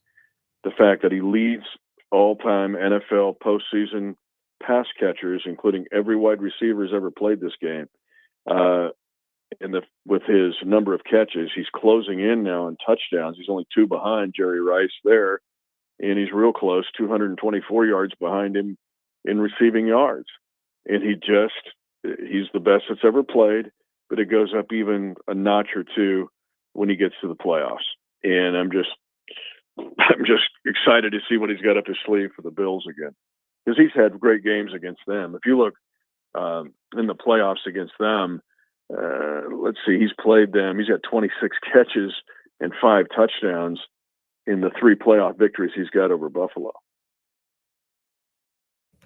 The fact that he leads all-time NFL postseason pass catchers, including every wide receiver who's ever played this game. With his number of catches, he's closing in now on touchdowns. He's only 2 behind Jerry Rice there. and he's real close, 224 yards behind him in receiving yards. And he's the best that's ever played, but it goes up even a notch or two when he gets to the playoffs. And I'm just excited to see what he's got up his sleeve for the Bills again, because he's had great games against them. If you look in the playoffs against them, let's see, he's played them. He's got 26 catches and 5 touchdowns in the 3 playoff victories he's got over Buffalo.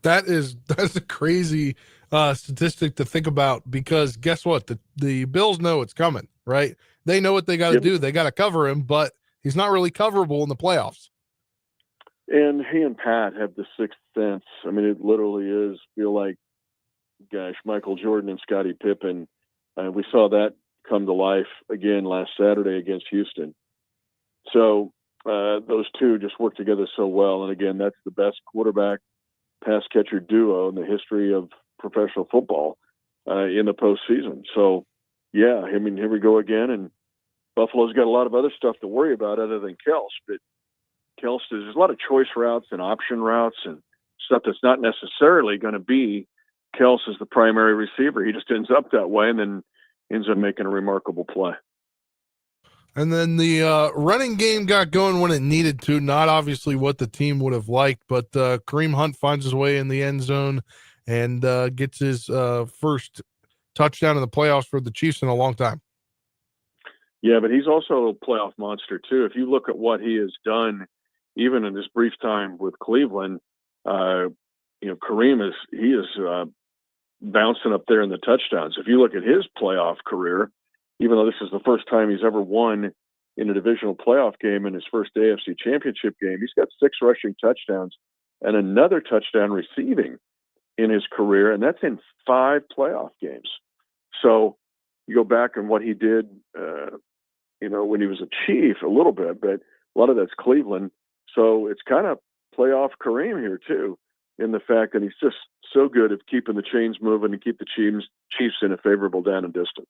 That's a crazy statistic to think about, because guess what? The Bills know it's coming, right? They know what they got to do. They got to cover him, but he's not really coverable in the playoffs. And he and Pat have the sixth sense. I mean, it literally is. Feel like, gosh, Michael Jordan and Scottie Pippen. We saw that come to life again last Saturday against Houston. So those two just work together so well. And again, that's the best quarterback pass catcher duo in the history of professional football in the postseason. So, yeah, I mean, here we go again. And Buffalo's got a lot of other stuff to worry about other than Kels. But Kels, there's a lot of choice routes and option routes and stuff that's not necessarily going to be Kels as the primary receiver. He just ends up that way and then ends up making a remarkable play. And then the running game got going when it needed to, not obviously what the team would have liked, but Kareem Hunt finds his way in the end zone and gets his first touchdown in the playoffs for the Chiefs in a long time. Yeah, but he's also a playoff monster too. If you look at what he has done, even in this brief time with Cleveland, Kareem is bouncing up there in the touchdowns. If you look at his playoff career, even though this is the first time he's ever won in a divisional playoff game in his first AFC Championship game, he's got 6 rushing touchdowns and another touchdown receiving in his career, and that's in 5 playoff games. So you go back and what he did, when he was a Chief a little bit, but a lot of that's Cleveland. So it's kind of playoff Kareem here too, in the fact that he's just so good at keeping the chains moving and keep the Chiefs in a favorable down and distance.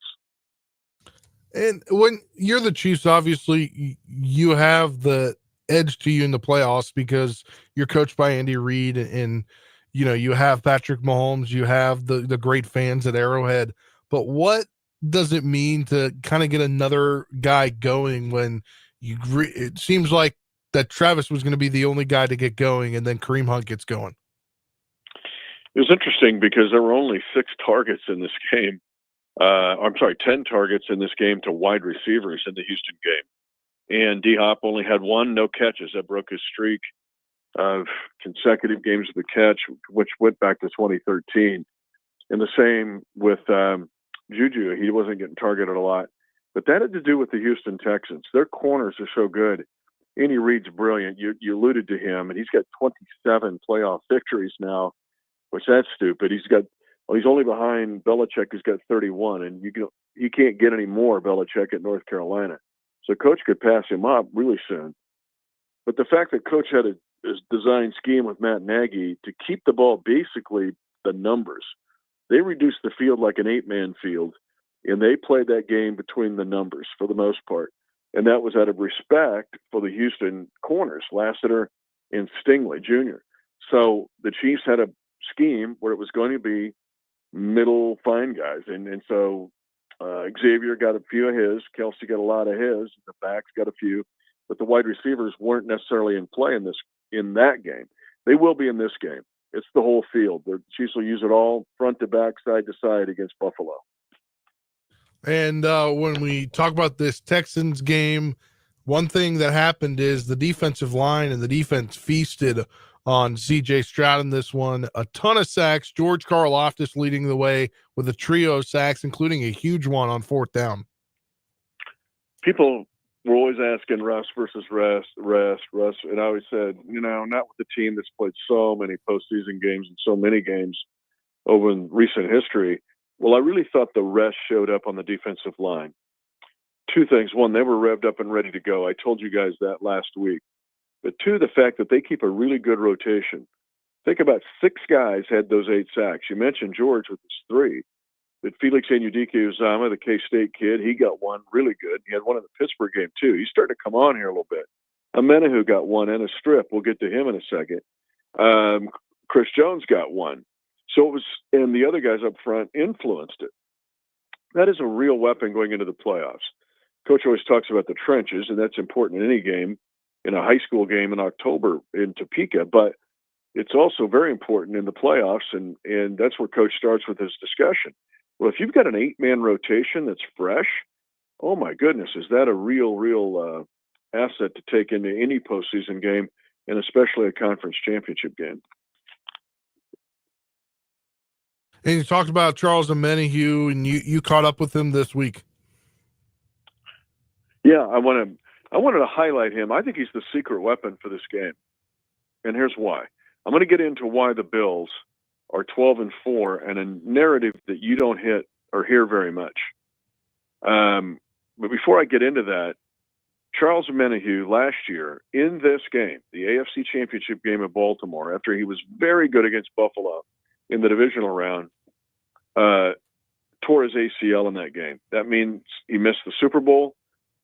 And when you're the Chiefs, obviously you have the edge to you in the playoffs because you're coached by Andy Reid and you have Patrick Mahomes, you have the great fans at Arrowhead. But what does it mean to kind of get another guy going when it seems like that Travis was going to be the only guy to get going and then Kareem Hunt gets going? It was interesting because there were only 6 targets in this game. 10 targets in this game to wide receivers in the Houston game. And D-Hop only had 1 no catches. That broke his streak of consecutive games with a catch, which went back to 2013. And the same with Juju. He wasn't getting targeted a lot. But that had to do with the Houston Texans. Their corners are so good. Andy Reid's brilliant. You alluded to him, and he's got 27 playoff victories now, which that's stupid. He's only behind Belichick, who's got 31, and he can't get any more Belichick at North Carolina. So Coach could pass him up really soon. But the fact that Coach had a design scheme with Matt Nagy to keep the ball basically the numbers. They reduced the field like an 8-man field, and they played that game between the numbers for the most part. And that was out of respect for the Houston corners, Lassiter and Stingley Jr. So the Chiefs had a scheme where it was going to be middle fine guys. And so Xavier got a few of his, Kelsey got a lot of his, the backs got a few, but the wide receivers weren't necessarily in play in that game. They will be in this game. It's the whole field. The Chiefs will use it all front to back, side to side against Buffalo. And when we talk about this Texans game, one thing that happened is the defensive line and the defense feasted on C.J. Stroud in this one. A ton of sacks. George Karlaftis leading the way with a trio of sacks, including a huge one on 4th down. People were always asking Russ versus Russ. And I always said, not with the team that's played so many postseason games and so many games over in recent history. Well, I really thought the rest showed up on the defensive line. 2 things. 1, they were revved up and ready to go. I told you guys that last week. But 2, the fact that they keep a really good rotation. Think about 6 guys had those 8 sacks. You mentioned George with his 3. But Felix Anudike-Uzomah, the K-State kid, he got one really good. He had one in the Pittsburgh game, too. He's starting to come on here a little bit. Amenahu got one and a strip. We'll get to him in a second. Chris Jones got one. So it was, and the other guys up front influenced it. That is a real weapon going into the playoffs. Coach always talks about the trenches, and that's important in any game, in a high school game in October in Topeka, but it's also very important in the playoffs, and that's where Coach starts with his discussion. Well, if you've got an 8-man rotation that's fresh, oh my goodness, is that a real asset to take into any postseason game, and especially a conference championship game. And you talked about Charles Amenahu, and you caught up with him this week. Yeah, I wanted to highlight him. I think he's the secret weapon for this game, and here's why. I'm going to get into why the Bills are 12-4 and a narrative that you don't hit or hear very much. But before I get into that, Charles Amenahu last year in this game, the AFC Championship Game in Baltimore, after he was very good against Buffalo in the divisional round, tore his ACL in that game. That means he missed the Super Bowl.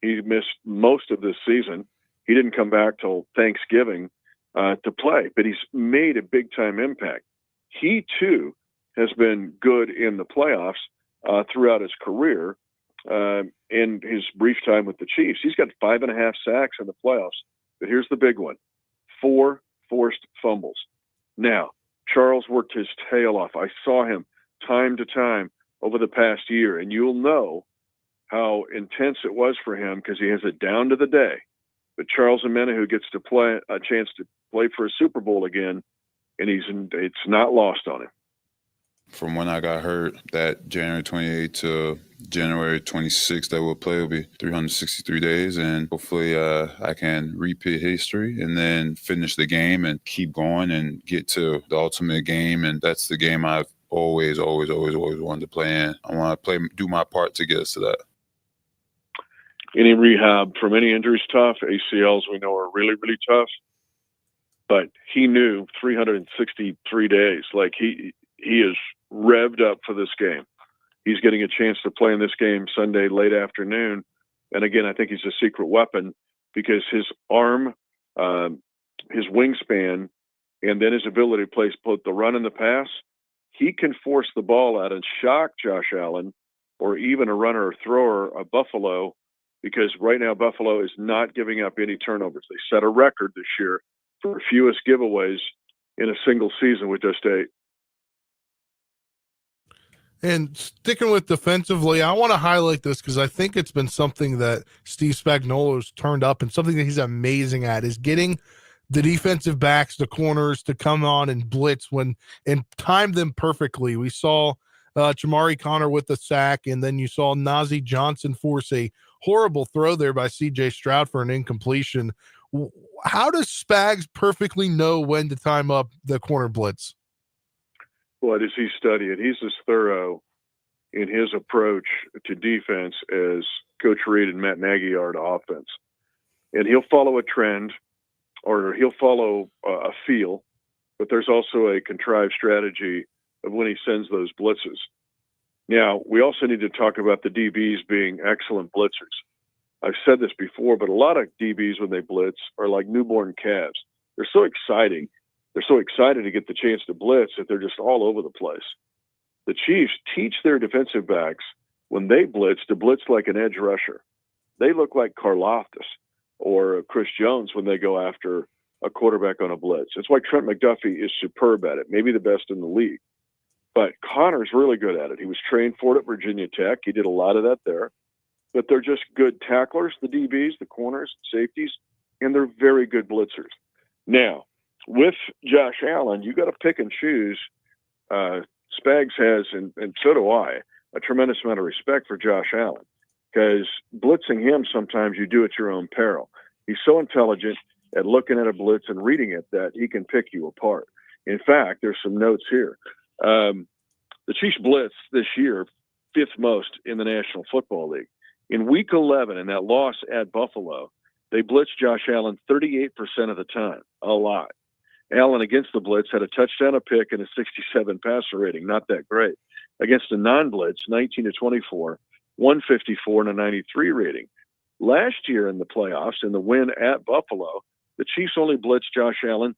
He missed most of this season. He didn't come back till Thanksgiving to play, but he's made a big-time impact. He, too, has been good in the playoffs throughout his career in his brief time with the Chiefs. He's got 5.5 sacks in the playoffs, but here's the big one, 4 forced fumbles. Now, Charles worked his tail off. I saw him time to time over the past year, and you'll know how intense it was for him because he has it down to the day. But Charles Amenahu gets to play a chance to play for a Super Bowl again, and it's not lost on him. From when I got hurt, that January 28th to January 26th that we'll play will be 363 days, and hopefully I can repeat history and then finish the game and keep going and get to the ultimate game, and that's the game I've always wanted to play in. I want to do my part to get us to that. Any rehab from any injury is tough. ACLs we know are really, really tough. But he knew 363 days. Like he is revved up for this game. He's getting a chance to play in this game Sunday late afternoon. And again, I think he's a secret weapon because his arm, his wingspan, and then his ability to play both the run and the pass, he can force the ball out and shock Josh Allen or even a runner or thrower of Buffalo, because right now Buffalo is not giving up any turnovers. They set a record this year for fewest giveaways in a single season with just 8. And sticking with defensively, I want to highlight this because I think it's been something that Steve Spagnuolo's turned up, and something that he's amazing at is getting the defensive backs, the corners, to come on and blitz and time them perfectly. We saw Jamari Connor with the sack, and then you saw Nazeeh Johnson force a horrible throw there by C.J. Stroud for an incompletion. How does Spags perfectly know when to time up the corner blitz? What does he study it? He's as thorough in his approach to defense as Coach Reed and Matt Nagy are to offense. And he'll follow a trend, or he'll follow a feel, but there's also a contrived strategy of when he sends those blitzes. Now, we also need to talk about the DBs being excellent blitzers. I've said this before, but a lot of DBs, when they blitz, are like newborn calves. They're so exciting. They're so excited to get the chance to blitz that they're just all over the place. The Chiefs teach their defensive backs when they blitz to blitz like an edge rusher. They look like Karlaftis or Chris Jones when they go after a quarterback on a blitz. That's why Trent McDuffie is superb at it, maybe the best in the league. But Connor's really good at it. He was trained for it at Virginia Tech. He did a lot of that there. But they're just good tacklers, the DBs, the corners, safeties, and they're very good blitzers. Now, with Josh Allen, you got to pick and choose. Spags has, and so do I, a tremendous amount of respect for Josh Allen, because blitzing him sometimes you do at your own peril. He's so intelligent at looking at a blitz and reading it that he can pick you apart. In fact, there's some notes here. The Chiefs blitz this year, 5th most in the National Football League. In Week 11, in that loss at Buffalo, they blitzed Josh Allen 38% of the time, a lot. Allen against the blitz had a touchdown, a pick, and a 67 passer rating, not that great. Against a non-blitz, 19-24, 154, and a 93 rating. Last year in the playoffs, in the win at Buffalo, the Chiefs only blitzed Josh Allen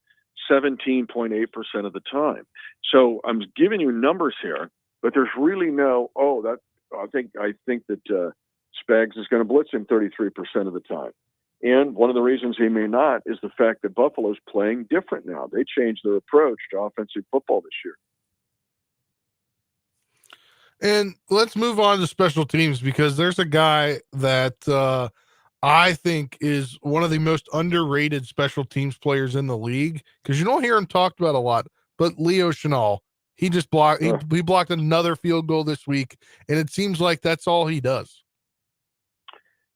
17.8% of the time. So I'm giving you numbers here, but there's really no, I think that Spags is going to blitz him 33% of the time. And one of the reasons he may not is the fact that Buffalo's playing different now. They changed their approach to offensive football this year. And let's move on to special teams, because there's a guy that I think is one of the most underrated special teams players in the league, because you don't hear him talked about a lot, but Leo Chenal. He just blocked. He blocked another field goal this week, and it seems like that's all he does.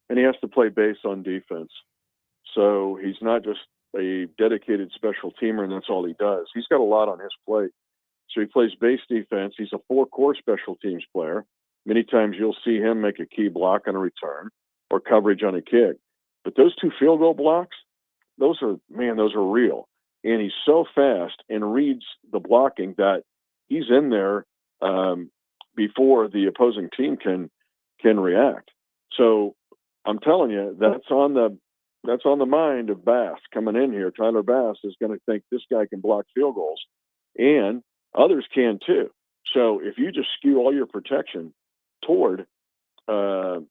And he has to play base on defense. So he's not just a dedicated special teamer, and that's all he does. He's got a lot on his plate. So he plays base defense. He's a four-core special teams player. Many times you'll see him make a key block on a return or coverage on a kick. But those two field goal blocks, those are real. And he's so fast and reads the blocking that he's in there before the opposing team can react. So I'm telling you, that's on the mind of Bass coming in here. Tyler Bass is going to think this guy can block field goals, and others can too. So if you just skew all your protection toward Leo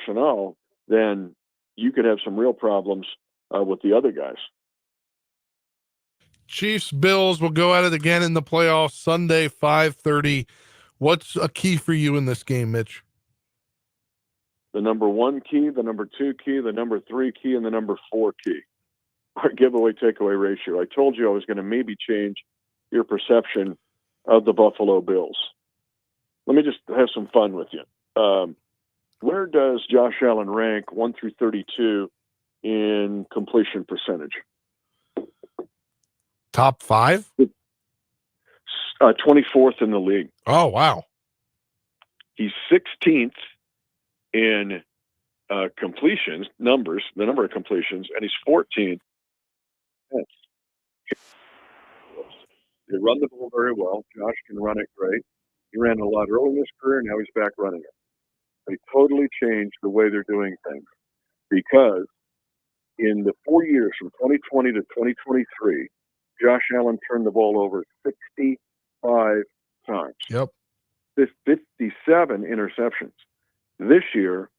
Chenal, then you could have some real problems with the other guys. Chiefs Bills will go at it again in the playoffs Sunday, 5:30. What's a key for you in this game, Mitch? The number 1 key, the number 2 key, the number 3 key, and the number 4 key. Our giveaway takeaway ratio. I told you I was going to maybe change your perception of the Buffalo Bills. Let me just have some fun with you. Where does Josh Allen rank 1 through 32 in completion percentage? Top 5? 24th in the league. Oh, wow. He's 16th in completions, the number of completions, and he's 14th. They run the ball very well. Josh can run it great. He ran a lot early in his career, and now he's back running it. They totally changed the way they're doing things, because in the 4 years from 2020 to 2023, Josh Allen turned the ball over 65 times. Yep. 57 interceptions. This year,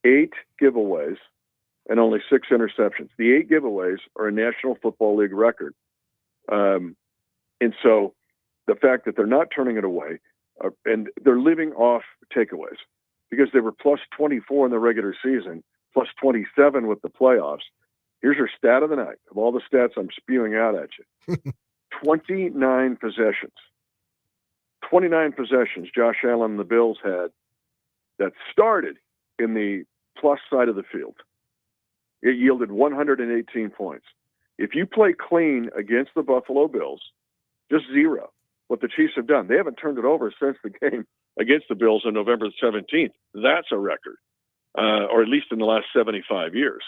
8 giveaways and only 6 interceptions. The 8 giveaways are a National Football League record. And so the fact that they're not turning it away, and they're living off takeaways, because they were plus 24 in the regular season, plus 27 with the playoffs. Here's your stat of the night, of all the stats I'm spewing out at you. 29 possessions. 29 possessions Josh Allen and the Bills had that started in the plus side of the field. It yielded 118 points. If you play clean against the Buffalo Bills, just 0. What the Chiefs have done, they haven't turned it over since the game against the Bills on November 17th. That's a record, or at least in the last 75 years.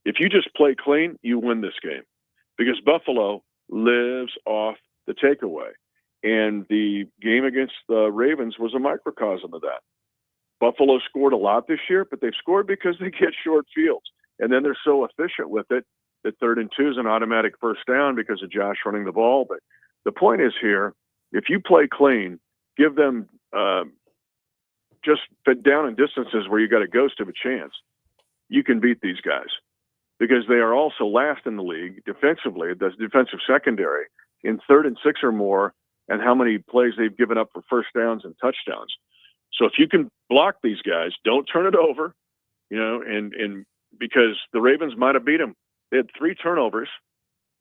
If you just play clean, you win this game, because Buffalo lives off the takeaway. And the game against the Ravens was a microcosm of that. Buffalo scored a lot this year, but they've scored because they get short fields. And then they're so efficient with it that 3rd and 2 is an automatic first down because of Josh running the ball. But the point is here, if you play clean, give them just down in distances where you got a ghost of a chance, you can beat these guys, because they are also last in the league defensively, the defensive secondary, in 3rd and 6 or more, and how many plays they've given up for first downs and touchdowns. So if you can block these guys, don't turn it over, and because the Ravens might have beat them. They had 3 turnovers,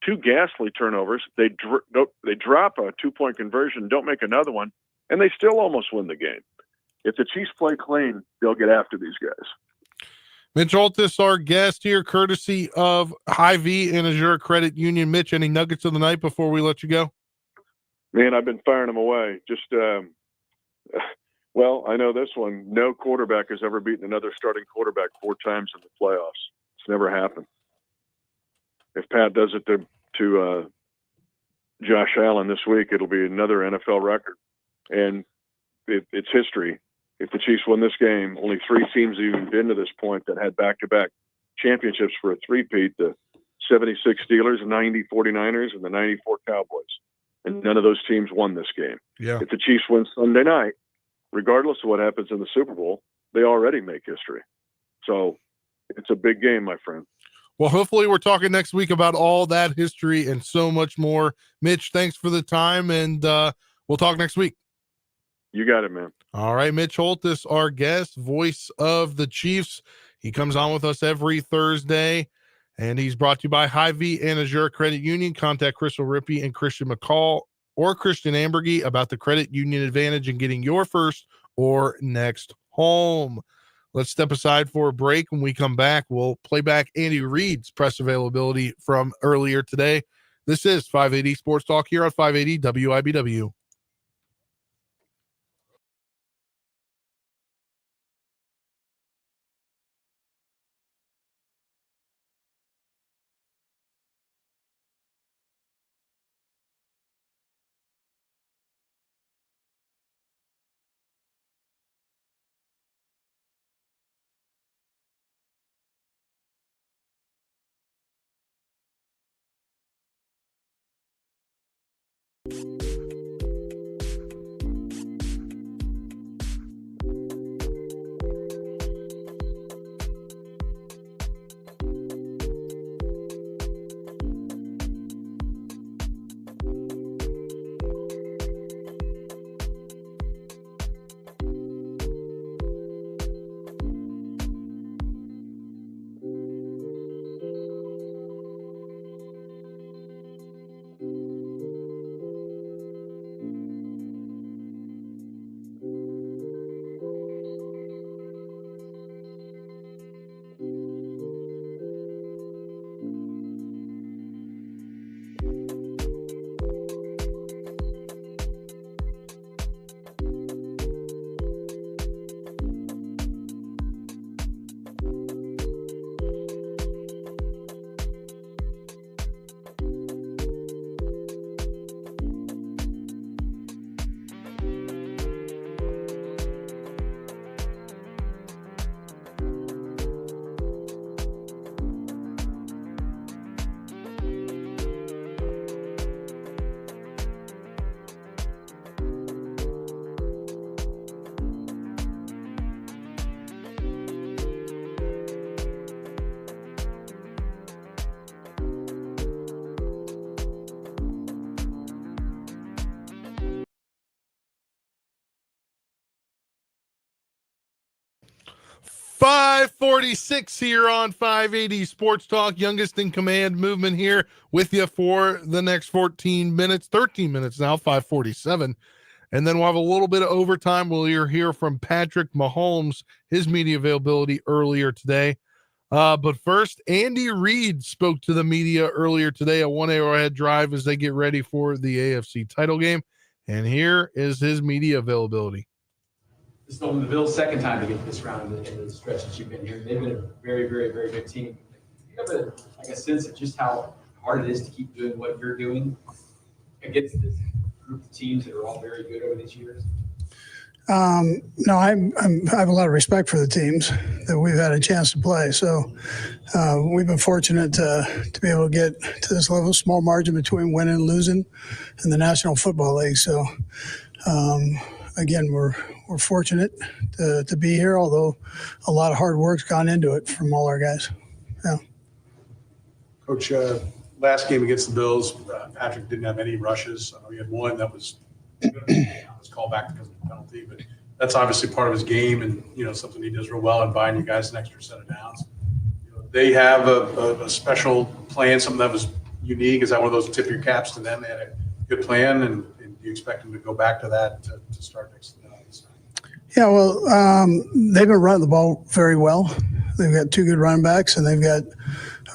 2 ghastly turnovers. They drop a 2-point conversion, don't make another one, and they still almost win the game. If the Chiefs play clean, they'll get after these guys. Mitch Holthus, our guest here, courtesy of Hy-Vee and Azure Credit Union. Mitch, any nuggets of the night before we let you go? Man, I've been firing them away. Just, well, I know this one. No quarterback has ever beaten another starting quarterback 4 times in the playoffs. It's never happened. If Pat does it to Josh Allen this week, it'll be another NFL record. And it's history if the Chiefs win this game, only 3 teams have even been to this point that had back-to-back championships for a three-peat, the 76 Steelers, the 90 49ers, and the 94 Cowboys. And none of those teams won this game. Yeah. If the Chiefs win Sunday night, regardless of what happens in the Super Bowl, they already make history. So it's a big game, my friend. Well, hopefully we're talking next week about all that history and so much more. Mitch, thanks for the time, and we'll talk next week. You got it, man. All right, Mitch Holthus, our guest, voice of the Chiefs. He comes on with us every Thursday, and he's brought to you by Hy-Vee and Azure Credit Union. Contact Crystal Rippey and Christian McCall or Christian Ambergy about the credit union advantage in getting your first or next home. Let's step aside for a break. When we come back, we'll play back Andy Reid's press availability from earlier today. This is 580 Sports Talk here on 580 WIBW. .546 here on 580 Sports Talk, youngest in command movement here with you for the next 13 minutes now, 547. And then we'll have a little bit of overtime. We'll hear from Patrick Mahomes, his media availability earlier today. But first, Andy Reid spoke to the media earlier today at One Arrowhead Drive as they get ready for the AFC title game. And here is his media availability. This is only the Bills' second time to get this round in the stretch that you've been here. They've been a very, very, very good team. Do you have a sense of just how hard it is to keep doing what you're doing against this group of teams that are all very good over these years? No, I have a lot of respect for the teams that we've had a chance to play. So we've been fortunate to be able to get to this level, small margin between winning and losing in the National Football League. So again, we're fortunate to be here, although a lot of hard work's gone into it from all our guys. Yeah. Coach, last game against the Bills, Patrick didn't have any rushes. He had one that was called back because of the penalty, but that's obviously part of his game and, something he does real well in buying you guys an extra set of downs. They have a special plan, something that was unique. Is that one of those tip your caps to them? They had a good plan, and do you expect them to go back to that to start next time? Yeah, well, they've been running the ball very well. They've got two good running backs, and they've got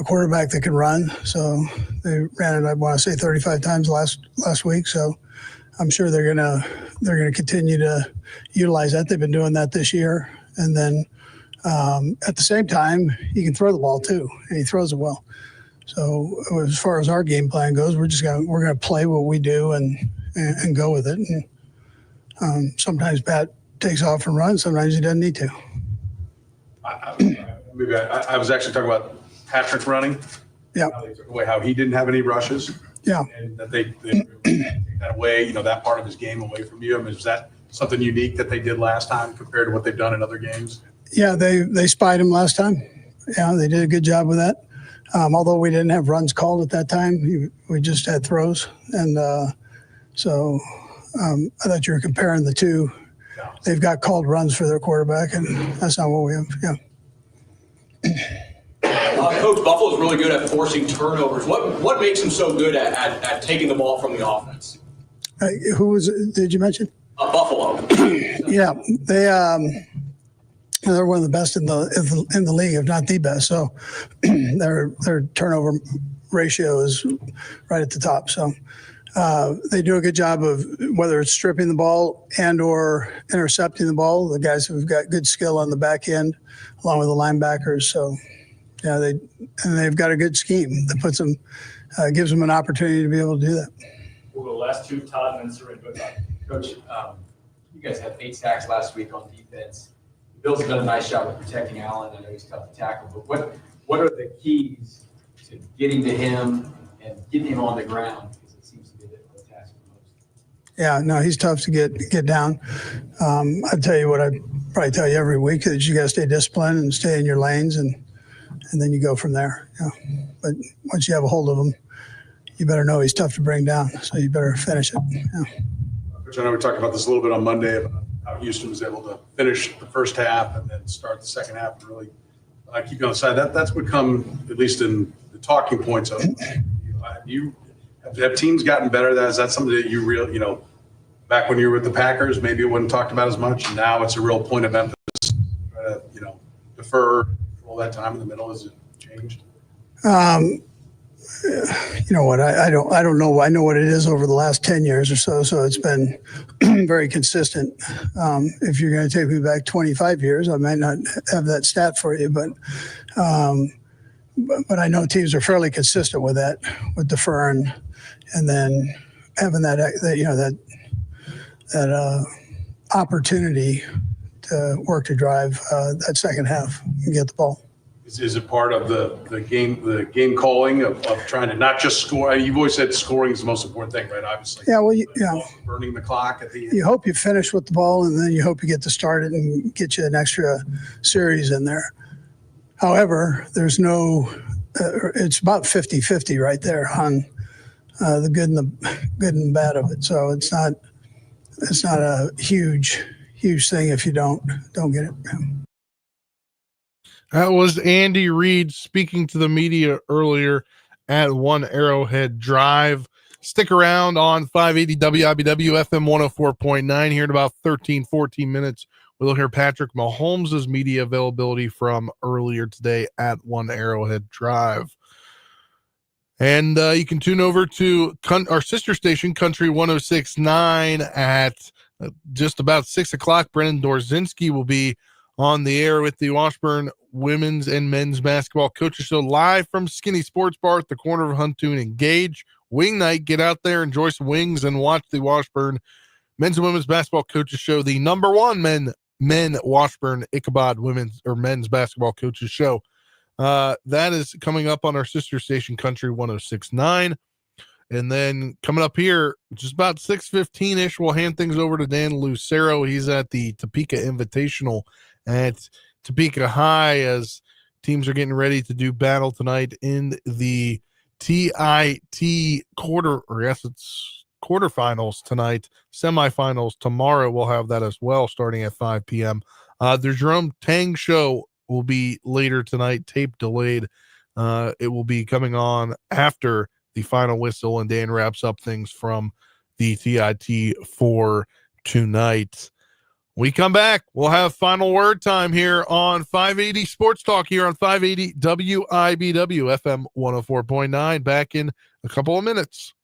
a quarterback that can run. So they ran it, I want to say, 35 times last week. So I'm sure they're gonna continue to utilize that. They've been doing that this year, and then at the same time, he can throw the ball too, and he throws it well. So as far as our game plan goes, we're gonna play what we do and go with it. And sometimes Pat takes off and runs. Sometimes he doesn't need to. I was actually talking about Patrick running. Yeah. How they took away how he didn't have any rushes. Yeah. And that they take that away, that part of his game away from you. I mean, is that something unique that they did last time compared to what they've done in other games? Yeah, they spied him last time. Yeah, they did a good job with that. Although we didn't have runs called at that time, we just had throws. And so I thought you were comparing the two. Yeah. They've got called runs for their quarterback, and that's not what we have. Yeah. Coach, Buffalo's really good at forcing turnovers. What makes him so good at taking the ball from the offense? Who was it? Did you mention? Buffalo. Yeah, they're one of the best in the league, if not the best. So their turnover ratio is right at the top. So they do a good job of whether it's stripping the ball and or intercepting the ball. The guys who've got good skill on the back end, along with the linebackers. So yeah, they've got a good scheme that puts them, gives them an opportunity to be able to do that. Well, the last two, Todd and then Sarin. Coach, you guys had 8 sacks last week on defense. The Bills have done a nice job of protecting Allen. I know he's tough to tackle, but what are the keys to getting to him and getting him on the ground? Because it seems to be a difficult task for most. Yeah, no, he's tough to get down. I'd tell you what I probably tell you every week, that you got to stay disciplined and stay in your lanes, and then you go from there. Yeah. But once you have a hold of him, you better know he's tough to bring down, so you better finish it. Yeah. Coach, I know we talked about this a little bit on Monday about how Houston was able to finish the first half and then start the second half and really keep you on the side. That's become, at least in the talking points of you. Have teams gotten better? Is that something that you back when you were with the Packers, maybe it wasn't talked about as much, and now it's a real point of emphasis. Try to, defer all that time in the middle. Has it changed? You know what? I don't know. I know what it is over the last 10 years or so. So it's been very consistent. If you're going to take me back 25 years, I might not have that stat for you, but I know teams are fairly consistent with that, with deferring, and then having that opportunity to work to drive that second half and get the ball. Is it part of the game calling of trying to not just score? I mean, you've always said scoring is the most important thing, right? Obviously. Yeah. Well, burning the clock at the end. You hope you finish with the ball, and then you hope you get to start it and get you an extra series in there. However, there's no. It's about 50-50 right there on the good and bad of it. So it's not a huge thing if you don't get it. That was Andy Reid speaking to the media earlier at One Arrowhead Drive. Stick around on 580 WIBW FM 104.9 here in about 13-14 minutes. We'll hear Patrick Mahomes' media availability from earlier today at One Arrowhead Drive. And you can tune over to our sister station, Country 106.9 at just about 6 o'clock. Brennan Dorzinski will be on the air with the Washburn women's and men's basketball coaches show live from Skinny Sports Bar at the corner of Huntoon and Gage. Wing night, get out there, enjoy some wings, and watch the Washburn men's and women's basketball coaches show, the number one men Washburn Ichabod women's or men's basketball coaches show. That is coming up on our sister station, Country 106.9. And then coming up here, just about 6:15-ish, we'll hand things over to Dan Lucero. He's at the Topeka Invitational at Topeka High as teams are getting ready to do battle tonight in the TIT quarterfinals tonight, semifinals tomorrow. We'll have that as well starting at 5 p.m. The Jerome Tang show will be later tonight, tape delayed. It will be coming on after the final whistle, and Dan wraps up things from the TIT for tonight. We come back, we'll have final word time here on 580 Sports Talk here on 580 WIBW FM 104.9. Back in a couple of minutes.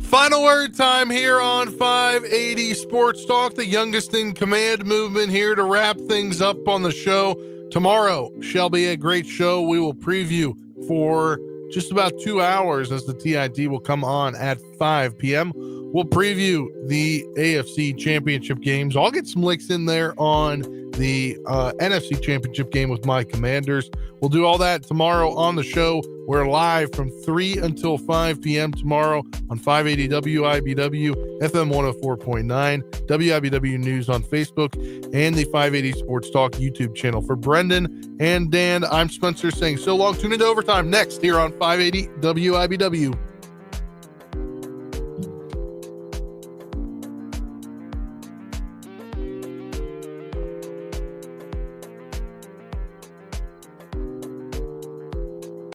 Final word time here on 580 Sports Talk, the youngest in command movement here to wrap things up on the show. Tomorrow shall be a great show. We will preview for just about 2 hours as the TIT will come on at 5 p.m. We'll preview the AFC Championship games. I'll get some licks in there on the NFC Championship game with my Commanders. We'll do all that tomorrow on the show. We're live from 3 until 5 p.m. tomorrow on 580 WIBW, FM 104.9, WIBW News on Facebook, and the 580 Sports Talk YouTube channel. For Brendan and Dan, I'm Spencer saying so long. Tune into Overtime next here on 580 WIBW.